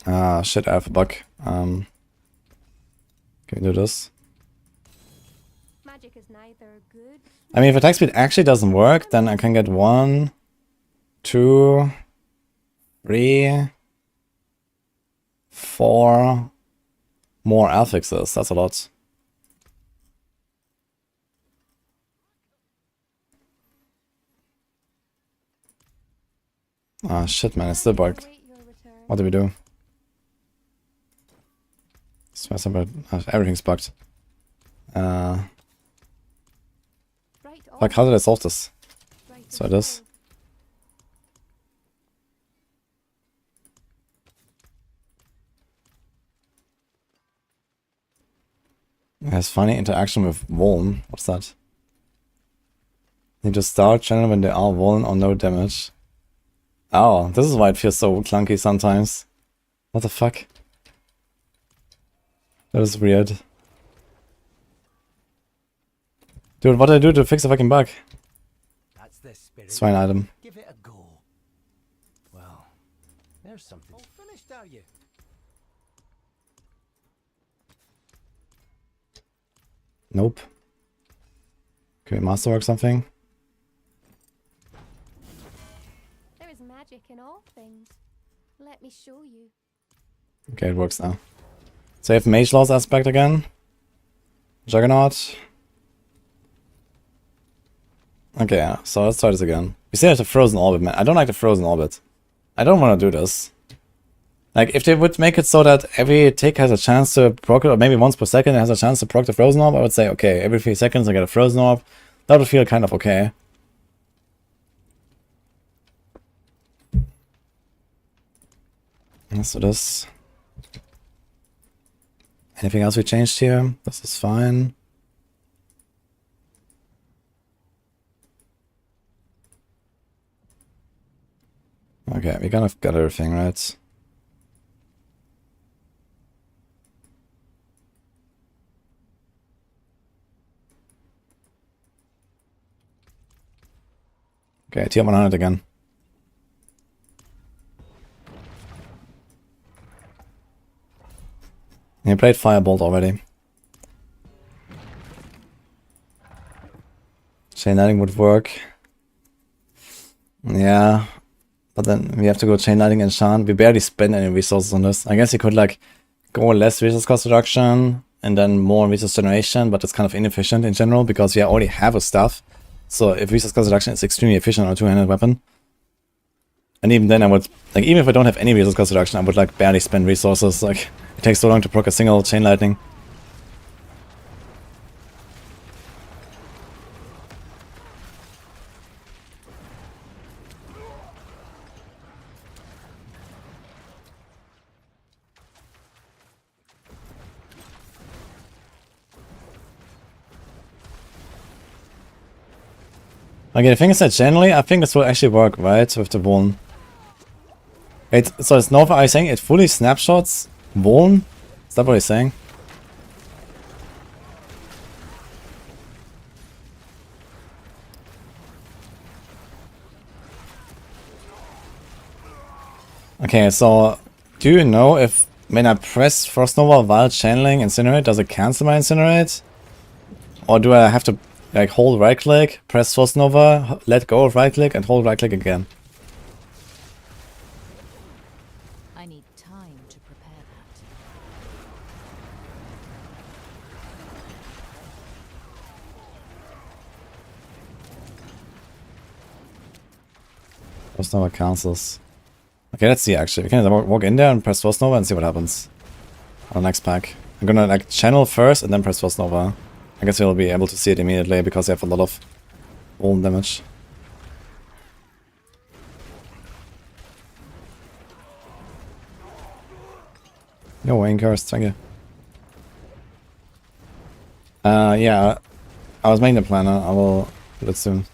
Ah, shit, I have a bug. Can we do this? Magic is neither good. I mean, if attack speed actually doesn't work, then I can get 1, 2, 3, 4 more affixes. That's a lot. Ah, shit, man, it's still bugged. Await your return. What do we do? Everything's bugged. Right Like, how did I solve this? right So it is. It has funny interaction with Woln. What's that? Need to start channel when they are Woln or no damage. Oh, this is why it feels so clunky sometimes. What the fuck? That is weird. Dude, what did I do to fix the fucking bug? That's the spirit. Swine item. Give it a go. Well, there's something. All finished, are you? Nope. Can we masterwork something? There is magic in all things. Let me show you. Okay, it works now. So you have Mage Lord's aspect again. Juggernaut. Okay, yeah, so let's try this again. We still have the Frozen Orbit, man. I don't like the Frozen Orbit. I don't want to do this. Like, if they would make it so that every tick has a chance to proc it, or maybe once per second it has a chance to proc the Frozen Orb, I would say, okay, every 3 seconds I get a Frozen Orb. That would feel kind of okay. Let's do this. Anything else we changed here? This is fine. Okay, we kind of got everything, right? Okay, tier 100 again. You played Firebolt already. Chain Lightning would work. Yeah. But then we have to go Chain Lightning and Enchant. We barely spend any resources on this. I guess you could like go less resource cost reduction and then more resource generation, but it's kind of inefficient in general because we already have a stuff. So if resource cost reduction is extremely efficient on a two-handed weapon. And even then I would, like, even if I don't have any resource cost reduction, I would like barely spend resources. Like, it takes so long to proc a single Chain Lightning. Okay, the thing is that generally, I think this will actually work, right, with the Vuln. So it's Nova, are you saying it fully snapshots Vuln? Is that what he's saying? Okay, so do you know if when I press Frost Nova while channeling Incinerate, does it cancel my Incinerate? Or do I have to like hold right click, press Frost Nova, let go of right click and hold right click again? I need time to prepare that. Frost Nova cancels. Okay, let's see actually. We can walk in there and press Frost Nova and see what happens. On the next pack. I'm gonna like channel first and then press Frost Nova. I guess we'll be able to see it immediately because they have a lot of Vuln damage. Yo, Enquiries, thank you. Yeah, I was making the planner. I will do it soon.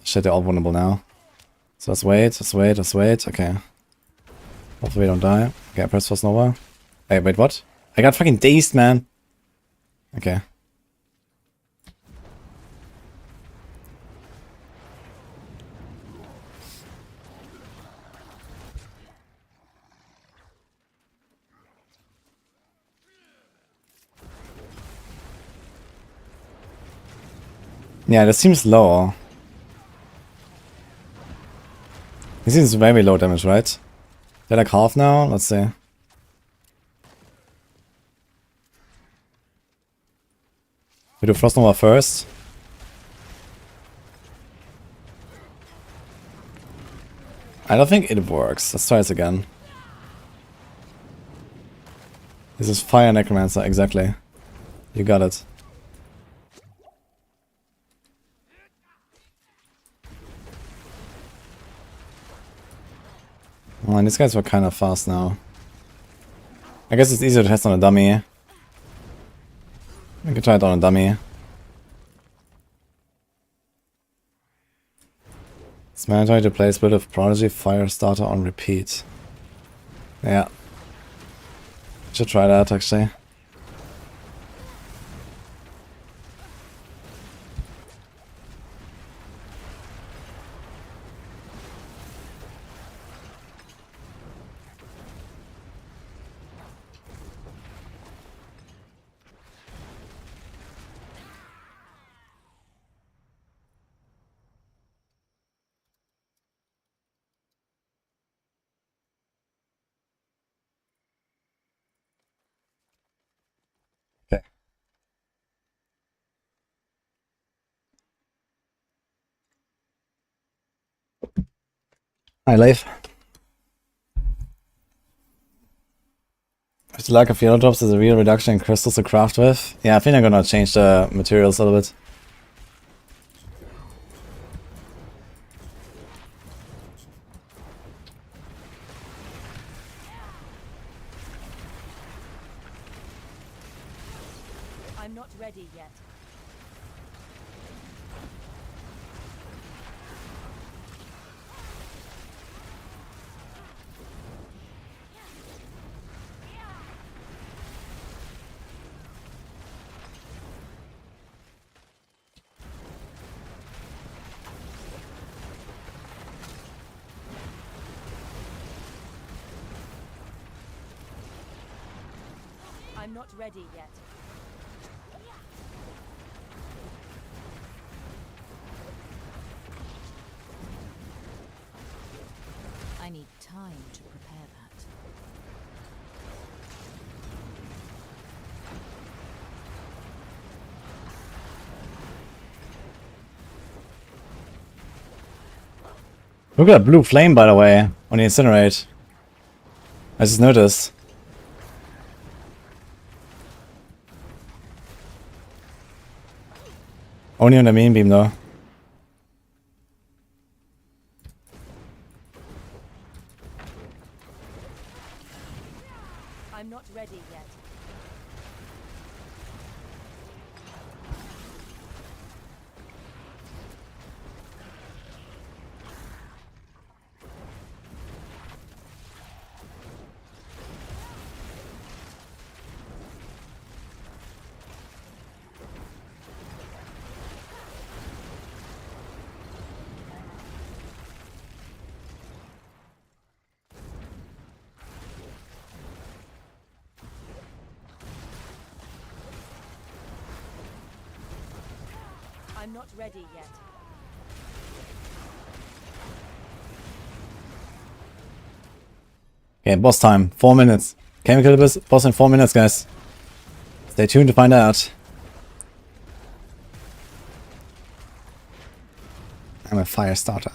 Shit, they're all vulnerable now. So let's wait. Okay. Hopefully we don't die. Okay, I press Frost Nova. Hey, wait, what? I got fucking dazed, man. Okay. Yeah, this seems low. This seems very low damage, right? They're like half now? Let's see. We do Frost Nova first. I don't think it works. Let's try this again. This is Fire Necromancer, exactly. You got it. Oh, and these guys were kind of fast now. I guess it's easier to test on a dummy. We can try it on a dummy. It's mandatory to play Spirit of Prodigy Firestarter on repeat. Yeah. Should try that actually. Hi, Leif. If the lack of yellow drops is a real reduction in crystals to craft with. Yeah, I think I'm gonna change the materials a little bit. I'm not ready yet. I'm not ready yet. I need time to prepare that. Look at that blue flame, by the way, on the incinerate. I just noticed. Only on the main beam, though. I'm not ready yet. I'm not ready yet. Okay, boss time. 4 minutes. Can we kill the boss in 4 minutes, guys? Stay tuned to find out. I'm a fire starter.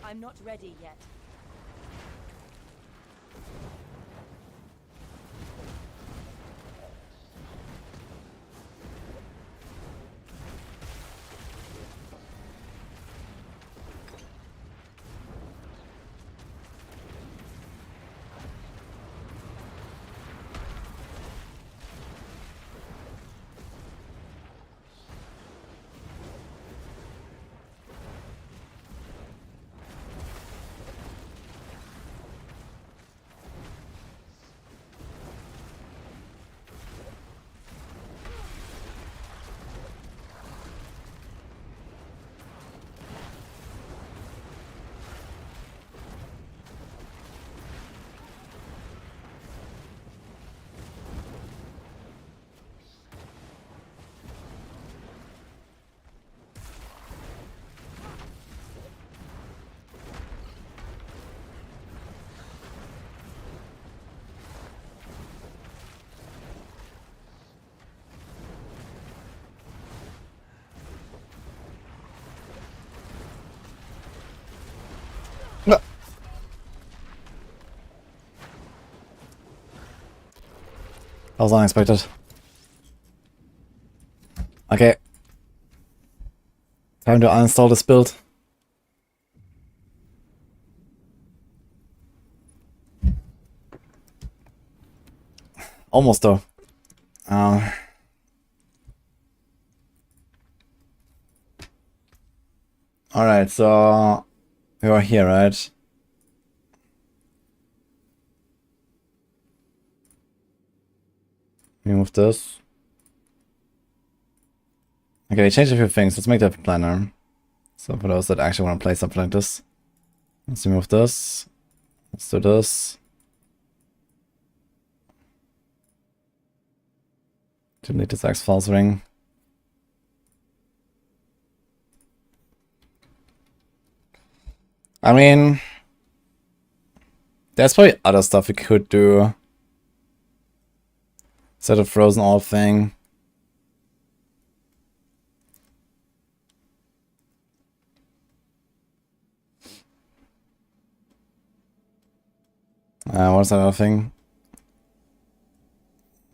I'm not ready yet. No. That was unexpected. Okay. Time to uninstall this build. Almost though. Alright, so we are here, right? We move this. Okay, change a few things. Let's make that planner. So for those that actually want to play something like this. Let's remove this. Let's do this. Delete this X-Files ring. I mean, there's probably other stuff we could do. Set a frozen orb thing. What's that other thing?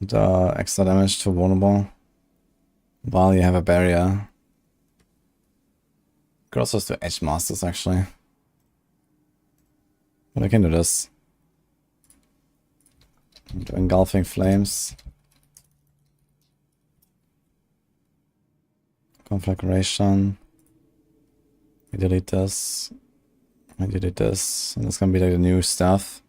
The extra damage to vulnerable while you have a barrier. Could also do Edge Masters actually. But I can do this. Do engulfing flames. Conflagration. We delete this. We delete this. And it's gonna be like the new stuff.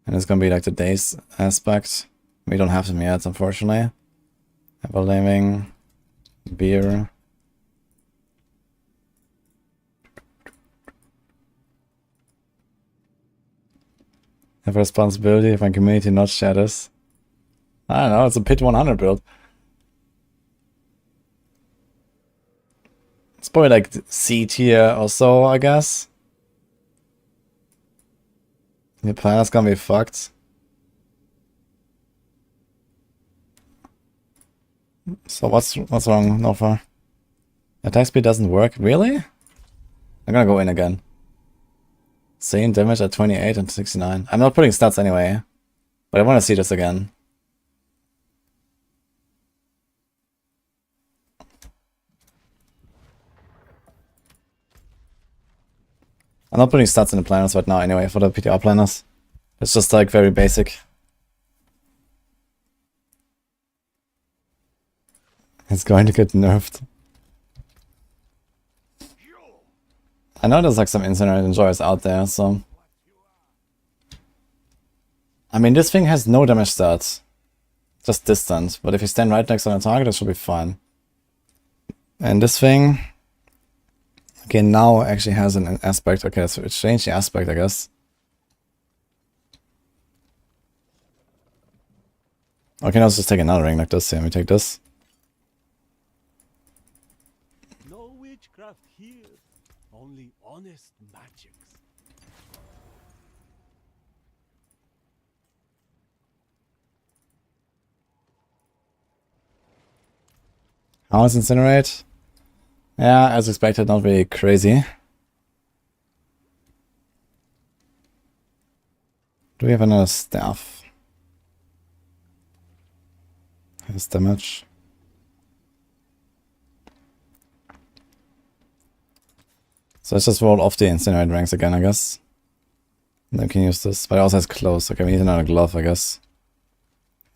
And it's gonna be like the days aspect. We don't have them yet, unfortunately. Everlaming. Beer. Have a responsibility if my community not share this. I don't know, it's a Pit 100 build. It's probably like C tier or so, I guess. Your plan's gonna be fucked. So what's wrong, Nova? Attack speed doesn't work? Really? I'm gonna go in again. Same damage at 28 and 69. I'm not putting stats anyway, but I want to see this again. I'm not putting stats in the planners right now anyway for the PTR planners. It's just like very basic. It's going to get nerfed. I know there's like some Incinerate enjoyers out there, so... I mean, this thing has no damage stats. Just distance, but if you stand right next to the target, it should be fine. And this thing... Okay, now actually has an aspect. Okay, so it changed the aspect, I guess. Okay, now let's just take another ring like this. Yeah, we take this. No witchcraft here, only honest magics. How is Incinerate? Yeah, as expected, not really crazy. Do we have another staff? Has damage. So let's just roll off the Incinerate ranks again, I guess. And then we can use this. But it also has close. Okay, we need another glove, I guess.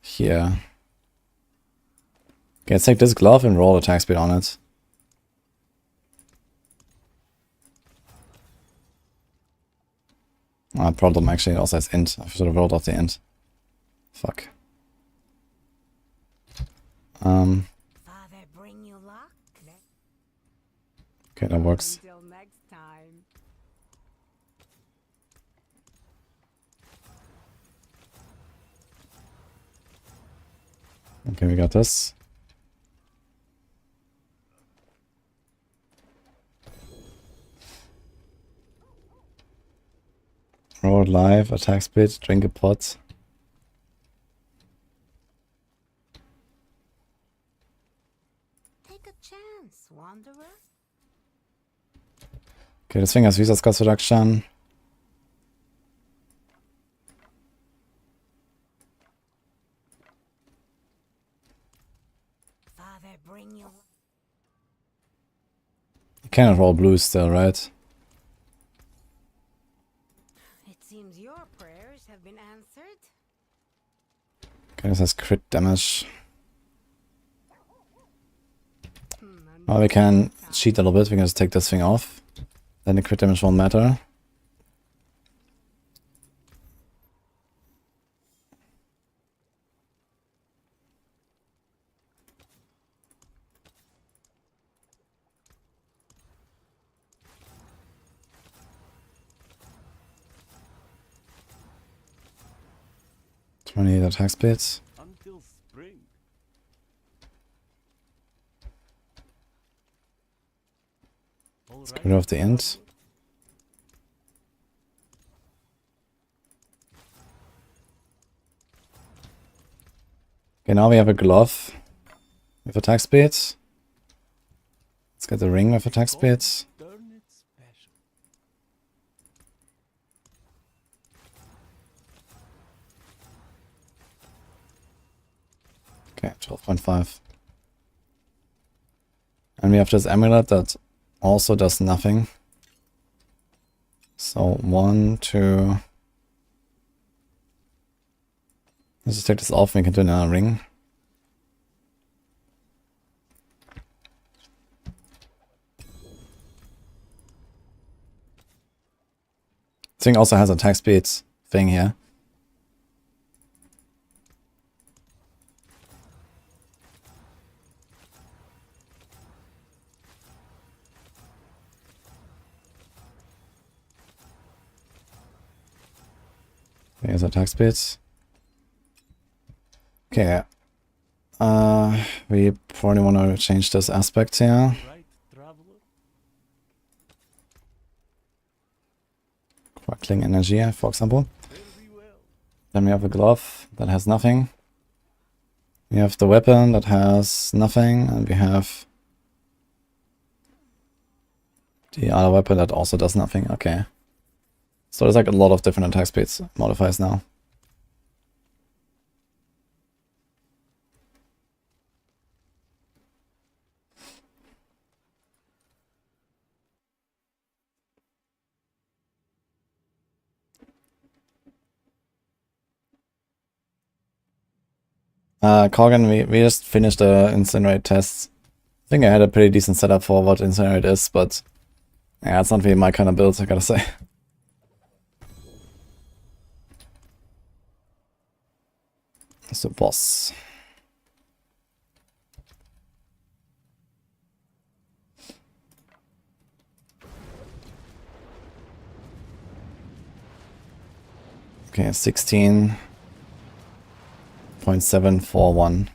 Here. Okay, let's take this glove and roll attack speed on it. Problem actually, it also has int. I should have rolled off the int. Fuck. Father, bring you luck. Okay, that works. Until next time. Okay, we got this. Roll live, attack speed, drink a pot. Take a chance, wanderer. Okay, this thing has Visa cost reduction. Father, bring you. You cannot roll blues still, right? It seems your prayers have been answered. Okay, this has crit damage. Well, we can cheat a little bit. We can just take this thing off. Then the crit damage won't matter. 28 attack speeds. Until spring. Let's get rid of the int. Okay, now we have a glove with attack speeds. Let's get the ring with attack speeds. Turn it special. Okay, 12.5. And we have this amulet that also does nothing. So 1, 2. Let's just take this off and we can do another ring. This thing also has a attack speed thing here. Here's attack speeds. Okay. We probably want to change this aspect here. Right, traveler? Crackling energy, for example. Fare thee well. Then we have a glove that has nothing. We have the weapon that has nothing, and we have the other weapon that also does nothing. Okay. So there's like a lot of different attack speeds modifiers now. Corgan, we just finished the Incinerate tests. I think I had a pretty decent setup for what Incinerate is, but yeah, it's not really my kind of build, I gotta say. It's the boss. Okay, 16.741.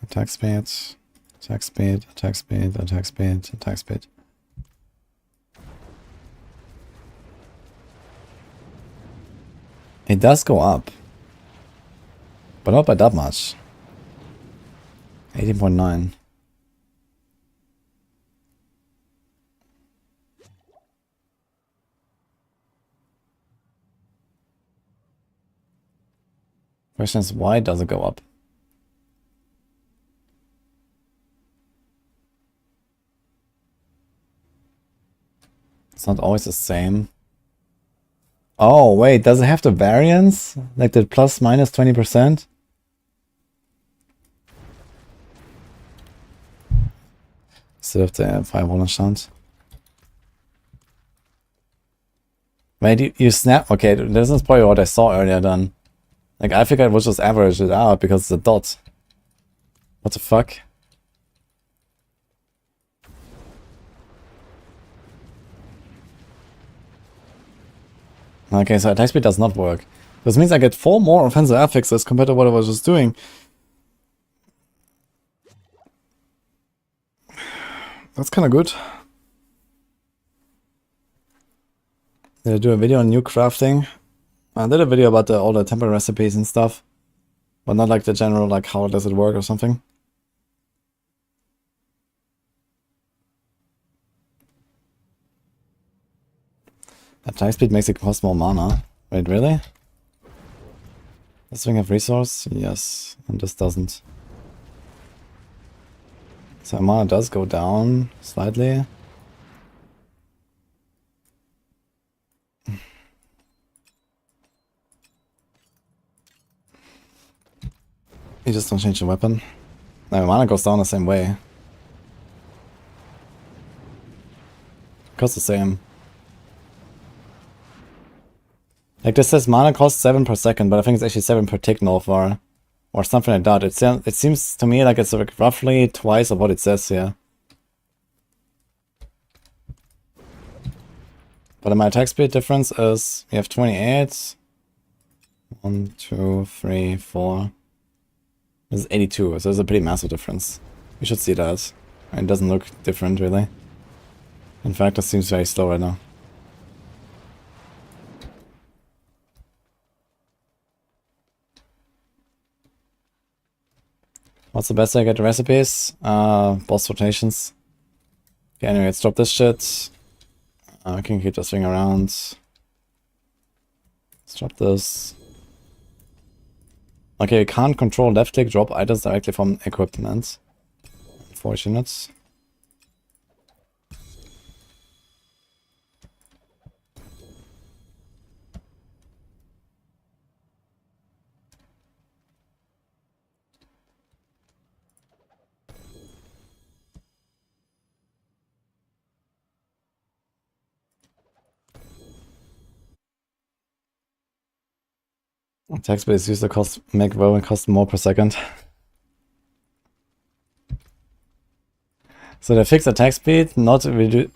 Attack speed, attack speed, attack speed, attack speed, attack speed. It does go up, but not by that much. 18.9. Question is, why does it go up? It's not always the same. Oh, wait, does it have the variance? Like the plus minus 20%? Instead of the 500 chance. Wait, you snap? Okay, this is probably what I saw earlier then. Like, I figured I would just average it out because it's a dot. What the fuck? Okay, so attack speed does not work. This means I get 4 more offensive affixes compared to what I was just doing. That's kind of good. Did I do a video on new crafting? I did a video about all the temple recipes and stuff. But not like the general, like how does it work or something. Attack speed makes it cost more mana. Wait, really? Does this thing have resource? Yes, and this doesn't. So mana does go down slightly. You just don't change the weapon. No, mana goes down the same way. Costs the same. Like this says mana costs 7 per second, but I think it's actually 7 per tick no far. Or something like that. It seems to me like it's like roughly twice of what it says here. But my attack speed difference is, we have 28. 1, 2, 3, 4. This is 82, so there's a pretty massive difference. You should see that. It doesn't look different, really. In fact, it seems very slow right now. What's the best way to get the recipes? Boss rotations. Okay, anyway, let's drop this shit. I can keep this thing around. Let's drop this. Okay, you can't control left click drop items directly from equipment. Unfortunate. Text-based user cost make Rowan cost more per second. So they fix attack speed, they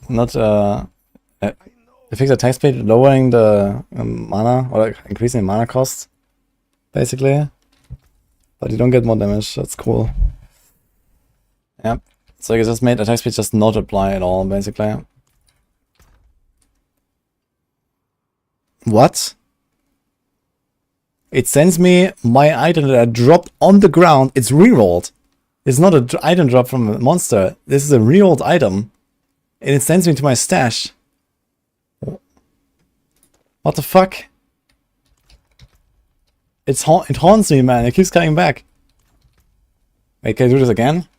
fix attack speed, lowering the mana or like increasing mana cost, basically. But you don't get more damage. That's cool. Yep. So you just made attack speed just not apply at all, basically. What? It sends me my item that I dropped on the ground. It's rerolled. It's not an item drop from a monster. This is a rerolled item. And it sends me to my stash. What the fuck? It haunts me, man. It keeps coming back. Wait, can I do this again?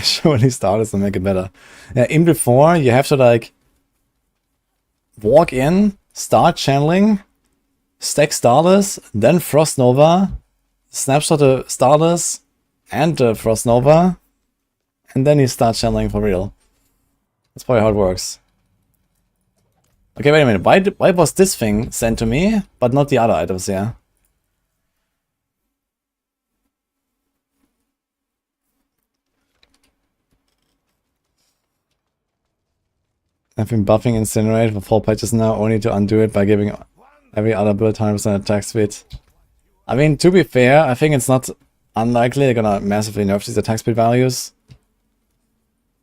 Surely start to make it better. Yeah, in before, you have to like walk in, start channeling, stack Starless, then Frost Nova, snapshot the Starless and the Frost Nova, and then you start channeling for real. That's probably how it works. Okay, wait a minute. Why was this thing sent to me, but not the other items here? I've been buffing Incinerate for 4 patches now, only to undo it by giving every other build 100% attack speed. I mean, to be fair, I think it's not unlikely they're gonna massively nerf these attack speed values.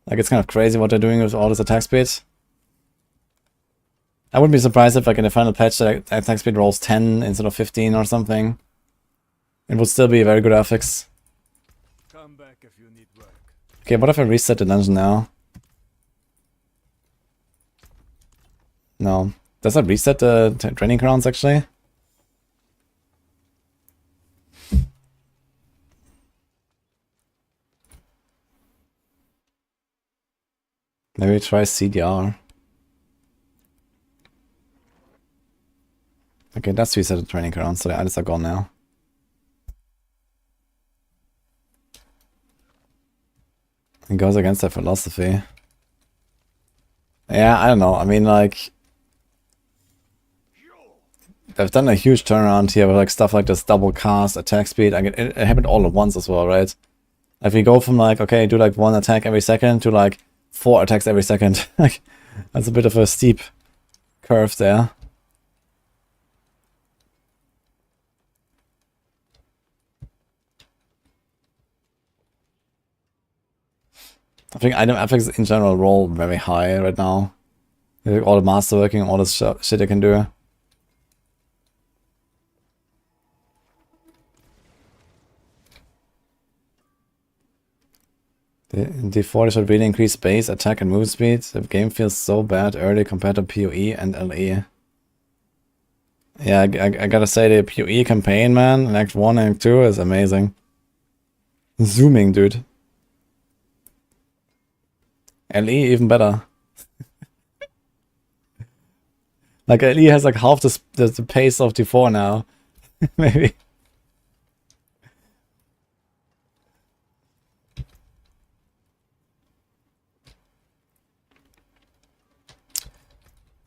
Like, it's kind of crazy what they're doing with all this attack speed. I wouldn't be surprised if, like, in the final patch, the attack speed rolls 10 instead of 15 or something. It would still be a very good affix. Come back if you need work. Okay, what if I reset the dungeon now? No. Does that reset the training grounds, actually? Maybe try CDR. Okay, that's reset the training grounds, so the items are gone now. It goes against their philosophy. Yeah, I don't know. I mean, like, they've done a huge turnaround here with like stuff like this double cast, attack speed. It happened all at once as well, right? If we go from like, okay, do like 1 attack every second to like 4 attacks every second, like that's a bit of a steep curve there. I think item effects in general roll very high right now. All the masterworking, all this shit they can do. In D4 should really increase base, attack and move speed. The game feels so bad early compared to PoE and LE. Yeah, I gotta say the PoE campaign, man, in Act 1 and Act 2 is amazing. Zooming, dude. LE even better. Like LE has like half the pace of D4 now. Maybe.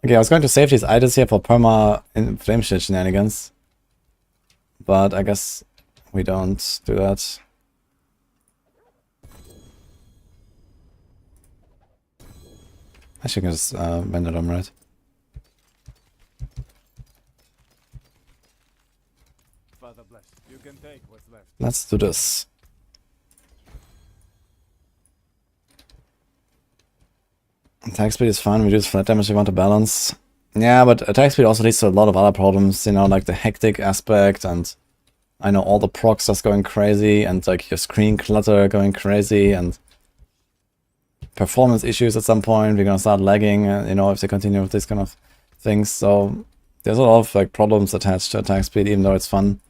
Okay, I was going to save these items here for perma in flame shit shenanigans. But I guess we don't do that. Actually, I can just vendor them, right? Let's do this. Attack speed is fine, reduce flat damage you want to balance. Yeah, but attack speed also leads to a lot of other problems, you know, like the hectic aspect, and I know all the procs just going crazy, and like your screen clutter going crazy, and performance issues at some point. We're gonna start lagging, you know, if they continue with these kind of things. So there's a lot of like problems attached to attack speed, even though it's fun.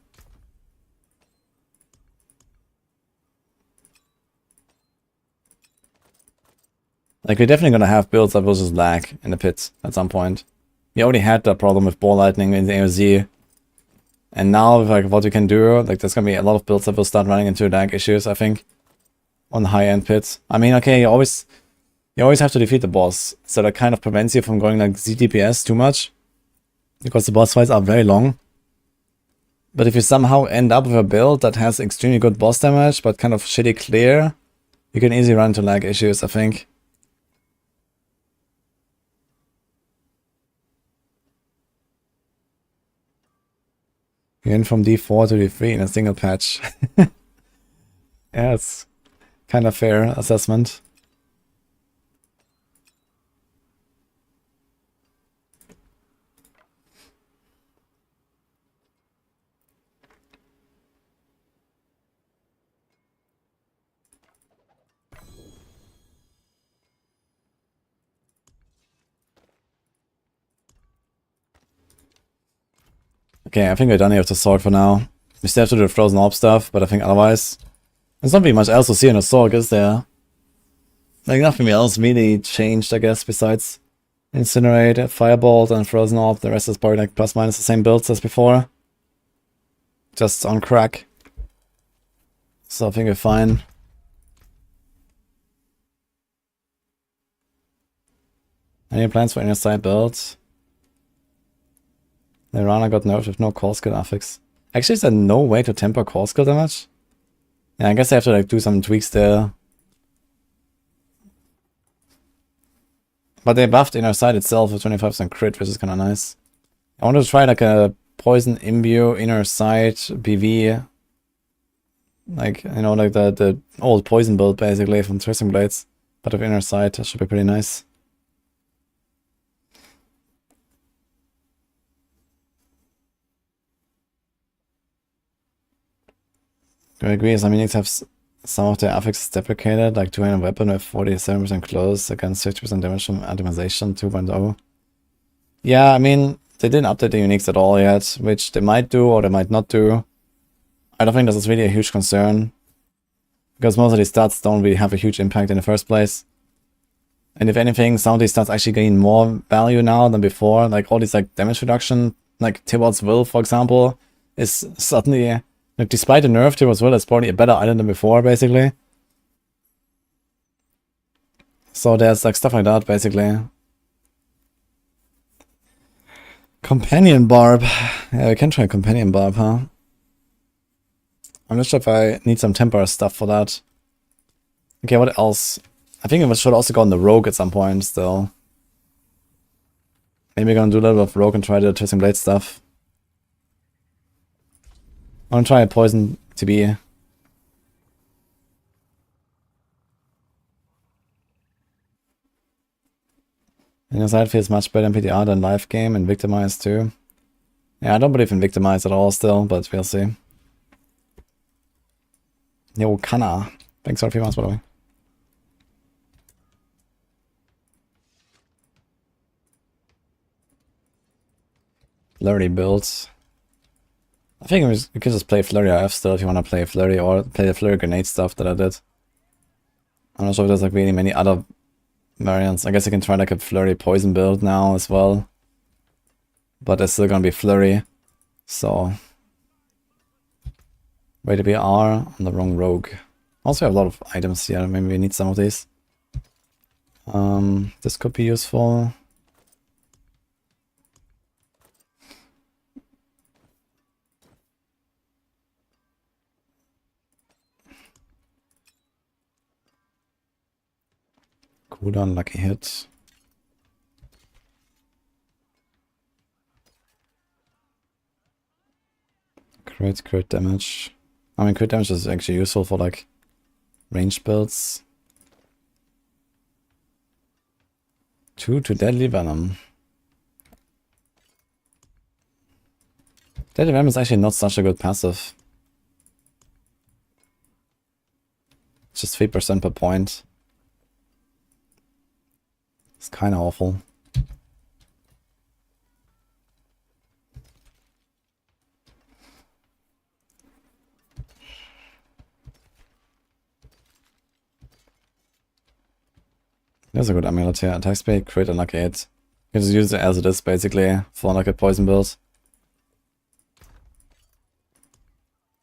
Like, we're definitely gonna have builds that will just lag in the pit at some point. We already had that problem with ball lightning in the AOZ. And now, with like what we can do, like there's gonna be a lot of builds that will start running into lag issues, I think. On the high-end pits. I mean, okay, you always have to defeat the boss. So that kind of prevents you from going like ZDPS too much. Because the boss fights are very long. But if you somehow end up with a build that has extremely good boss damage, but kind of shitty clear, you can easily run into lag issues, I think. You went from D4 to D3 in a single patch. Yeah, it's kind of fair assessment. Okay, I think we're done here with the sword for now. We still have to do the frozen orb stuff, but I think otherwise there's not really much else to see in the sword, is there? Like, nothing else really changed, I guess, besides Incinerate, Firebolt, and Frozen Orb. The rest is probably like plus minus the same builds as before. Just on crack. So I think we're fine. Any plans for inner side builds? The Rana got nerfed with no core skill affix. Actually, is there no way to temper core skill damage? Yeah, I guess I have to like do some tweaks there. But they buffed inner sight itself with 25% crit, which is kind of nice. I want to try like a poison imbue inner sight PV. Like, you know, like the old poison build basically from Twisting Blades. But with inner sight, that should be pretty nice. Do I agree? Some units have some of their affixes deprecated, like 2-handed weapon with 47% close against 50% damage from atomization 2.0. Yeah, I mean, they didn't update the uniques at all yet, which they might do or they might not do. I don't think this is really a huge concern, because most of these stats don't really have a huge impact in the first place. And if anything, some of these stats actually gain more value now than before. Like all these like damage reduction, like Tibbot's Will, for example, is suddenly, like, despite the nerf, Tibbot's Will is probably a better item than before, basically. So there's like stuff like that, basically. Companion Barb. Yeah, we can try Companion Barb, huh? I'm not sure if I need some temper stuff for that. Okay, what else? I think we should also go on the Rogue at some point, still. Maybe we're gonna do a little bit of Rogue and try the Twisting Blade stuff. I wanna try a Poison to be. Inner side feels much better in PTR than live game and Victimize too. Yeah, I don't believe in Victimize at all still, but we'll see. Yo, Kana. Thanks for the few months, by the way. Flurry builds. I think we could just play Flurry RF still if you want to play Flurry, or play the Flurry Grenade stuff that I did. I'm not sure if there's like really many other variants. I guess you can try like a Flurry Poison build now as well. But there's still gonna be Flurry. So way to be R on the wrong Rogue. Also have a lot of items here, maybe we need some of these. This could be useful. Cooldown, lucky hit. Crit damage. I mean, crit damage is actually useful for like range builds. 2 to Deadly Venom. Deadly Venom is actually not such a good passive. It's just 3% per point. It's kinda awful. There's a good amulet here. Attack speed, crit, and lucky hit. You can just use it as it is basically for like a poison build.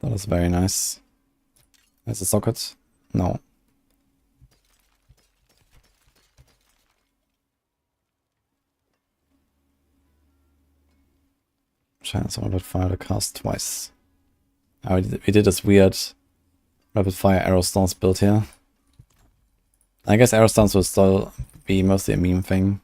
That is very nice. There's a socket. No. Chance of rapid fire to cast twice. Oh, we did this weird rapid fire arrow stance build here. I guess arrow stance will still be mostly a meme thing.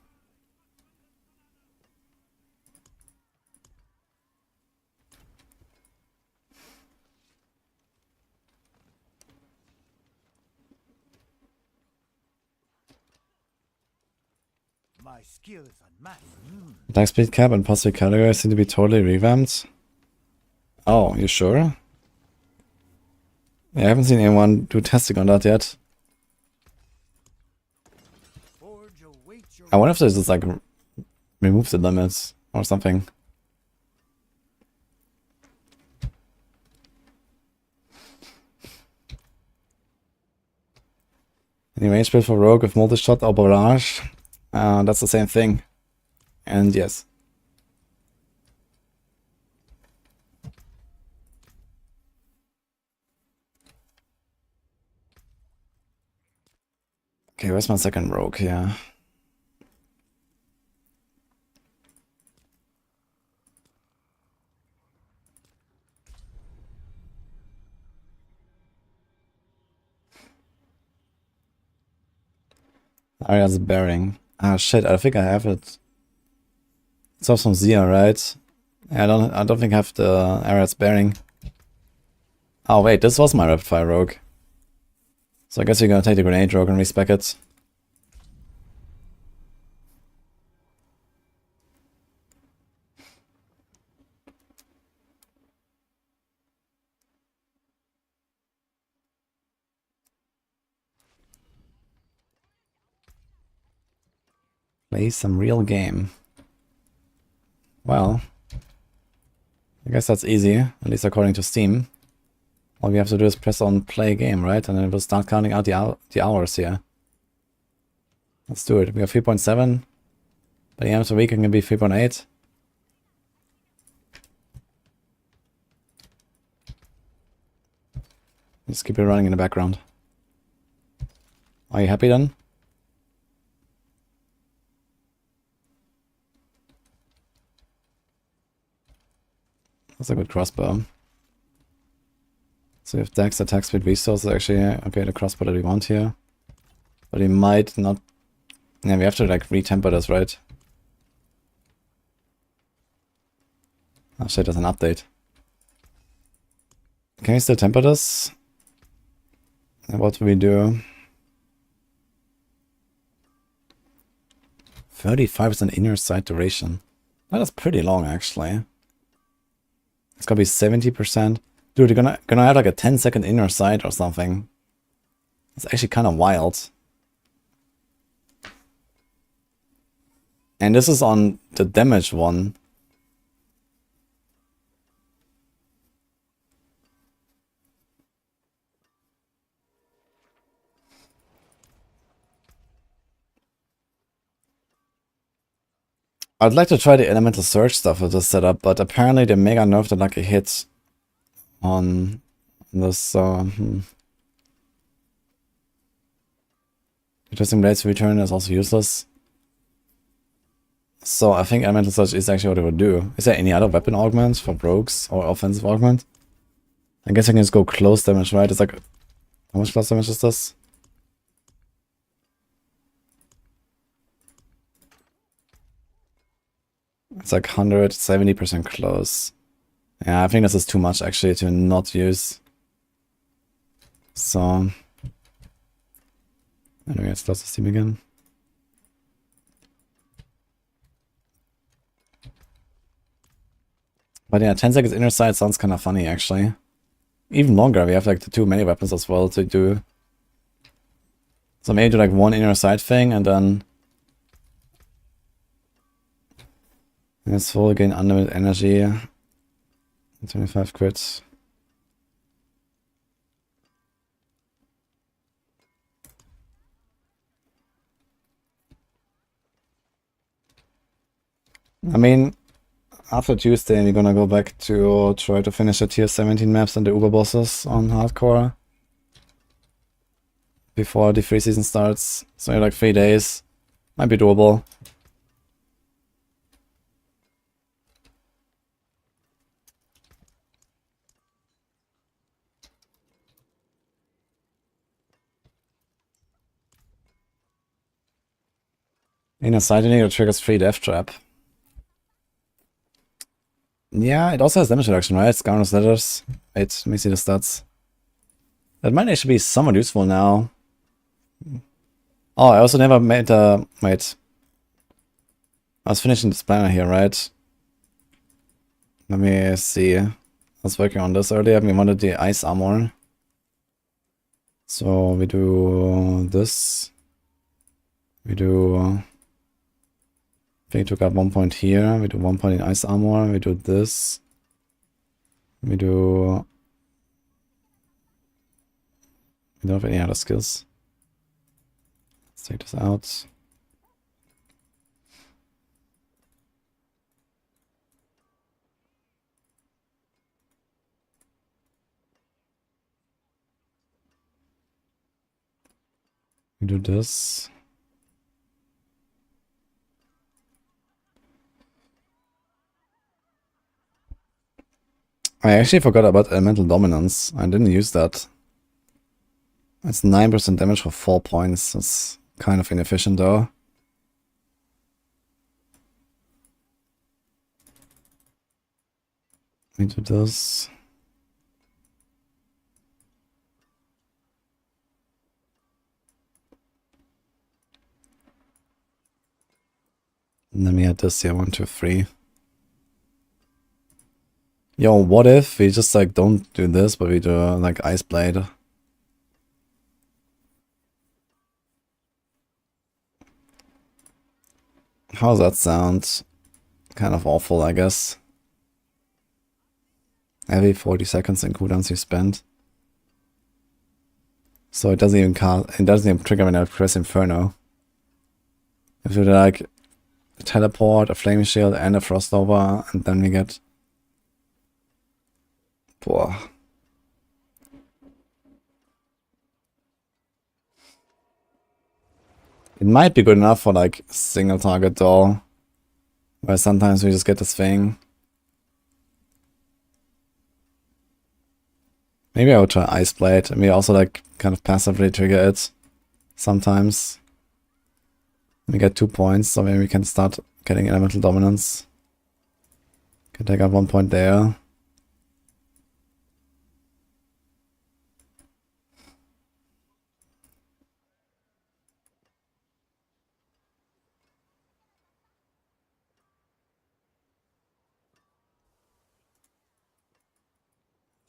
My skill is unmatched. Attack speed cap and possible categories seem to be totally revamped. Oh, you sure? Yeah, I haven't seen anyone do testing on that yet. I wonder if this is like remove the limits or something. Any range build for Rogue with multi-shot or barrage? That's the same thing. And yes. Okay, where's my second Rogue here? Aria's bearing. Ah shit, I think I have it. It's off from Zia, right? Yeah, I don't think I have the Aria's bearing. Oh wait, this was my rapid fire rogue. So I guess you're gonna take the grenade rogue and respec it. Play some real game. Well, I guess that's easy, at least according to Steam. All we have to do is press on play game, right? And then it will start counting out the hours here. Let's do it. We have 3.7. By the end of the week, it can be 3.8. Just keep it running in the background. Are you happy then? That's a good crossbow. So we have Dex, attack speed, resources actually. Okay, the crossbow that we want here. But we might not... Yeah, we have to like retemper this, right? Oh shit, there's an update. Can we still temper this? And what do we do? 35% inner sight duration. That is pretty long actually. It's gonna be 70%. Dude, you're gonna have like a 10-second inner sight or something. It's actually kind of wild. And this is on the damage one. I'd like to try the elemental surge stuff with this setup, but apparently they mega nerfed the lucky hit on this. Interesting blades return is also useless. So I think elemental surge is actually what it would do. Is there any other weapon augment for rogues or offensive augment? I guess I can just go close damage, right? It's like, how much close damage is this? It's like 170% close. Yeah, I think this is too much actually to not use. So, anyway, let's close the Steam again. But yeah, 10 seconds inner sight sounds kind of funny actually. Even longer, we have like the 2 melee weapons as well to do. So maybe do like 1 inner sight thing and then it's full, gain unlimited energy. 25 crits. I mean, after Tuesday, we're gonna go back to try to finish the tier 17 maps and the Uber bosses on hardcore before the free season starts. So like 3 days, might be doable. Inner sight enemy triggers 3 death trap. Yeah, it also has damage reduction, right? Scoundrel's letters. Wait, let me see the stats. That might actually be somewhat useful now. Oh, I also never made wait. I was finishing this planner here, right? Let me see. I was working on this earlier. We wanted the ice armor. So we do this. We do... I think we took out 1 point here. We do 1 point in ice armor. We do this. We do... We don't have any other skills. Let's take this out. We do this. I actually forgot about elemental dominance. I didn't use that. It's 9% damage for 4 points. That's kind of inefficient though. We do this. And then we had this here, 1, 2, 3. Yo, what if we just like don't do this, but we do like Ice Blade? How does that sound? Kind of awful, I guess. Every 40 seconds in cooldowns you spend. So it doesn't even trigger when I press Inferno. If you do like a teleport, a flaming shield, and a frost over, and then we get... Boah. It might be good enough for like single target though. Where sometimes we just get this thing. Maybe I would try Ice Blade and we also like kind of passively trigger it sometimes. We get 2 points, so maybe we can start getting elemental dominance. Can take out 1 point there.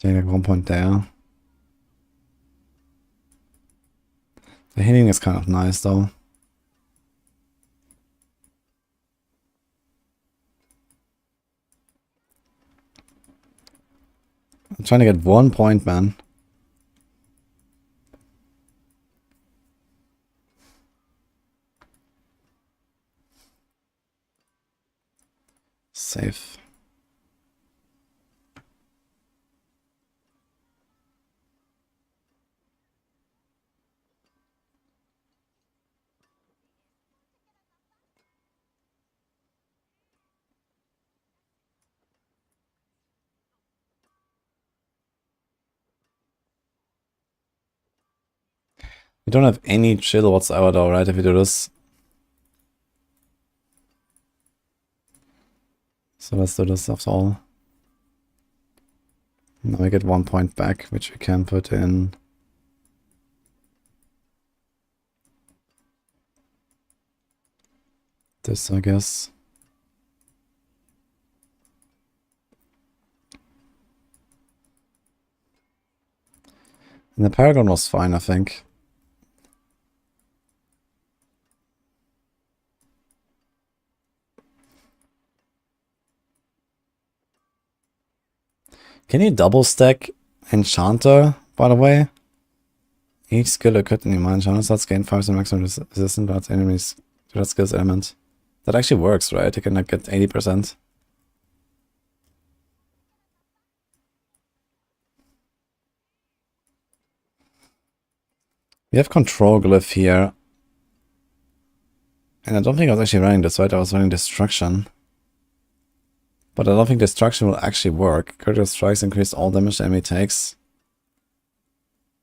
Take like 1 point there. The hitting is kind of nice though. I'm trying to get 1 point, man. Safe. We don't have any chill whatsoever though, right, if we do this. So let's do this after all. Now we get 1 point back, which we can put in this, I guess. And the Paragon was fine, I think. Can you double stack Enchanter, by the way? Each skill equipped in your Enchanter slots gain 5% maximum resistance towards enemies to that skill's element. That actually works, right? You can like get 80%. We have control glyph here. And I don't think I was actually running this, right? I was running destruction. But I don't think destruction will actually work. Critical strikes increase all damage the enemy takes.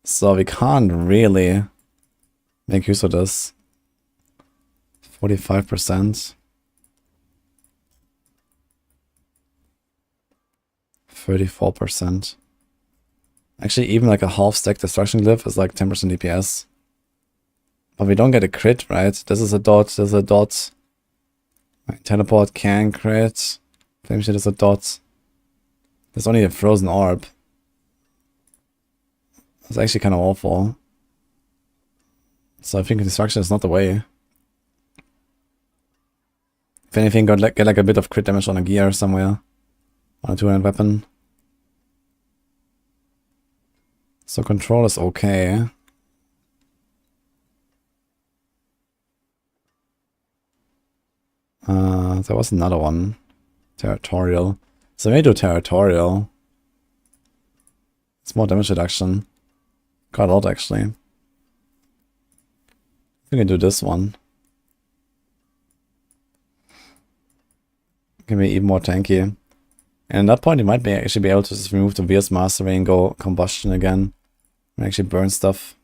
So we can't really make use of this. 45%. 34%. Actually, even like a half stack destruction glyph is like 10% DPS. But we don't get a crit, right? This is a dot, this is a dot. Right, teleport can crit. Flame shield is a dot. There's only a frozen orb. It's actually kind of awful. So I think destruction is not the way. If anything, get like a bit of crit damage on a gear somewhere. On a two-hand weapon. So control is okay. There was another one. Territorial. So maybe do territorial. It's more damage reduction. Quite a lot actually. We can do this one. Can be even more tanky. And at that point you might actually be able to just remove the Veer's Mastery and go combustion again. And actually burn stuff.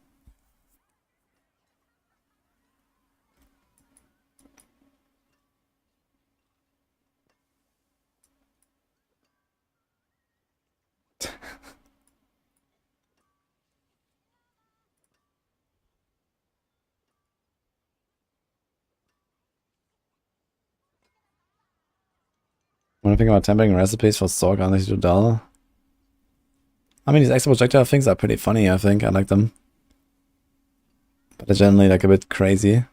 When I think about tempering recipes for Sorg unless you do dull. I mean, these extra projectile things are pretty funny, I think. I like them. But they're generally like a bit crazy.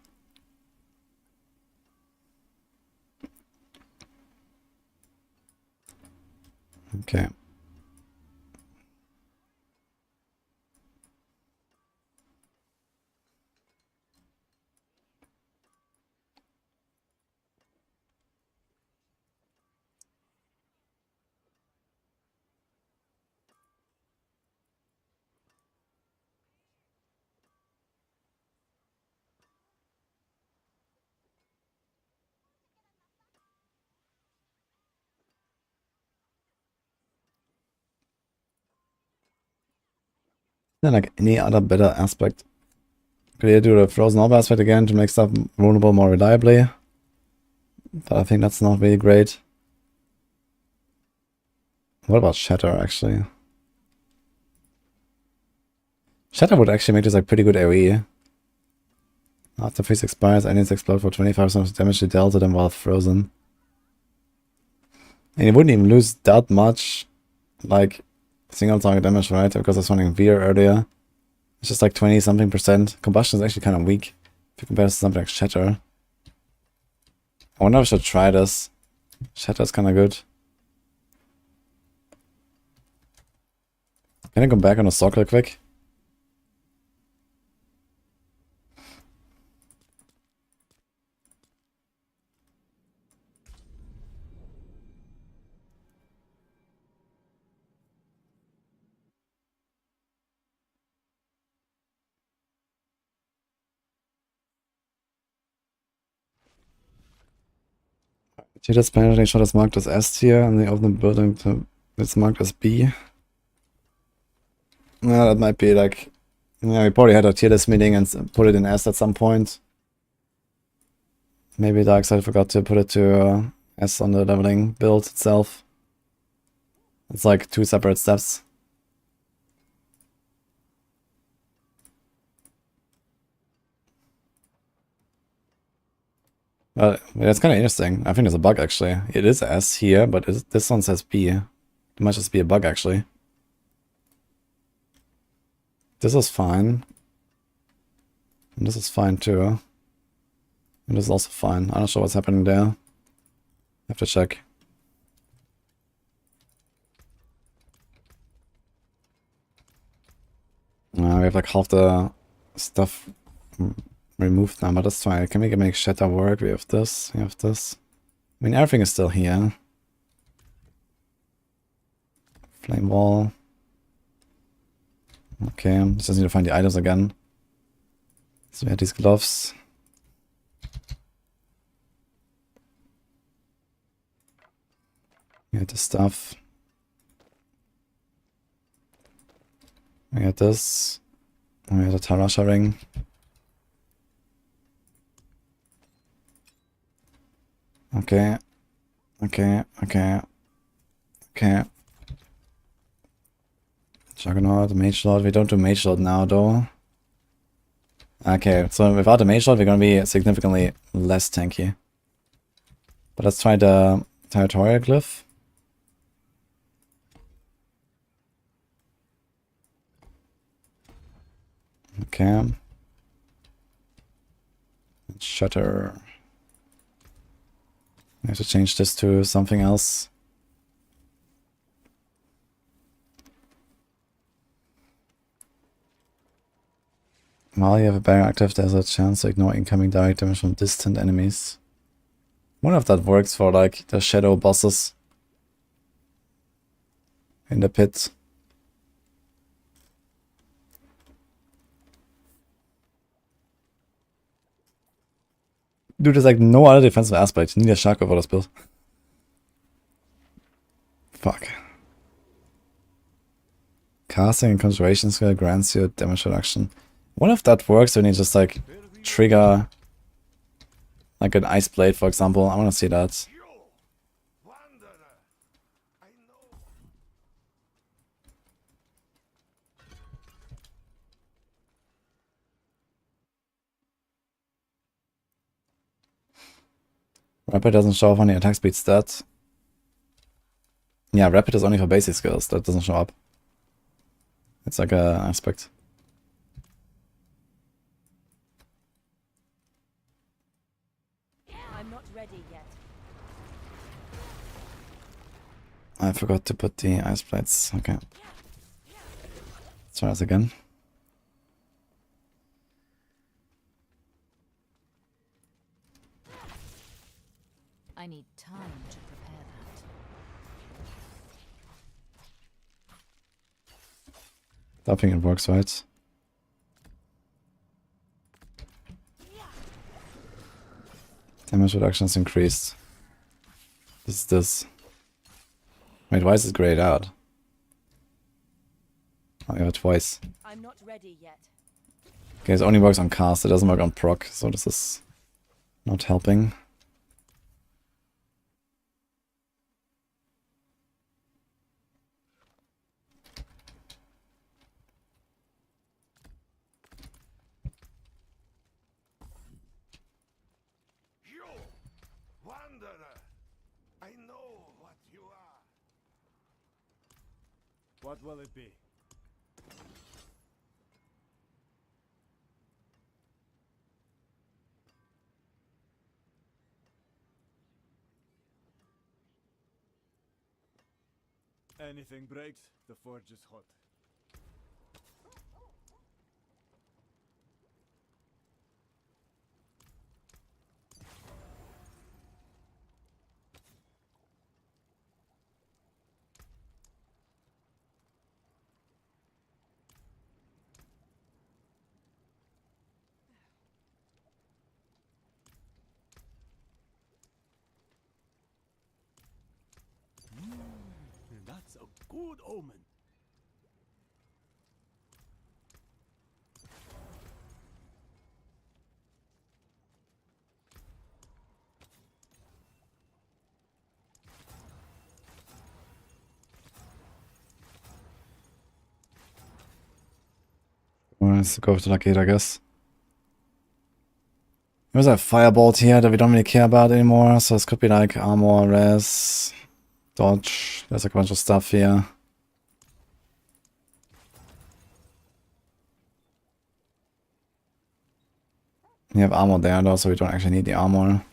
Okay. Then like any other better aspect. Could you do the frozen orb aspect again to make stuff vulnerable more reliably? But I think that's not really great. What about Shatter actually? Shatter would actually make this like pretty good AoE. After freeze expires, enemies explode for 25% of damage they dealt to them while frozen. And you wouldn't even lose that much, like, single target damage, right? Because I was running Veer earlier. It's just like 20 something percent. Combustion is actually kind of weak if you compare this to something like Shatter. I wonder if I should try this. Shatter's kind of good. Can I go back on a Sorc real quick? Cheetah's penetrating shot is marked as S tier, and the open building it's marked as B. Yeah, that might be like... Yeah, we probably had a tier list meeting and put it in S at some point. Maybe Darkseid forgot to put it to S on the leveling build itself. It's like 2 separate steps. That's kind of interesting. I think there's a bug actually. It is S here, but this one says B. It might just be a bug actually. This is fine. And this is fine too. And this is also fine. I'm not sure what's happening there. Have to check. We have like half the stuff removed now, but that's fine. Can we make shatter work? We have this, we have this. I mean, everything is still here. Flame wall. Okay, just need to find the items again. So we have these gloves. We have this stuff. We have this. We have the Tarasha ring. Okay. Okay. Juggernaut, Mage Lord. We don't do Mage Lord now though. Okay, so without the Mage Lord we're gonna be significantly less tanky. But let's try the Territorial Glyph. Okay. Shutter. I have to change this to something else. While you have a barrier active, there's a chance to ignore incoming direct damage from distant enemies. I wonder if that works for like the shadow bosses in the pit. Dude, there's like no other defensive aspect. You need a Shaco for this build. Fuck. Casting and Conjuration skill grants you damage reduction. What if that works when you just like trigger like an Ice Blade, for example? I want to see that. Rapid doesn't show up on the attack speed stat. Yeah, Rapid is only for basic skills. That doesn't show up. It's like a aspect. I'm not ready yet. I forgot to put the ice plates. Okay. Let's try this again. I need time to prepare that. I think it works, right? Damage reduction is increased. This is this. Wait, why is it grayed out? Oh, yeah, twice. I'm not ready yet. Okay, it only works on cast, it doesn't work on proc, so this is not helping. I know what you are. What will it be? Anything breaks, the forge is hot. That's a good omen. Well, let's go with the lucky, I guess. There's a firebolt here that we don't really care about anymore, so this could be like armor, res, dodge. There's a bunch of stuff here. We have armor there though, so we don't actually need the armor.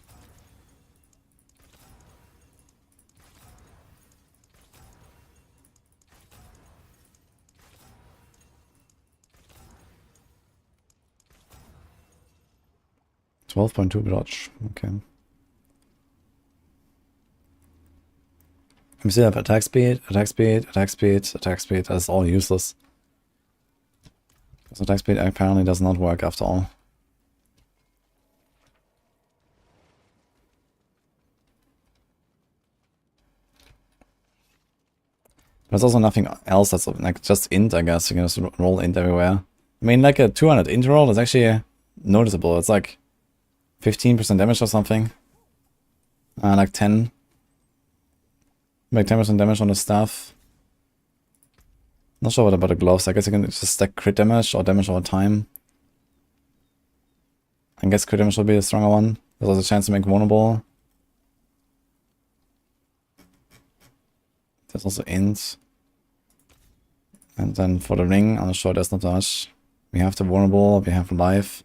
.2 dodge, okay. We still have attack speed, attack speed, attack speed, attack speed. That's all useless. Because attack speed apparently does not work after all. There's also nothing else that's like just int, I guess. You can just roll int everywhere. I mean, like a 200 int roll is actually noticeable. It's like 15% damage or something. Like 10. Make 10% damage on the staff. Not sure what about the gloves. I guess you can just stack crit damage or damage over time. I guess crit damage will be the stronger one. There's also a chance to make vulnerable. There's also int. And then for the ring, I'm not sure there's not much. We have the vulnerable, we have life.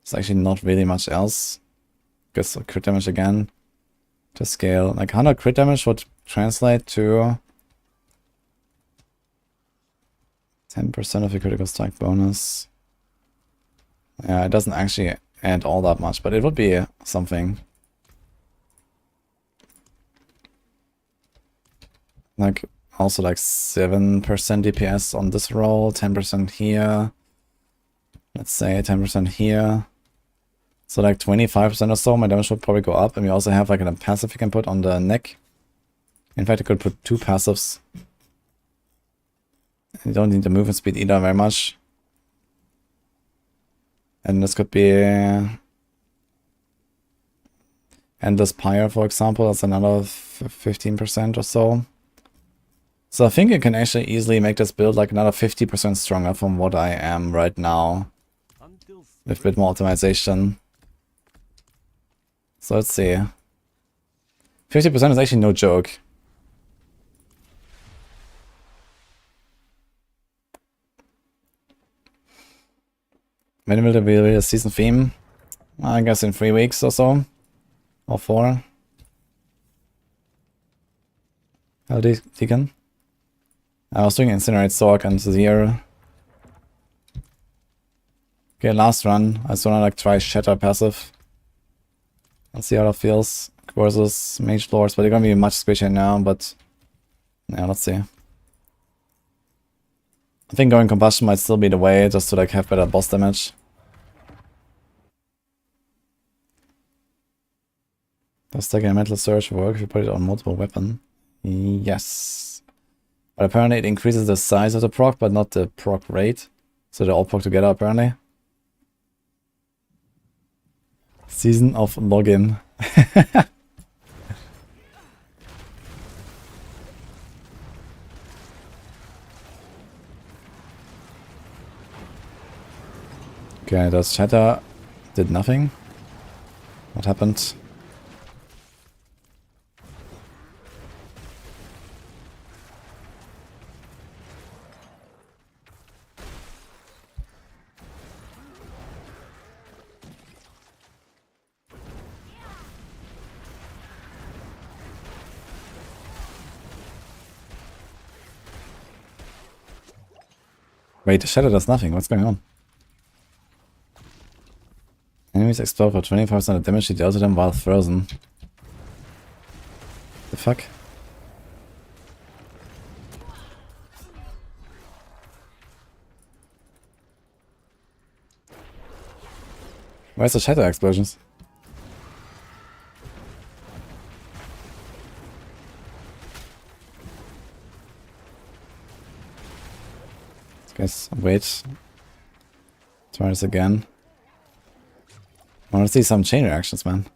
There's actually not really much else. Guess crit damage again. To scale. Like 100 crit damage would translate to 10% of your critical strike bonus. Yeah, it doesn't actually add all that much, but it would be something. Like, also like 7% DPS on this roll, 10% here. Let's say 10% here. So like 25% or so, my damage would probably go up. And we also have like a passive you can put on the neck. In fact, I could put 2 passives. You don't need the movement speed either very much. And this could be Endless Pyre, for example. That's another 15% or so. So I think you can actually easily make this build like another 50% stronger from what I am right now. With a bit more optimization. So let's see. 50% is actually no joke. When will there be a season theme? I guess in 3 weeks or so. Or 4. Howdy, Deacon. I was doing Incinerate Sork and Zero. Okay, last run. I just wanna like try Shatter passive. Let's see how that feels versus Mage Lords, but they're gonna be much squishier now, but yeah, let's see. I think going Combustion might still be the way, just to like have better boss damage. Does taking a Mental Surge work if you put it on multiple weapon? Yes. But apparently it increases the size of the proc, but not the proc rate. So they all proc together apparently. Season of Login. Okay, does Shatter did nothing? What happened? Wait, the Shadow does nothing. What's going on? Enemies explode for 25% of damage he deals to them while frozen. The fuck? Where's the Shadow explosions? Guess wait. Try this again. I want to see some chain reactions, man.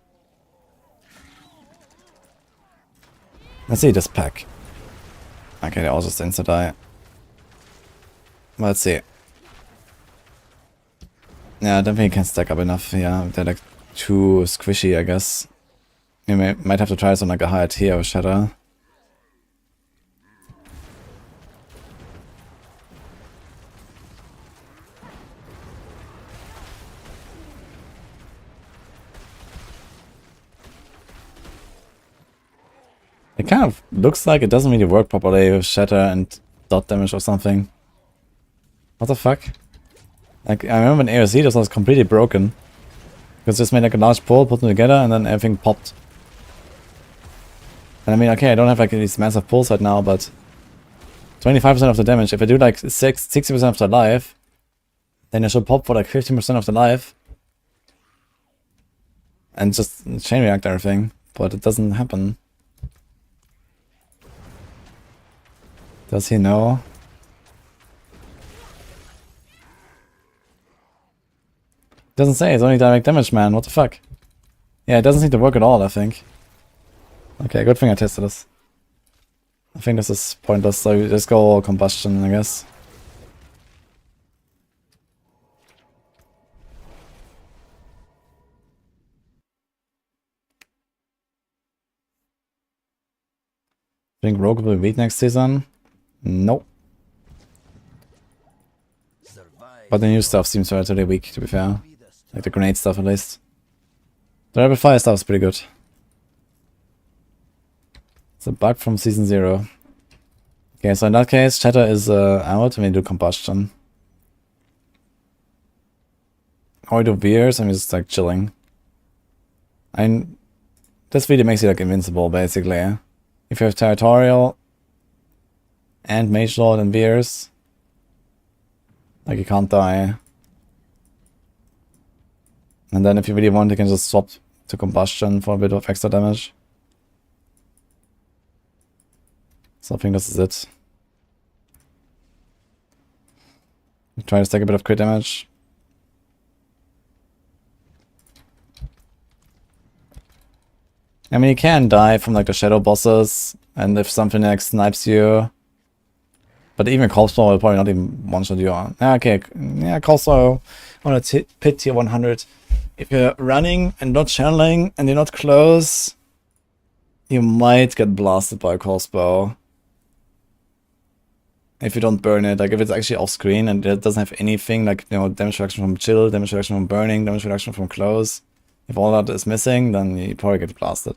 Let's see this pack. Okay, they all just insta-die. Let's see. Yeah, I don't think he can stack up enough. Yeah, they're like too squishy, I guess. You might have to try this on like a higher tier of Shatter. It kind of looks like it doesn't really work properly with Shatter and dot damage or something. What the fuck? Like, I remember when AOC this was completely broken. Because just made like a large pull, put them together, and then everything popped. And I mean, okay, I don't have like these massive pulls right now, but 25% of the damage. If I do like 60% of the life, then I should pop for like 15% of the life. And just chain react everything. But it doesn't happen. Does he know? Doesn't say, it's only direct damage, man. What the fuck? Yeah, it doesn't seem to work at all, I think. Okay, good thing I tested this. I think this is pointless, so we just go all combustion, I guess. Think Rogue will be weak next season? Nope. But the new stuff seems relatively weak, to be fair. Like the grenade stuff, at least. The rapid fire stuff is pretty good. It's a bug from season 0. Okay, so in that case, Shatter is out and we do combustion. Or we do Veers and we're just like chilling. This really makes you like invincible, basically. If you have Territorial and Mage Lord and Veers, like you can't die. And then if you really want, you can just swap to combustion for a bit of extra damage. So I think this is it. Try to stack a bit of crit damage. I mean, you can die from like the shadow bosses, and if something like snipes you. But even Corpseball will probably not even one-shot you on. Okay, yeah, Corpseball on a pit tier 100. If you're running and not channeling and you're not close, you might get blasted by a crossbow. If you don't burn it, like if it's actually off screen and it doesn't have anything like, you know, damage reduction from chill, damage reduction from burning, damage reduction from close. If all that is missing, then you probably get blasted.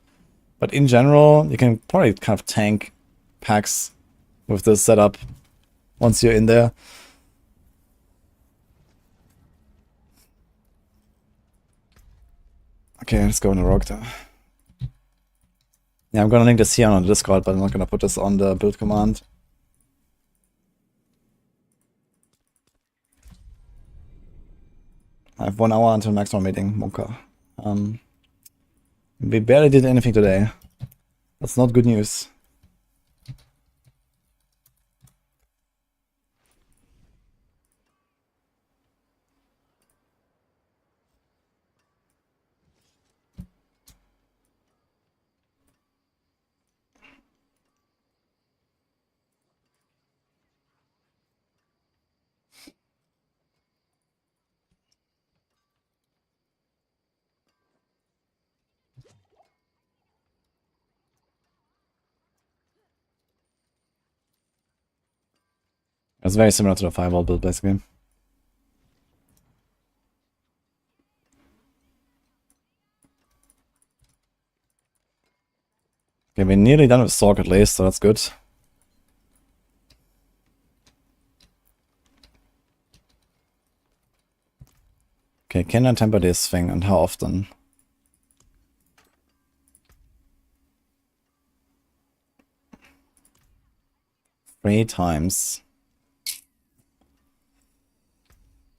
But in general, you can probably kind of tank packs with this setup once you're in there. Okay, let's go in the rogue there. Yeah, I'm gonna link this here on the Discord, but I'm not gonna put this on the build command. I have 1 hour until maximum meeting, Monka. We barely did anything today. That's not good news. It's very similar to the Fireball build, basically. Okay, we're nearly done with Sork at least, so that's good. Okay, can I temper this thing and how often? Three times.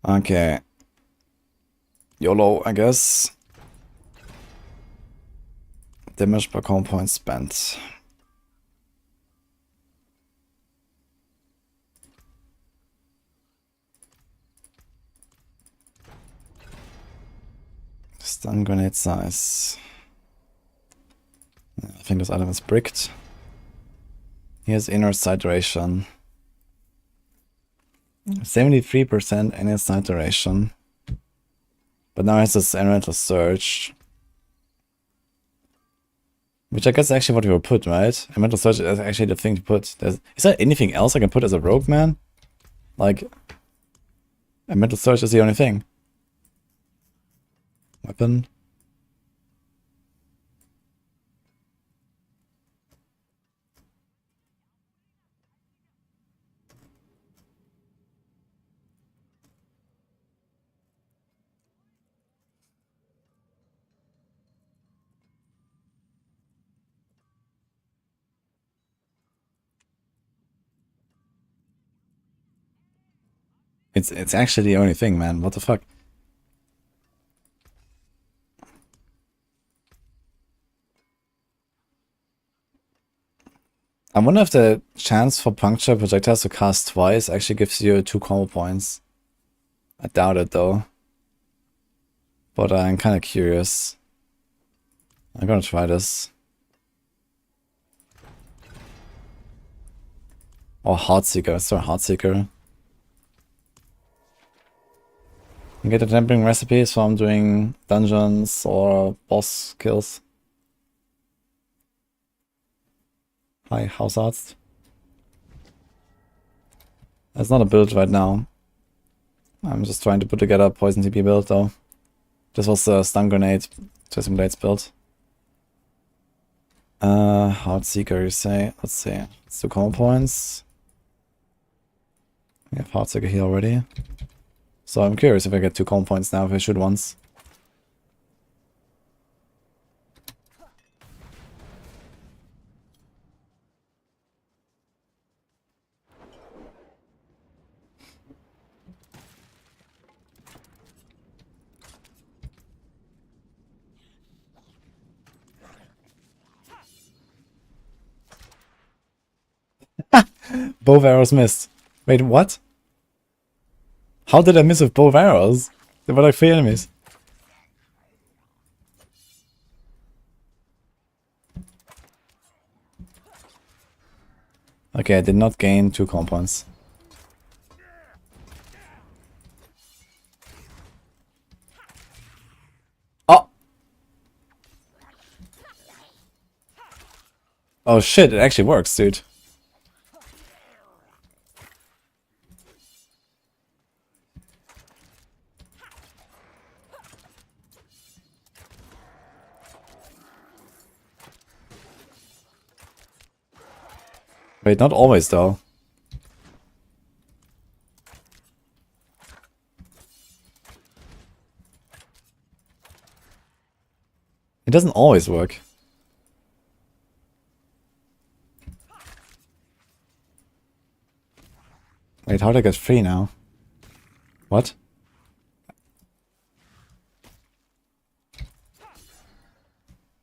Okay. YOLO, I guess. Damage per comp point spent. Stun grenade size. I think this item is bricked. Here's inner sight duration. 73% inner sight duration. But now it has this elemental surge. Which I guess is actually what we will put, right? Elemental surge is actually the thing to put. Is there anything else I can put as a rogue, man? Like, elemental surge is the only thing. Weapon. It's actually the only thing, man. What the fuck? I wonder if the chance for puncture projectiles to cast twice actually gives you 2 combo points. I doubt it though. But I'm kind of curious. I'm gonna try this. Or Heartseeker. Let's try Heartseeker. You get the tempering recipes from doing dungeons or boss kills. Hi, Hausarzt. That's not a build right now. I'm just trying to put together a Poison TP build though. This was the Stun Grenade Twisting Blades build. Heartseeker, you say? Let's see. Let's do combo points. We have Heartseeker here already. So I'm curious if I get 2 combo points now if I shoot once. Both arrows missed. Wait, what? How did I miss with both arrows? There were like 3 enemies. Okay, I did not gain 2 compounds. Oh! Oh shit, it actually works, dude. Wait, not always though. It doesn't always work. Wait, how did I get free now? What?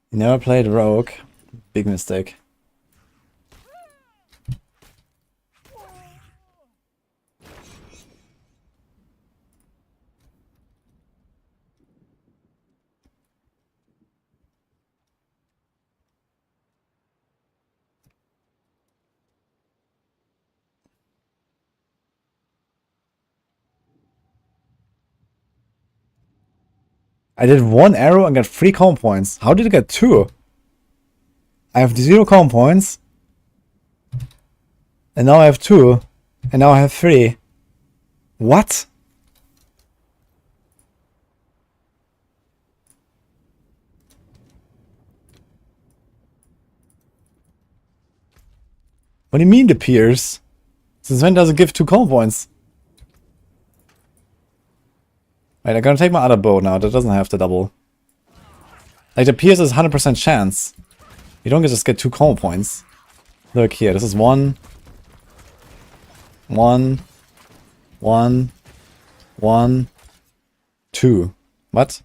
You never played Rogue? Big mistake. I did 1 arrow and got 3 combo points. How did I get 2? I have 0 combo points. And now I have 2. And now I have 3. What? What do you mean the Pierce? Since when does it give 2 combo points? Wait, I'm gonna take my other bow now. That doesn't have to double. Like, the Pierce is 100% chance. You don't just get 2 combo points. Look here, this is 1. 1. 1. 1. 2. What?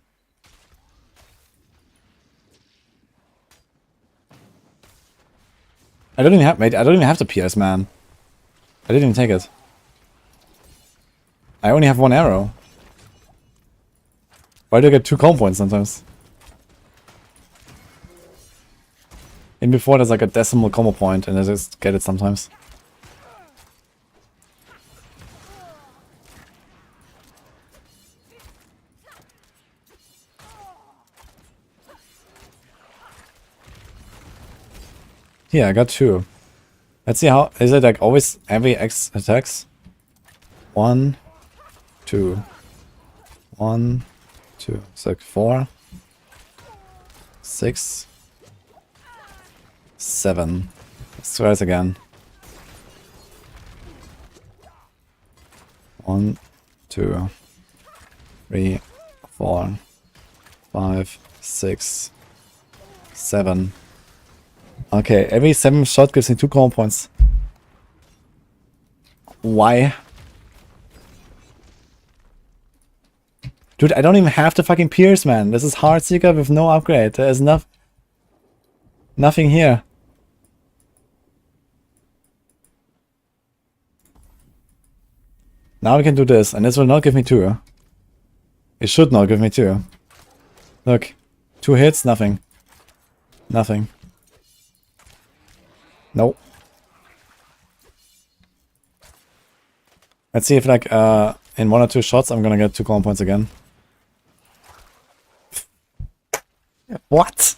I don't even have, mate, I don't even have the Pierce, man. I didn't even take it. I only have 1 arrow. Why do I get 2 combo points sometimes? In before there's like a decimal combo point and I just get it sometimes. Here, I got 2. Let's see how... Is it like always every X attacks? 1, 2. 1, 2. It's like 4. 6. 7. Let's try this again. 1, 2, 3, 4, 5, 6, 7. Okay, every 7 shot gives me 2 combo points. Why? Dude, I don't even have to fucking pierce, man. This is Heartseeker with no upgrade. There is nothing here. Now we can do this, and this will not give me 2. It should not give me 2. Look. 2 hits, nothing. Nothing. Nope. Let's see if like in 1 or 2 shots I'm gonna get 2 combo points again. What?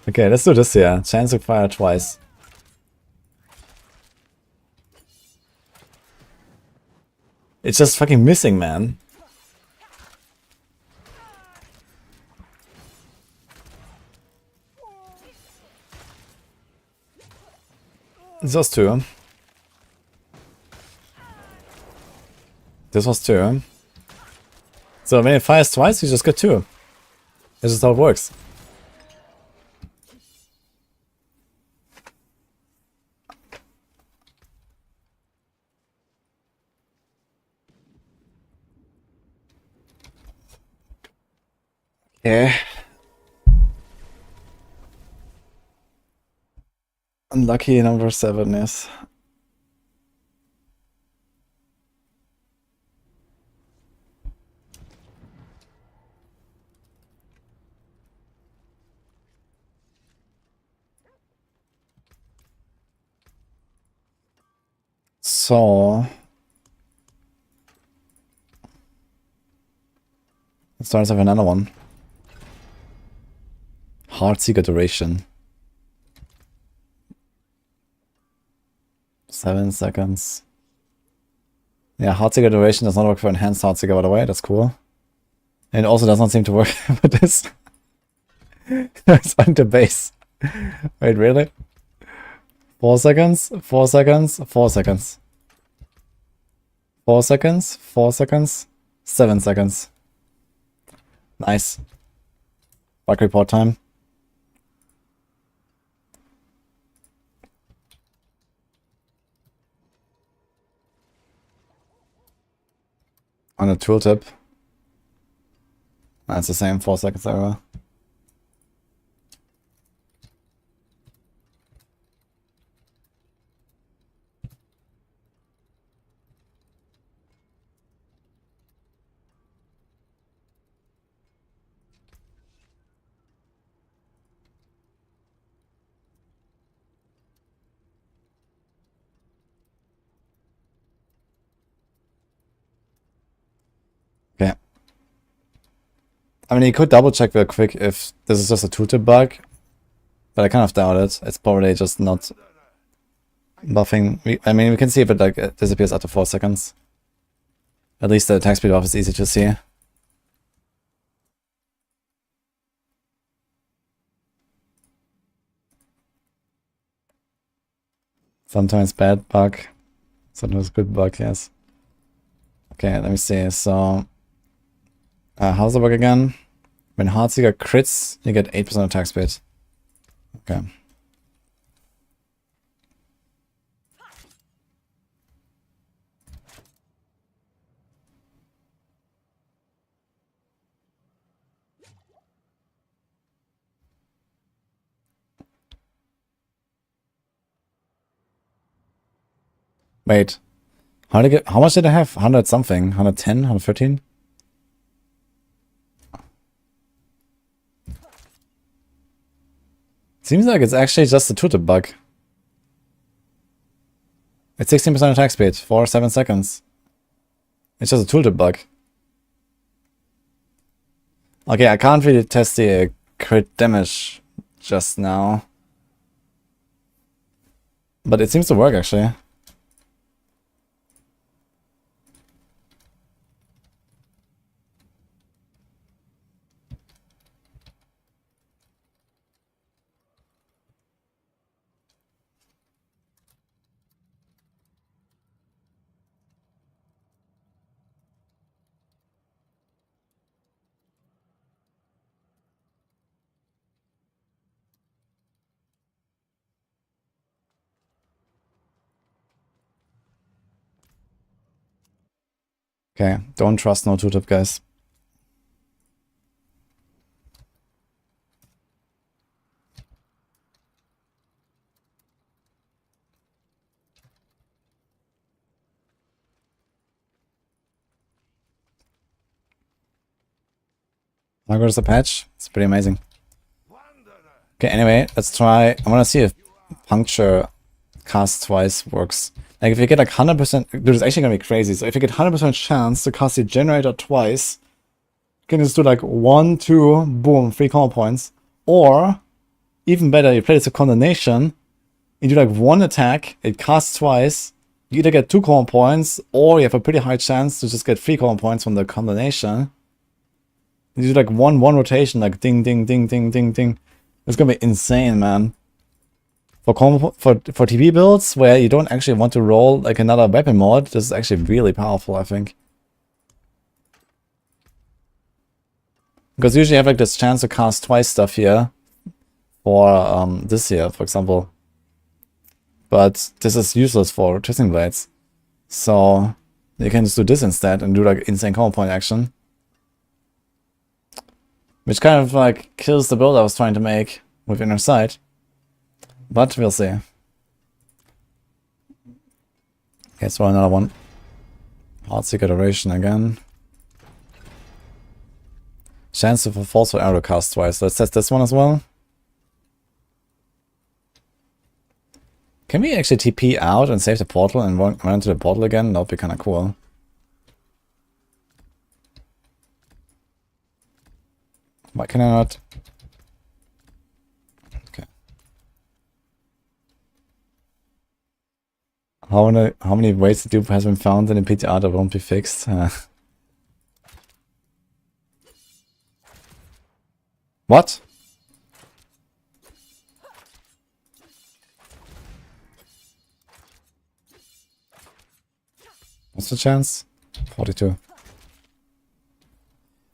Okay, let's do this here. Chance to fire twice. It's just fucking missing, man. This was 2. This was 2. So when it fires twice, you just get 2. This is how it works. Yeah. Unlucky number 7 is. So let's start with another one. Heartseeker duration. 7 seconds. Yeah, Heartseeker duration does not work for enhanced Heartseeker, by the way. That's cool. And it also does not seem to work for this. It's on the base. Wait, really? 4 seconds, 4 seconds, 4 seconds. 4 seconds, 4 seconds, 7 seconds. Nice. Bug report time. On the tooltip. That's the same, 4 seconds everywhere. Okay. I mean, you could double check real quick if this is just a tooltip bug, but I kind of doubt it. It's probably just not buffing. I mean, we can see if it like it disappears after 4 seconds. At least the attack speed off is easy to see. Sometimes bad bug, sometimes good bug, yes. Okay, let me see. So, how's it work again? When Heartseeker crits, you get 8% attack speed. Okay. Wait. How much did I have? 100 something? 110? 113? Seems like it's actually just a tooltip bug. It's 16% attack speed for 7 seconds. It's just a tooltip bug. Okay, I can't really test the crit damage just now. But it seems to work actually. Okay, don't trust no tooltip, guys. Now goes the patch. It's pretty amazing. Okay, anyway, let's try. I want to see if puncture cast twice works. Like if you get like 100%, dude, it's actually gonna be crazy. So if you get 100% chance to cast the generator twice, you can just do like 1, 2, boom, 3 combo points. Or even better, you play this a condemnation, you do like 1 attack, it casts twice, you either get 2 combo points, or you have a pretty high chance to just get 3 combo points from the condemnation. You do like one rotation, like ding, ding, ding, ding, ding, ding. It's gonna be insane, man. For TP builds, where you don't actually want to roll like another weapon mod, this is actually really powerful, I think. Because usually you have like this chance to cast twice stuff here. For this here, for example. But this is useless for twisting blades. So you can just do this instead and do like insane combo point action. Which kind of like kills the build I was trying to make with Inner Sight. But we'll see. Okay, let's roll another one. Heartseeker duration again. Chance of a forceful arrow cast twice. Let's test this one as well. Can we actually TP out and save the portal and run into the portal again? That would be kind of cool. Why can I not? Okay. How many ways to dupe has been found in the PTR that won't be fixed? What? What's the chance? 42.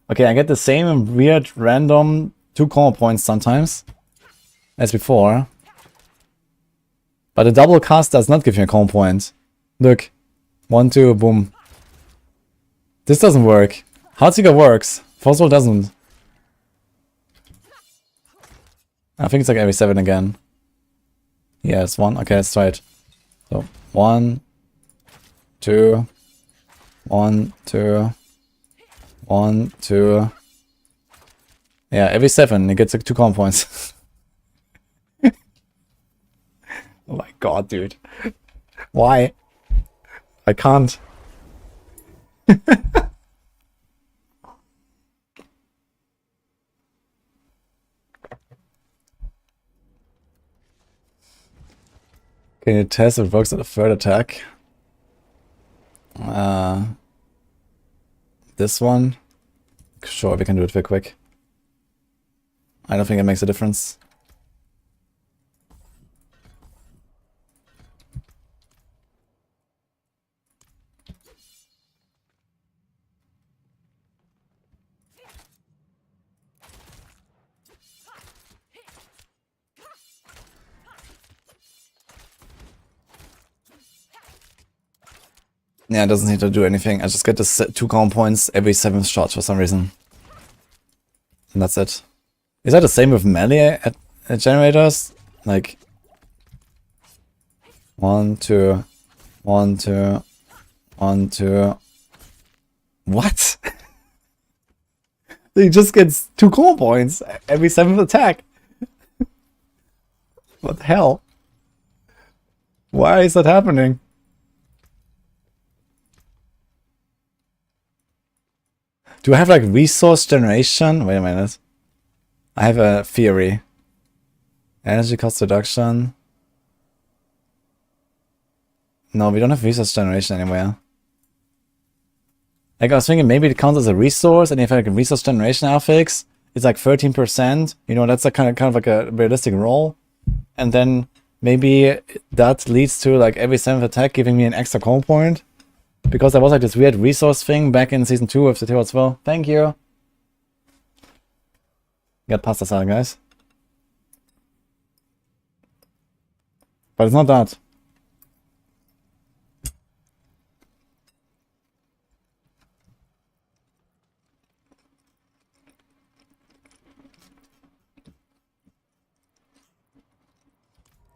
Okay, I get the same weird random 2 combo points sometimes as before. But a double cast does not give you a combo point. Look. 1, 2, boom. This doesn't work. Heartseeker works. Forceful doesn't. I think it's like every 7 again. Yeah, it's 1. Okay, let's try it. So, 1, 2, 1, 2, 1, 2. Yeah, every 7 it gets like 2 combo points. Oh my god, dude. Why? I can't. Can you test if it works at a third attack? This one? Sure, we can do it very quick. I don't think it makes a difference. Yeah, it doesn't need to do anything. I just get this 2 combo points every 7th shot for some reason. And that's it. Is that the same with melee at generators? Like 1, 2, 1, 2, 1, 2. What? He just gets 2 combo points every 7th attack. What the hell? Why is that happening? Do I have like resource generation? Wait a minute. I have a theory. Energy cost reduction. No, we don't have resource generation anywhere. Like I was thinking maybe it counts as a resource, and if I have like a resource generation affix, it's like 13%. You know, that's a kind of like a realistic roll. And then maybe that leads to like every 7th attack giving me an extra call point. Because there was like this weird resource thing back in season 2 of the Tale as well. Thank you. Got pasta salad, guys. But it's not that.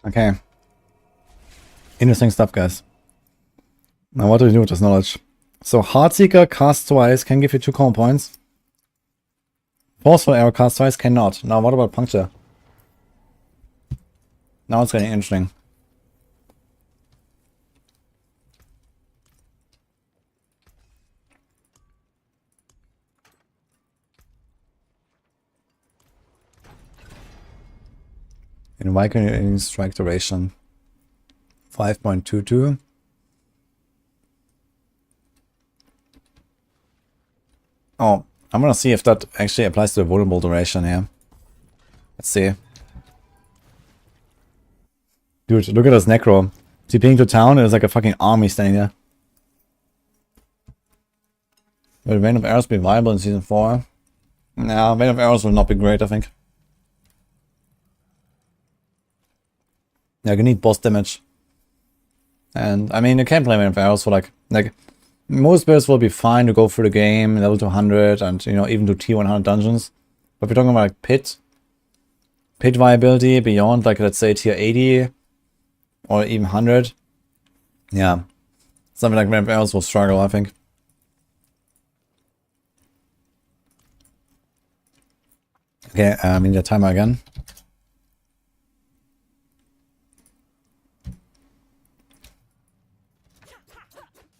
Okay. Interesting stuff, guys. Now what do we do with this knowledge? So Heartseeker cast twice can give you 2 call points. Forceful arrow cast twice cannot. Now what about puncture? Now it's getting interesting. In Viking strike duration 5.22. Oh, I'm gonna see if that actually applies to the vulnerable duration here. Let's see. Dude, look at this Necro. TPing to town, there's like a fucking army standing there. Will Vein of Arrows be viable in season 4? Nah, Vein of Arrows will not be great, I think. Yeah, you need boss damage. And, I mean, you can play Vein of Arrows for like most builds will be fine to go through the game, level 200, and, you know, even do T100 dungeons. But if you're talking about like pit viability beyond, like, let's say tier 80 or even 100, yeah, something like Vein of Arrows will struggle, I think. Okay, I mean the timer again.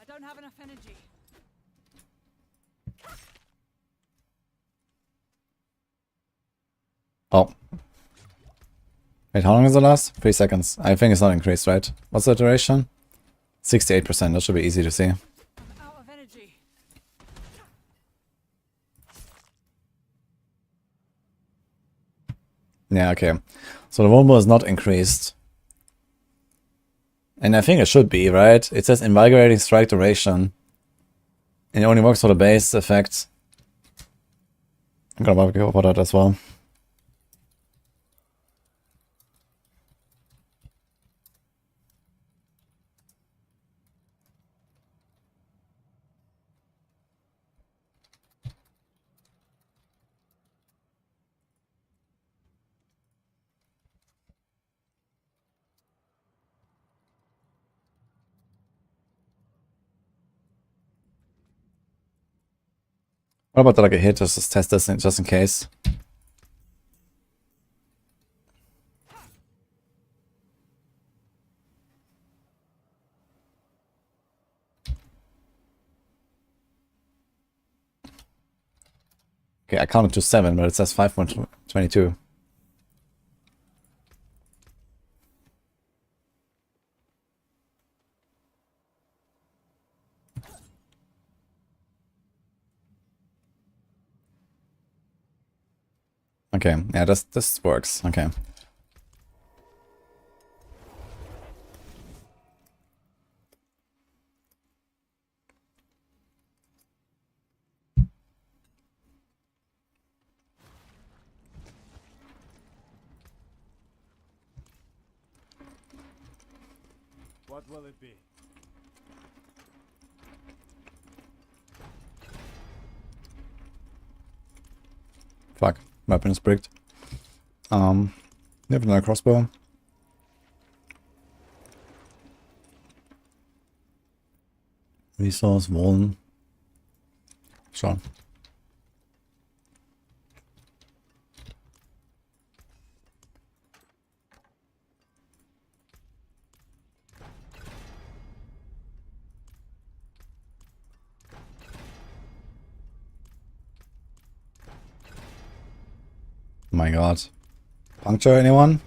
I don't have enough energy. Oh. Wait, how long does it last? 3 seconds. I think it's not increased, right? What's the duration? 68%. That should be easy to see. I'm out of energy. Yeah, okay. So the vulnerable is not increased. And I think it should be, right? It says invigorating strike duration. And it only works for the base effect. I'm gonna go for that as well. What about like a hit? Just test this just in case. Okay, I counted to 7, but it says 5.22. Okay, yeah, this works. Okay. What will it be? Fuck, weapon is bricked. You have another crossbow. Resource, Wollen. Sure. my god. Puncture, anyone?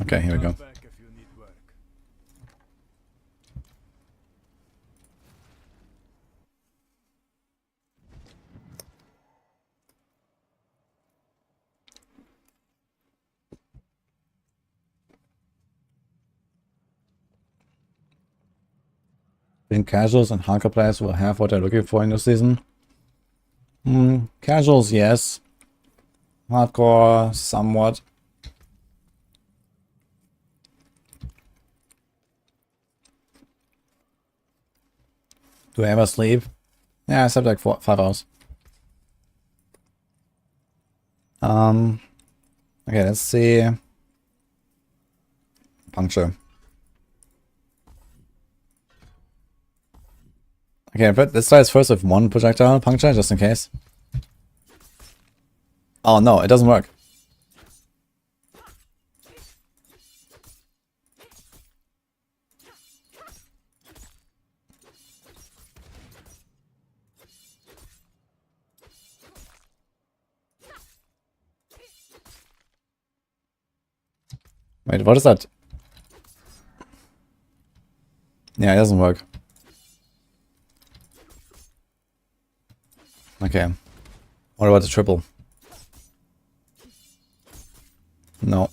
Okay, here we go. Back if you need work. Think casuals and hardcore players will have what they're looking for in the season? Casuals, yes. Hardcore, somewhat. Do I ever sleep? Yeah, I slept like 5 hours. Okay, let's see. Puncture. Okay, but let's try this first with one projectile puncture, just in case. Oh no, it doesn't work. Wait, what is that? Yeah, it doesn't work. Okay. What about the triple? No.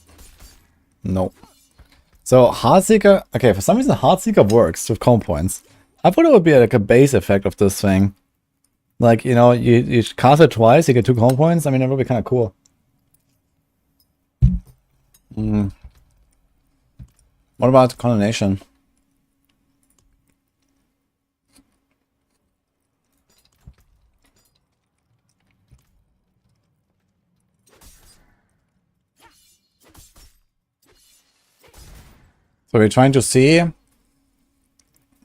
No. So Heartseeker, okay, for some reason Heartseeker works with comp points. I thought it would be like a base effect of this thing. Like, you know, you cast it twice, you get 2 comp points. I mean, that would be kind of cool. What about Condemnation? So we're trying to see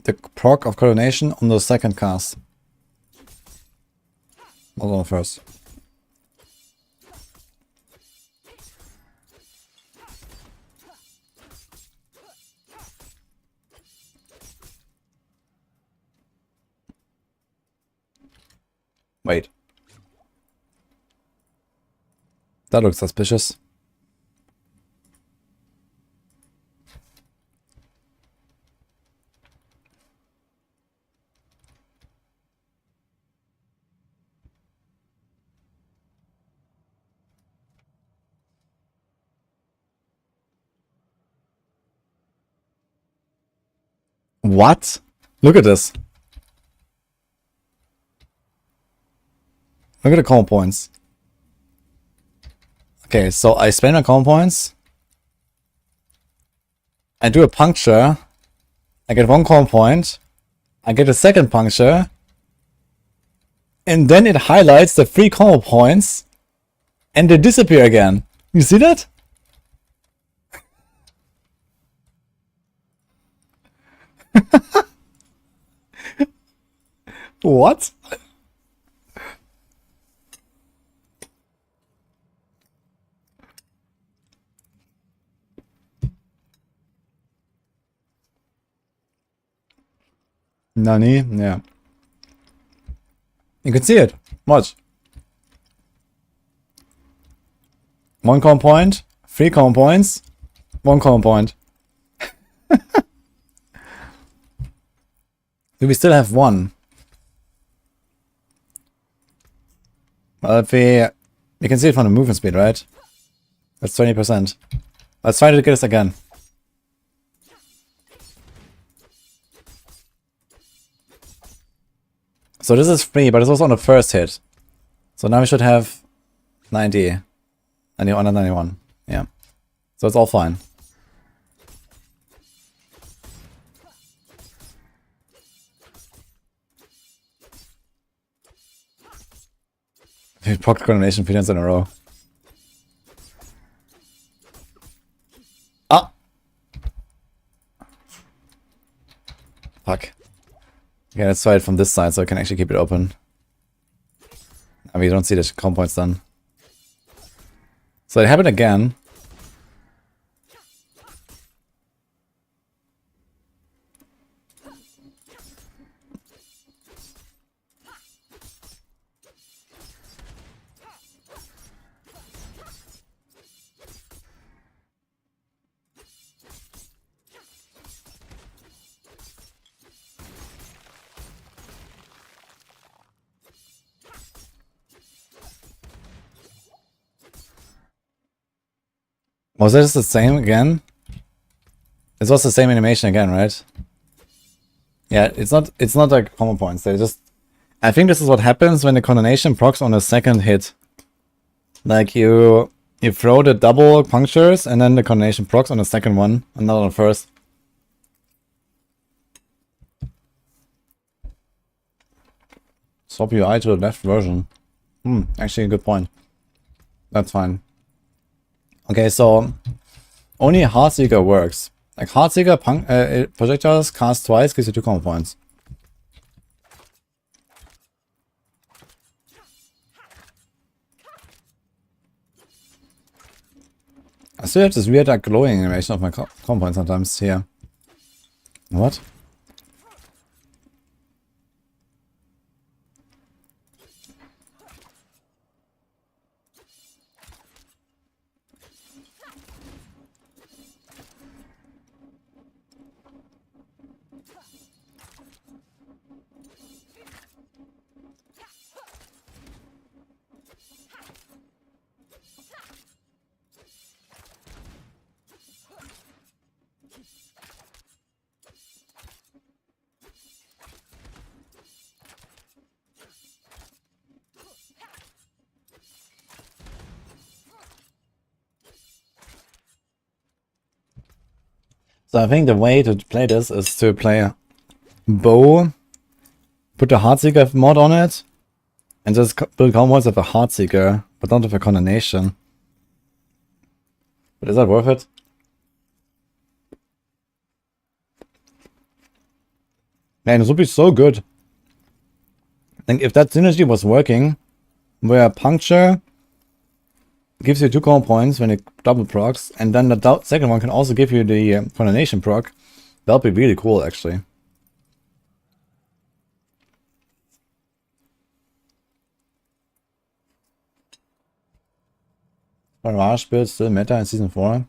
the proc of Coronation on the second cast. Not on the first. Wait. That looks suspicious. What? Look at this. Look at the comp points. Okay, so I spend my comp points. I do a puncture. I get 1 comp point. I get a second puncture. And then it highlights the 3 combo points. And they disappear again. You see that? What? Nani? Yeah. You can see it. Watch. 1 comp point, 3 comp points, 1 comp point. Do we still have 1? Well, if we can see it from the movement speed, right? That's 20%. Let's try to get this again. So this is 3, but it's also on the first hit. So now we should have 90. 91 and 91. Yeah. So it's all fine. We procced Coronation 3 times in a row. Ah! Fuck. Okay, let's try it from this side so I can actually keep it open. I mean, you don't see the comp points then. So it happened again. Was this the same again? It was the same animation again, right? Yeah, it's not like combo points. They just, I think this is what happens when the coordination procs on a second hit. Like you throw the double punctures and then the coordination procs on the second one and not on the first. Swap UI to the left version. Actually a good point. That's fine. Okay, so only Heartseeker works. Like Heartseeker projectiles cast twice gives you 2 combo points. I still have this weird like glowing animation of my combo points sometimes here. What? So I think the way to play this is to play bow, put the Heartseeker mod on it, and just build combos with a Heartseeker, but not with a coordination. But is that worth it? Man, this would be so good. I think if that synergy was working, where puncture gives you 2 combo points when it double procs, and then the second one can also give you the coordination proc, that would be really cool actually. Barrage build still meta in season 4.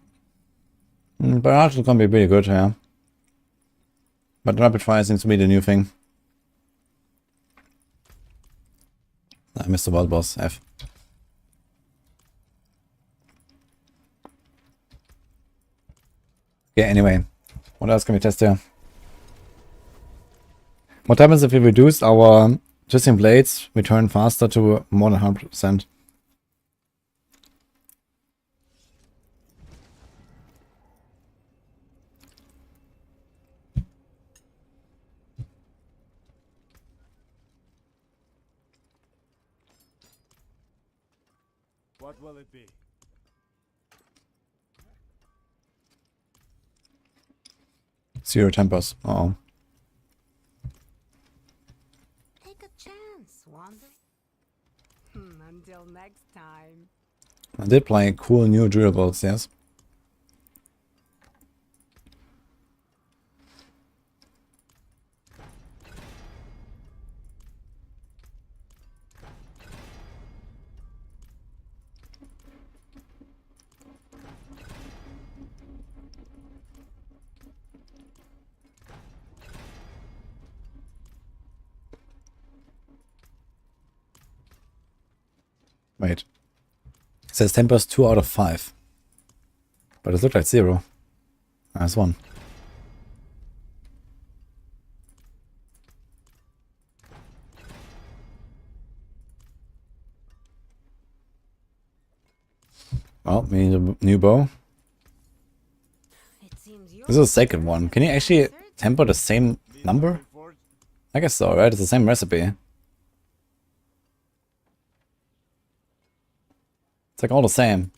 Barrage is gonna be really good, yeah. But rapid fire seems to be the new thing. I missed the wild boss, F. Yeah, anyway. What else can we test here? What happens if we reduce our twisting blades return faster to more than 100%? What will it be? Zero tempers. Uh-oh. Take a chance, Wanda. Until next time. I did play cool new Druid builds, yes. Wait. It says tempers 2 out of 5. But it looked like 0. That's 1. Well, we need a new bow. This is the second one. Can you actually temper the same number? I guess so, right? It's the same recipe. It's like all the same.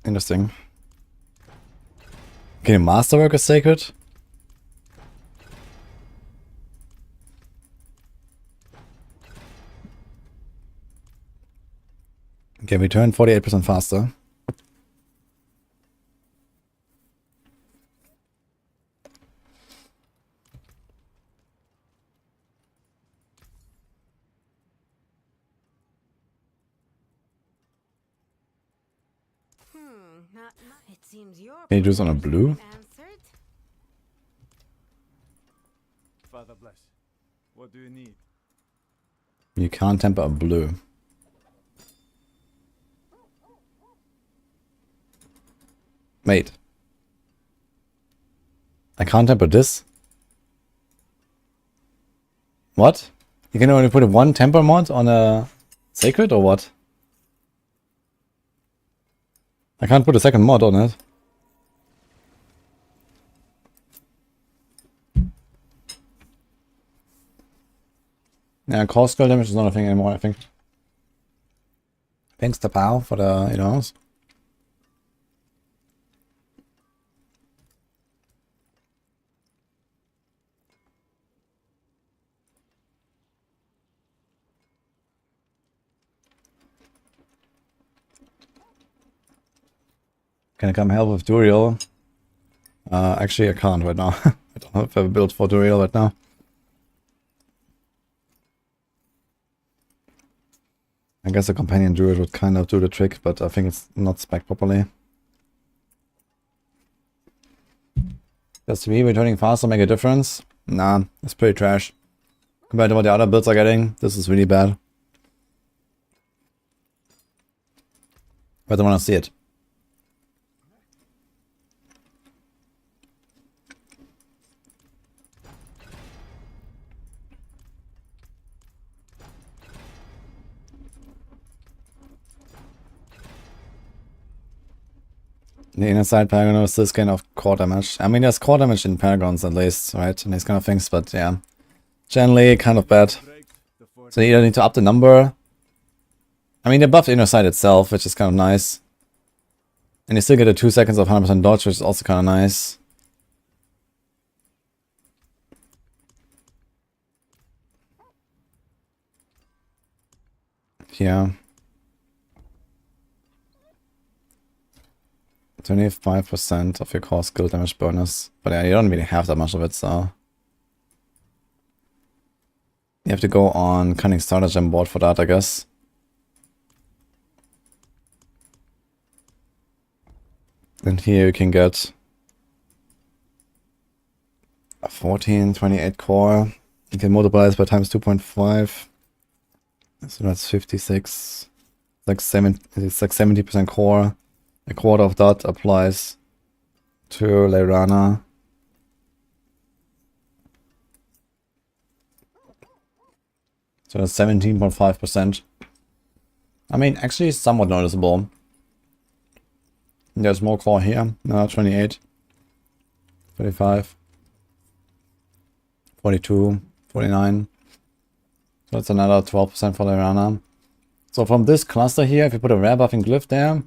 Interesting. Okay, Masterwork is sacred. Okay, we turn 48% faster. It seems your Can you do this on a blue? answered. Father bless. What do you need? You can't temper a blue. Wait. I can't temper this? What? You can only put a 1 temper mod on a sacred or what? I can't put a second mod on it. Yeah, core skill damage is not a thing anymore, I think. Thanks to Pao for the, you know. Can I come help with Duriel? Actually, I can't right now. I don't have a build for Duriel right now. I guess a companion Druid would kind of do the trick, but I think it's not spec'd properly. Does to me returning faster make a difference? Nah, it's pretty trash. Compared to what the other builds are getting, this is really bad. But I want to see it. The inner side Paragon is this kind of core damage. I mean, there's core damage in Paragons at least, right? And these kind of things, but yeah. Generally, kind of bad. So you either need to up the number. I mean, they buffed inner side itself, which is kind of nice. And you still get a 2 seconds of 100% dodge, which is also kind of nice. Yeah. 25% of your core skill damage bonus. But yeah, you don't really have that much of it, so... You have to go on Cunning Stratagem board for that, I guess. And here you can get a 1428 core. You can multiply this by times 2.5. So that's 56. Like 70% core. A quarter of that applies to Leirana. So that's 17.5%. I mean, actually somewhat noticeable. There's more core here. No, 28. 35. 42. 49. So that's another 12% for Leirana. So from this cluster here, if you put a rare buffing glyph there,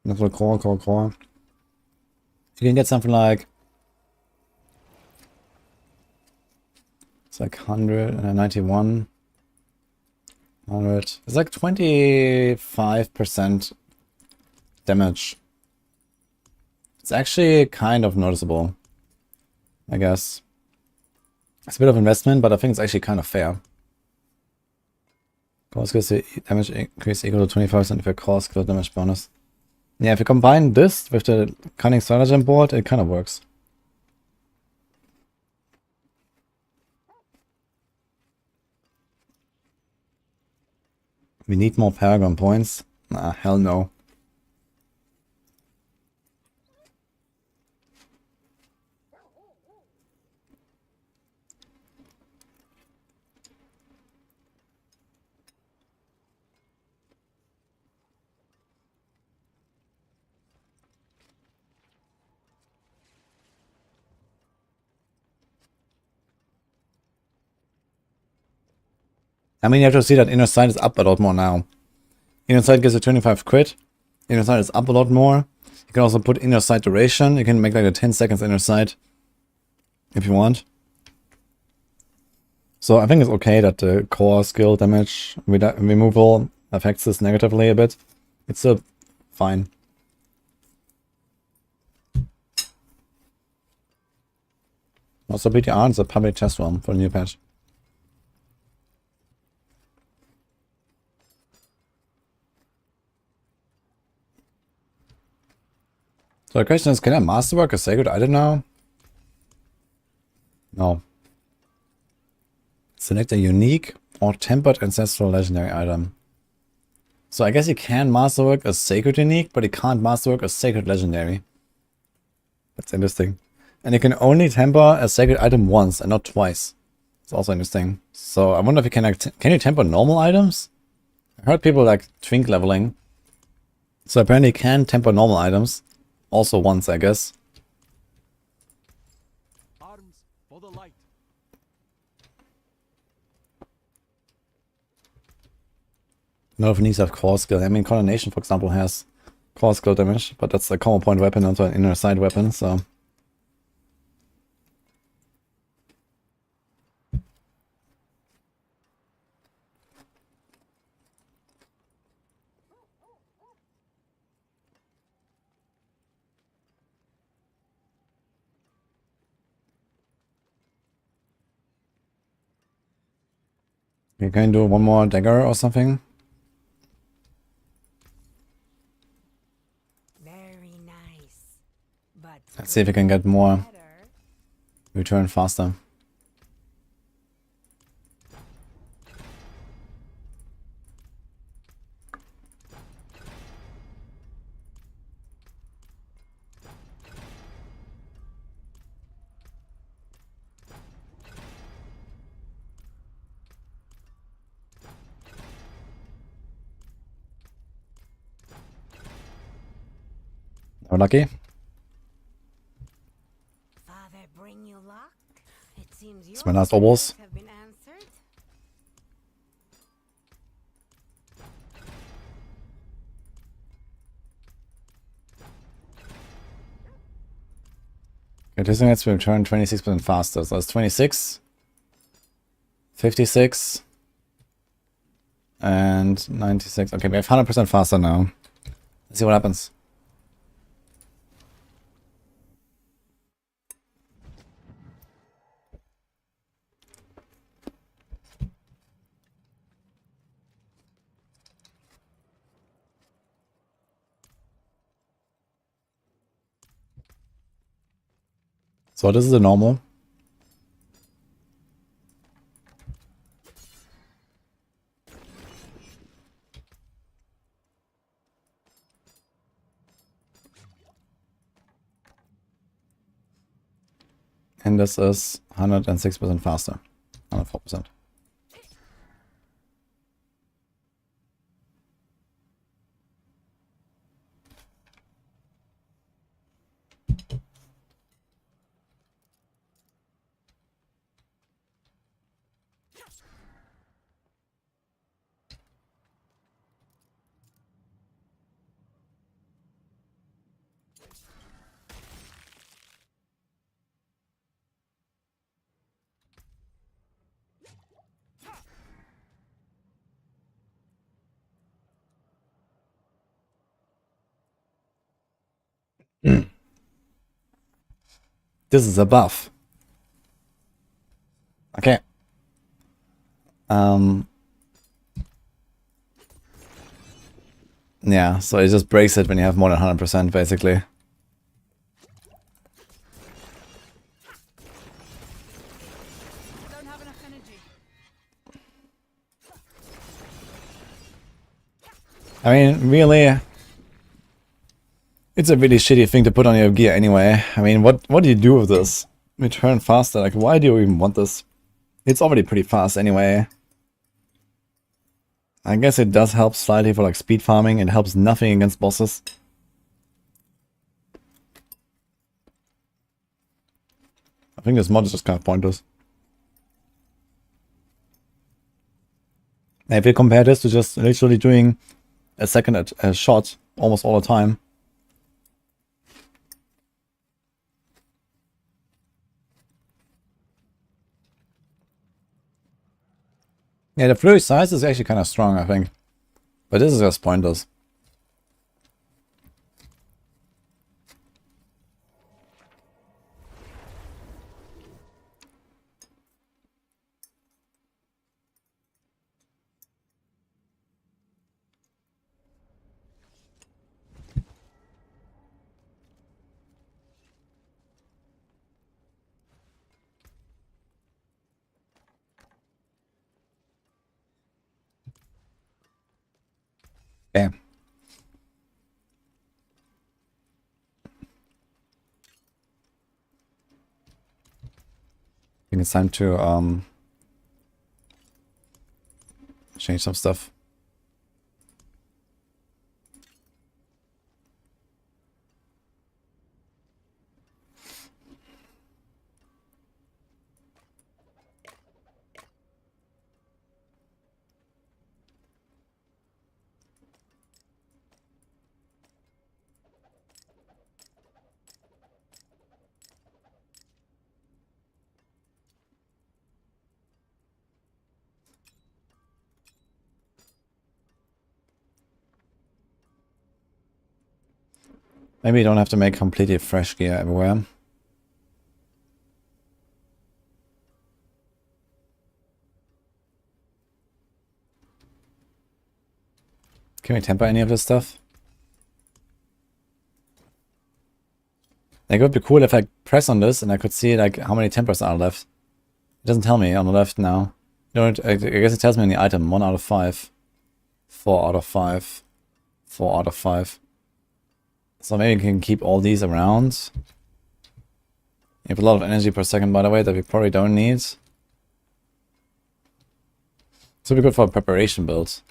little core. You can get something like... It's like 191. 100. It's like 25% damage. It's actually kind of noticeable, I guess. It's a bit of investment, but I think it's actually kind of fair. Core skill damage increase equal to 25% of your core skill damage bonus. Yeah, if you combine this with the Cunning Stratagem board, it kind of works. We need more Paragon points. Nah, hell no. I mean, you have to see that inner sight is up a lot more now. Inner sight gives you 25 crit. Inner sight is up a lot more. You can also put inner sight duration. You can make like a 10 seconds inner sight if you want. So I think it's okay that the core skill damage removal affects this negatively a bit. It's still fine. Also, PTR is a public test run for the new patch. So the question is, can I masterwork a sacred item now? No. Select a unique or tempered ancestral legendary item. So I guess you can masterwork a sacred unique, but you can't masterwork a sacred legendary. That's interesting. And you can only temper a sacred item once and not twice. It's also interesting. So I wonder if you can you temper normal items? I heard people like twink leveling. So apparently you can temper normal items. Also once, I guess. Arms for the light. None of these have core skill. I mean, Coronation, for example, has core skill damage, but that's a common point weapon, not an inner side weapon, so. You can do one more dagger or something. Very nice. But Let's see if we can get more better. return faster. We're lucky. Father, bring you luck. It seems your It's my last prayers obos. have been answered. Okay, this thing has to return 26% faster. So that's 26, 56, and 96. Okay, we have 100% faster now. Let's see what happens. So this is the normal. And this is 106% faster. 104%. This is a buff. Okay. Yeah, so it just breaks it when you have more than 100% basically. Don't have enough energy. I mean, really, it's a really shitty thing to put on your gear anyway. I mean, what do you do with this? Return faster, like why do you even want this? It's already pretty fast anyway. I guess it does help slightly for like speed farming. It helps nothing against bosses. I think this mod is just kind of pointless. And if you compare this to just literally doing a second a shot almost all the time. Yeah, the flurry size is actually kind of strong, I think. But this is just pointless. Okay. I think it's time to change some stuff. Maybe you don't have to make completely fresh gear everywhere. Can we temper any of this stuff? Like, it would be cool if I press on this and I could see like how many tempers are left. It doesn't tell me on the left now. You know, I guess it tells me in the item 1 out of 5, 4 out of 5, 4 out of 5. So maybe we can keep all these around. You have a lot of energy per second, by the way, that we probably don't need. This would be good for a preparation build.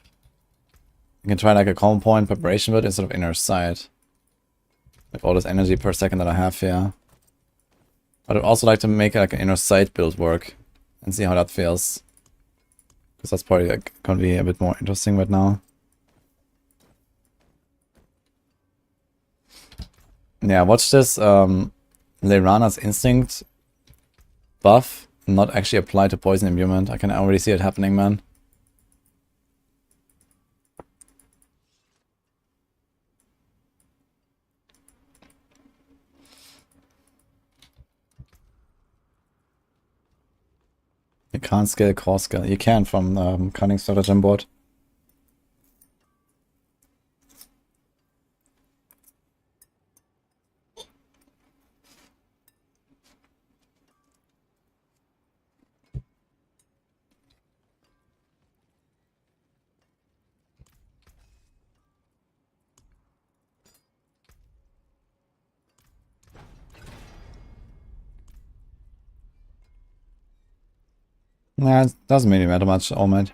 You can try like a calm point preparation build instead of inner sight. Like all this energy per second that I have here. But I'd also like to make like an inner sight build work and see how that feels. Because that's probably like going to be a bit more interesting right now. Yeah, watch this Leirana's Instinct buff not actually apply to poison imbuement. I can already see it happening, man. You can't scale core scale. You can from cunning stratagem board. Nah, it doesn't really matter much, all mate.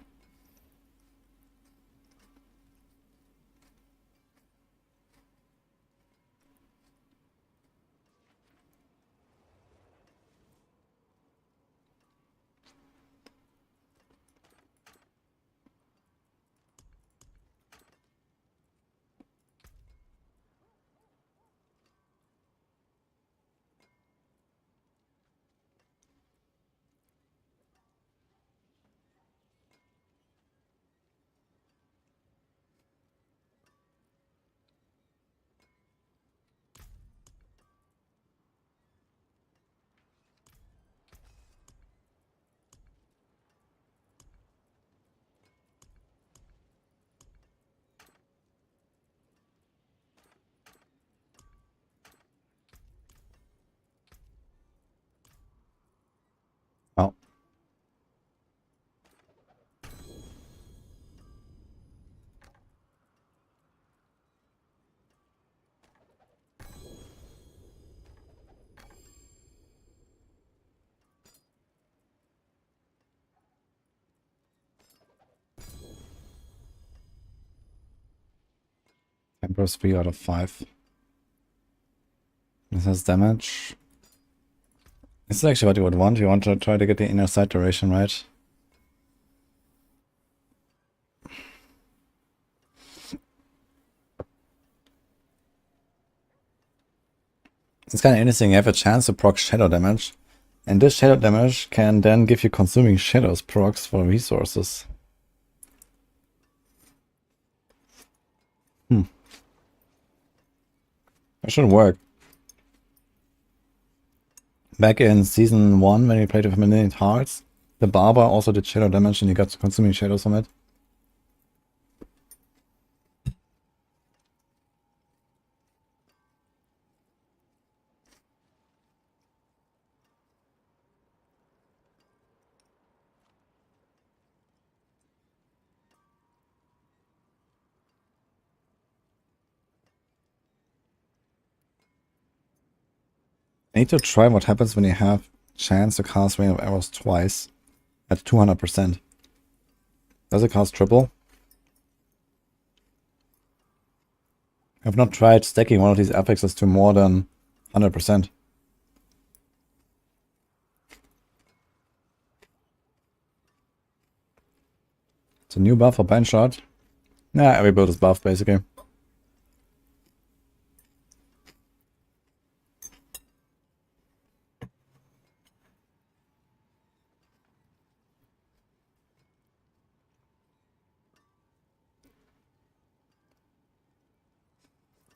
Oh. Emperor's 3 out of 5. This has damage. This is actually what you would want. You want to try to get the inner sight duration right. It's kind of interesting. You have a chance to proc shadow damage. And this shadow damage can then give you consuming shadows procs for resources. That should work. Back in season 1 when we played with Million Hearts, the Barber also did shadow damage and you got consuming shadows from it. I need to try what happens when you have chance to cast Rain of Arrows twice at 200%. Does it cast triple? I've not tried stacking one of these affixes to more than 100%. It's a new buff for Band Shot. Yeah, every build is buffed basically.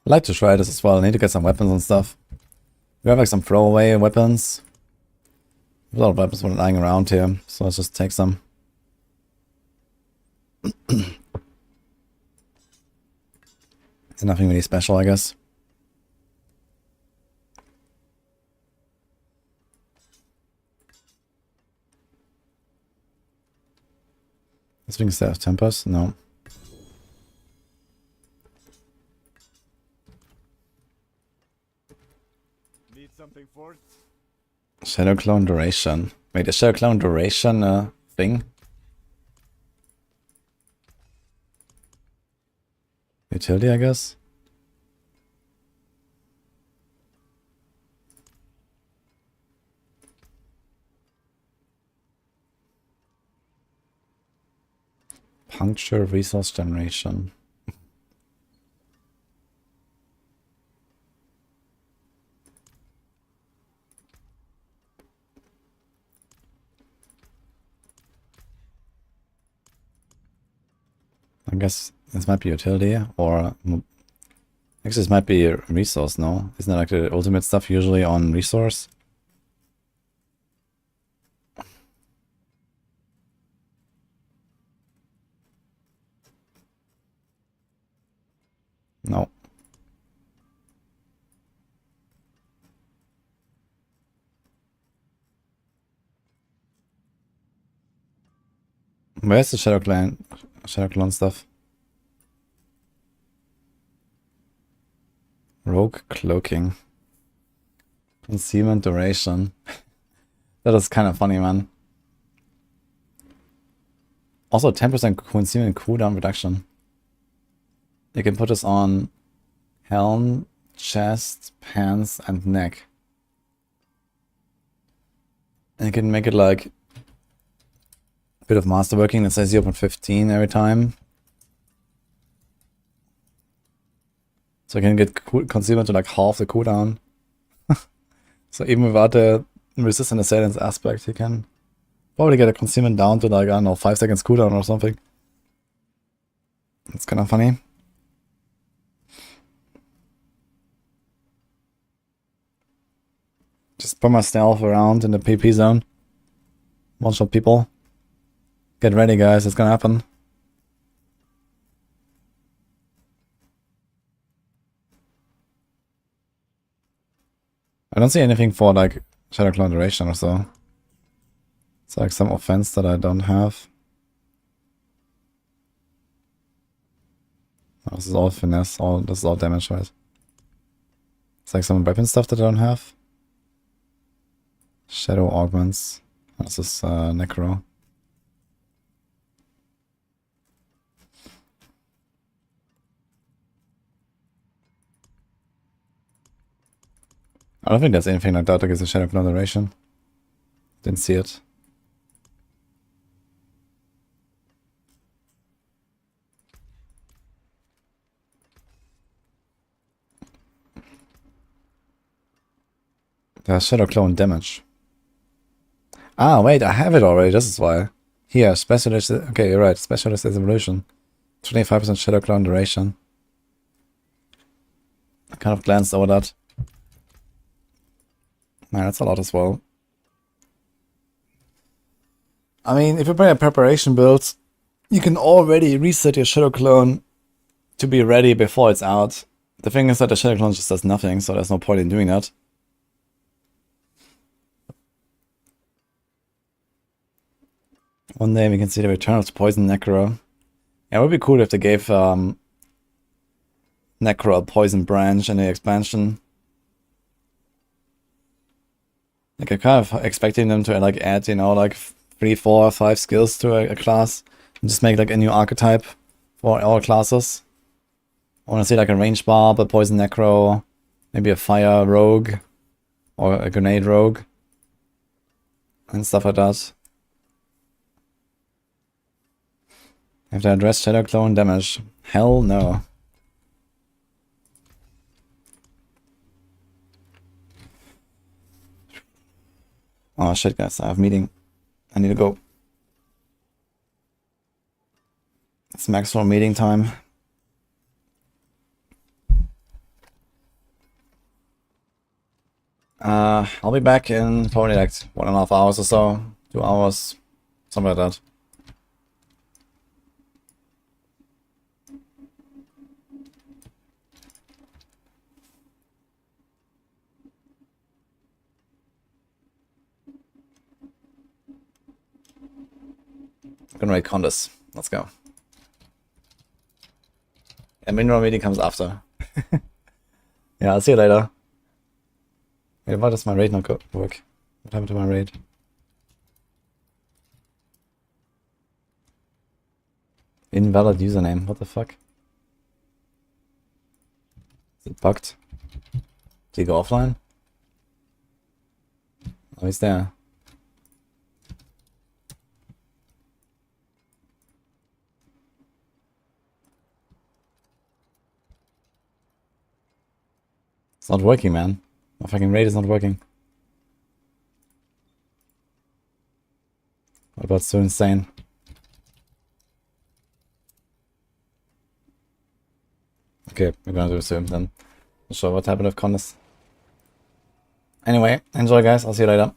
I'd like to try this as well. I need to get some weapons and stuff. We have like some throwaway weapons. There's a lot of weapons lying around here, so let's just take some. It's nothing really special, I guess. This thing set of tempers? No. Need something for it? Shadow Clone Duration. Wait, is Shadow Clone Duration a thing? Utility, I guess? Puncture Resource Generation. I guess this might be utility, or actually this might be a resource, no? Isn't that like the ultimate stuff usually on resource? No. Where's the Shadow Clone stuff? Rogue Cloaking. Concealment Duration. That is kind of funny, man. Also 10% concealment cooldown reduction. You can put this on helm, chest, pants, and neck. And you can make it like a bit of masterworking that says 0.15 every time. So you can get concealment to like half the cooldown. So even without the resistant assailants aspect, you can probably get a concealment down to like, I don't know, 5 seconds cooldown or something. It's kind of funny. Just put my stealth around in the PP zone. One shot people. Get ready, guys, it's gonna happen. I don't see anything for like Shadow Clone Duration or so. It's like some offense that I don't have. Oh, this is all finesse, this is all damage, right? It's like some weapon stuff that I don't have. Shadow Augments. This is Necro. I don't think there's anything like that that gives a Shadow Clone Duration. Didn't see it. There's Shadow Clone Damage. Ah, wait, I have it already, this is why. Here, Specialist, okay, you're right, Specialist Evolution. 25% Shadow Clone Duration. I kind of glanced over that. Man, that's a lot as well. I mean, if you play a preparation build, you can already reset your Shadow Clone to be ready before it's out. The thing is that the Shadow Clone just does nothing, so there's no point in doing that. One day we can see the return of Poison Necro. Yeah, it would be cool if they gave Necro a poison branch in the expansion. Like, I'm kind of expecting them to, like, add, you know, like 3, 4, 5 skills to a class. And just make, like, a new archetype for all classes. I want to see, like, a range barb, a poison necro, maybe a fire rogue, or a grenade rogue. And stuff like that. Have to address shadow clone damage. Hell no. Oh shit, guys, I have a meeting. I need to go. It's maximum meeting time. I'll be back in probably like 1.5 hours or so. 2 hours. Something like that. I'm gonna raid Condis. Let's go. And mineral meeting comes after. Yeah, I'll see you later. Wait, why does my raid not work? What happened to my raid? Invalid username. What the fuck? Is it bugged? Did he go offline? Oh, he's there. It's not working, man. My fucking raid is not working. What about so insane? Okay, we're gonna do soon then. Not sure what happened with Condis. Anyway, enjoy guys, I'll see you later.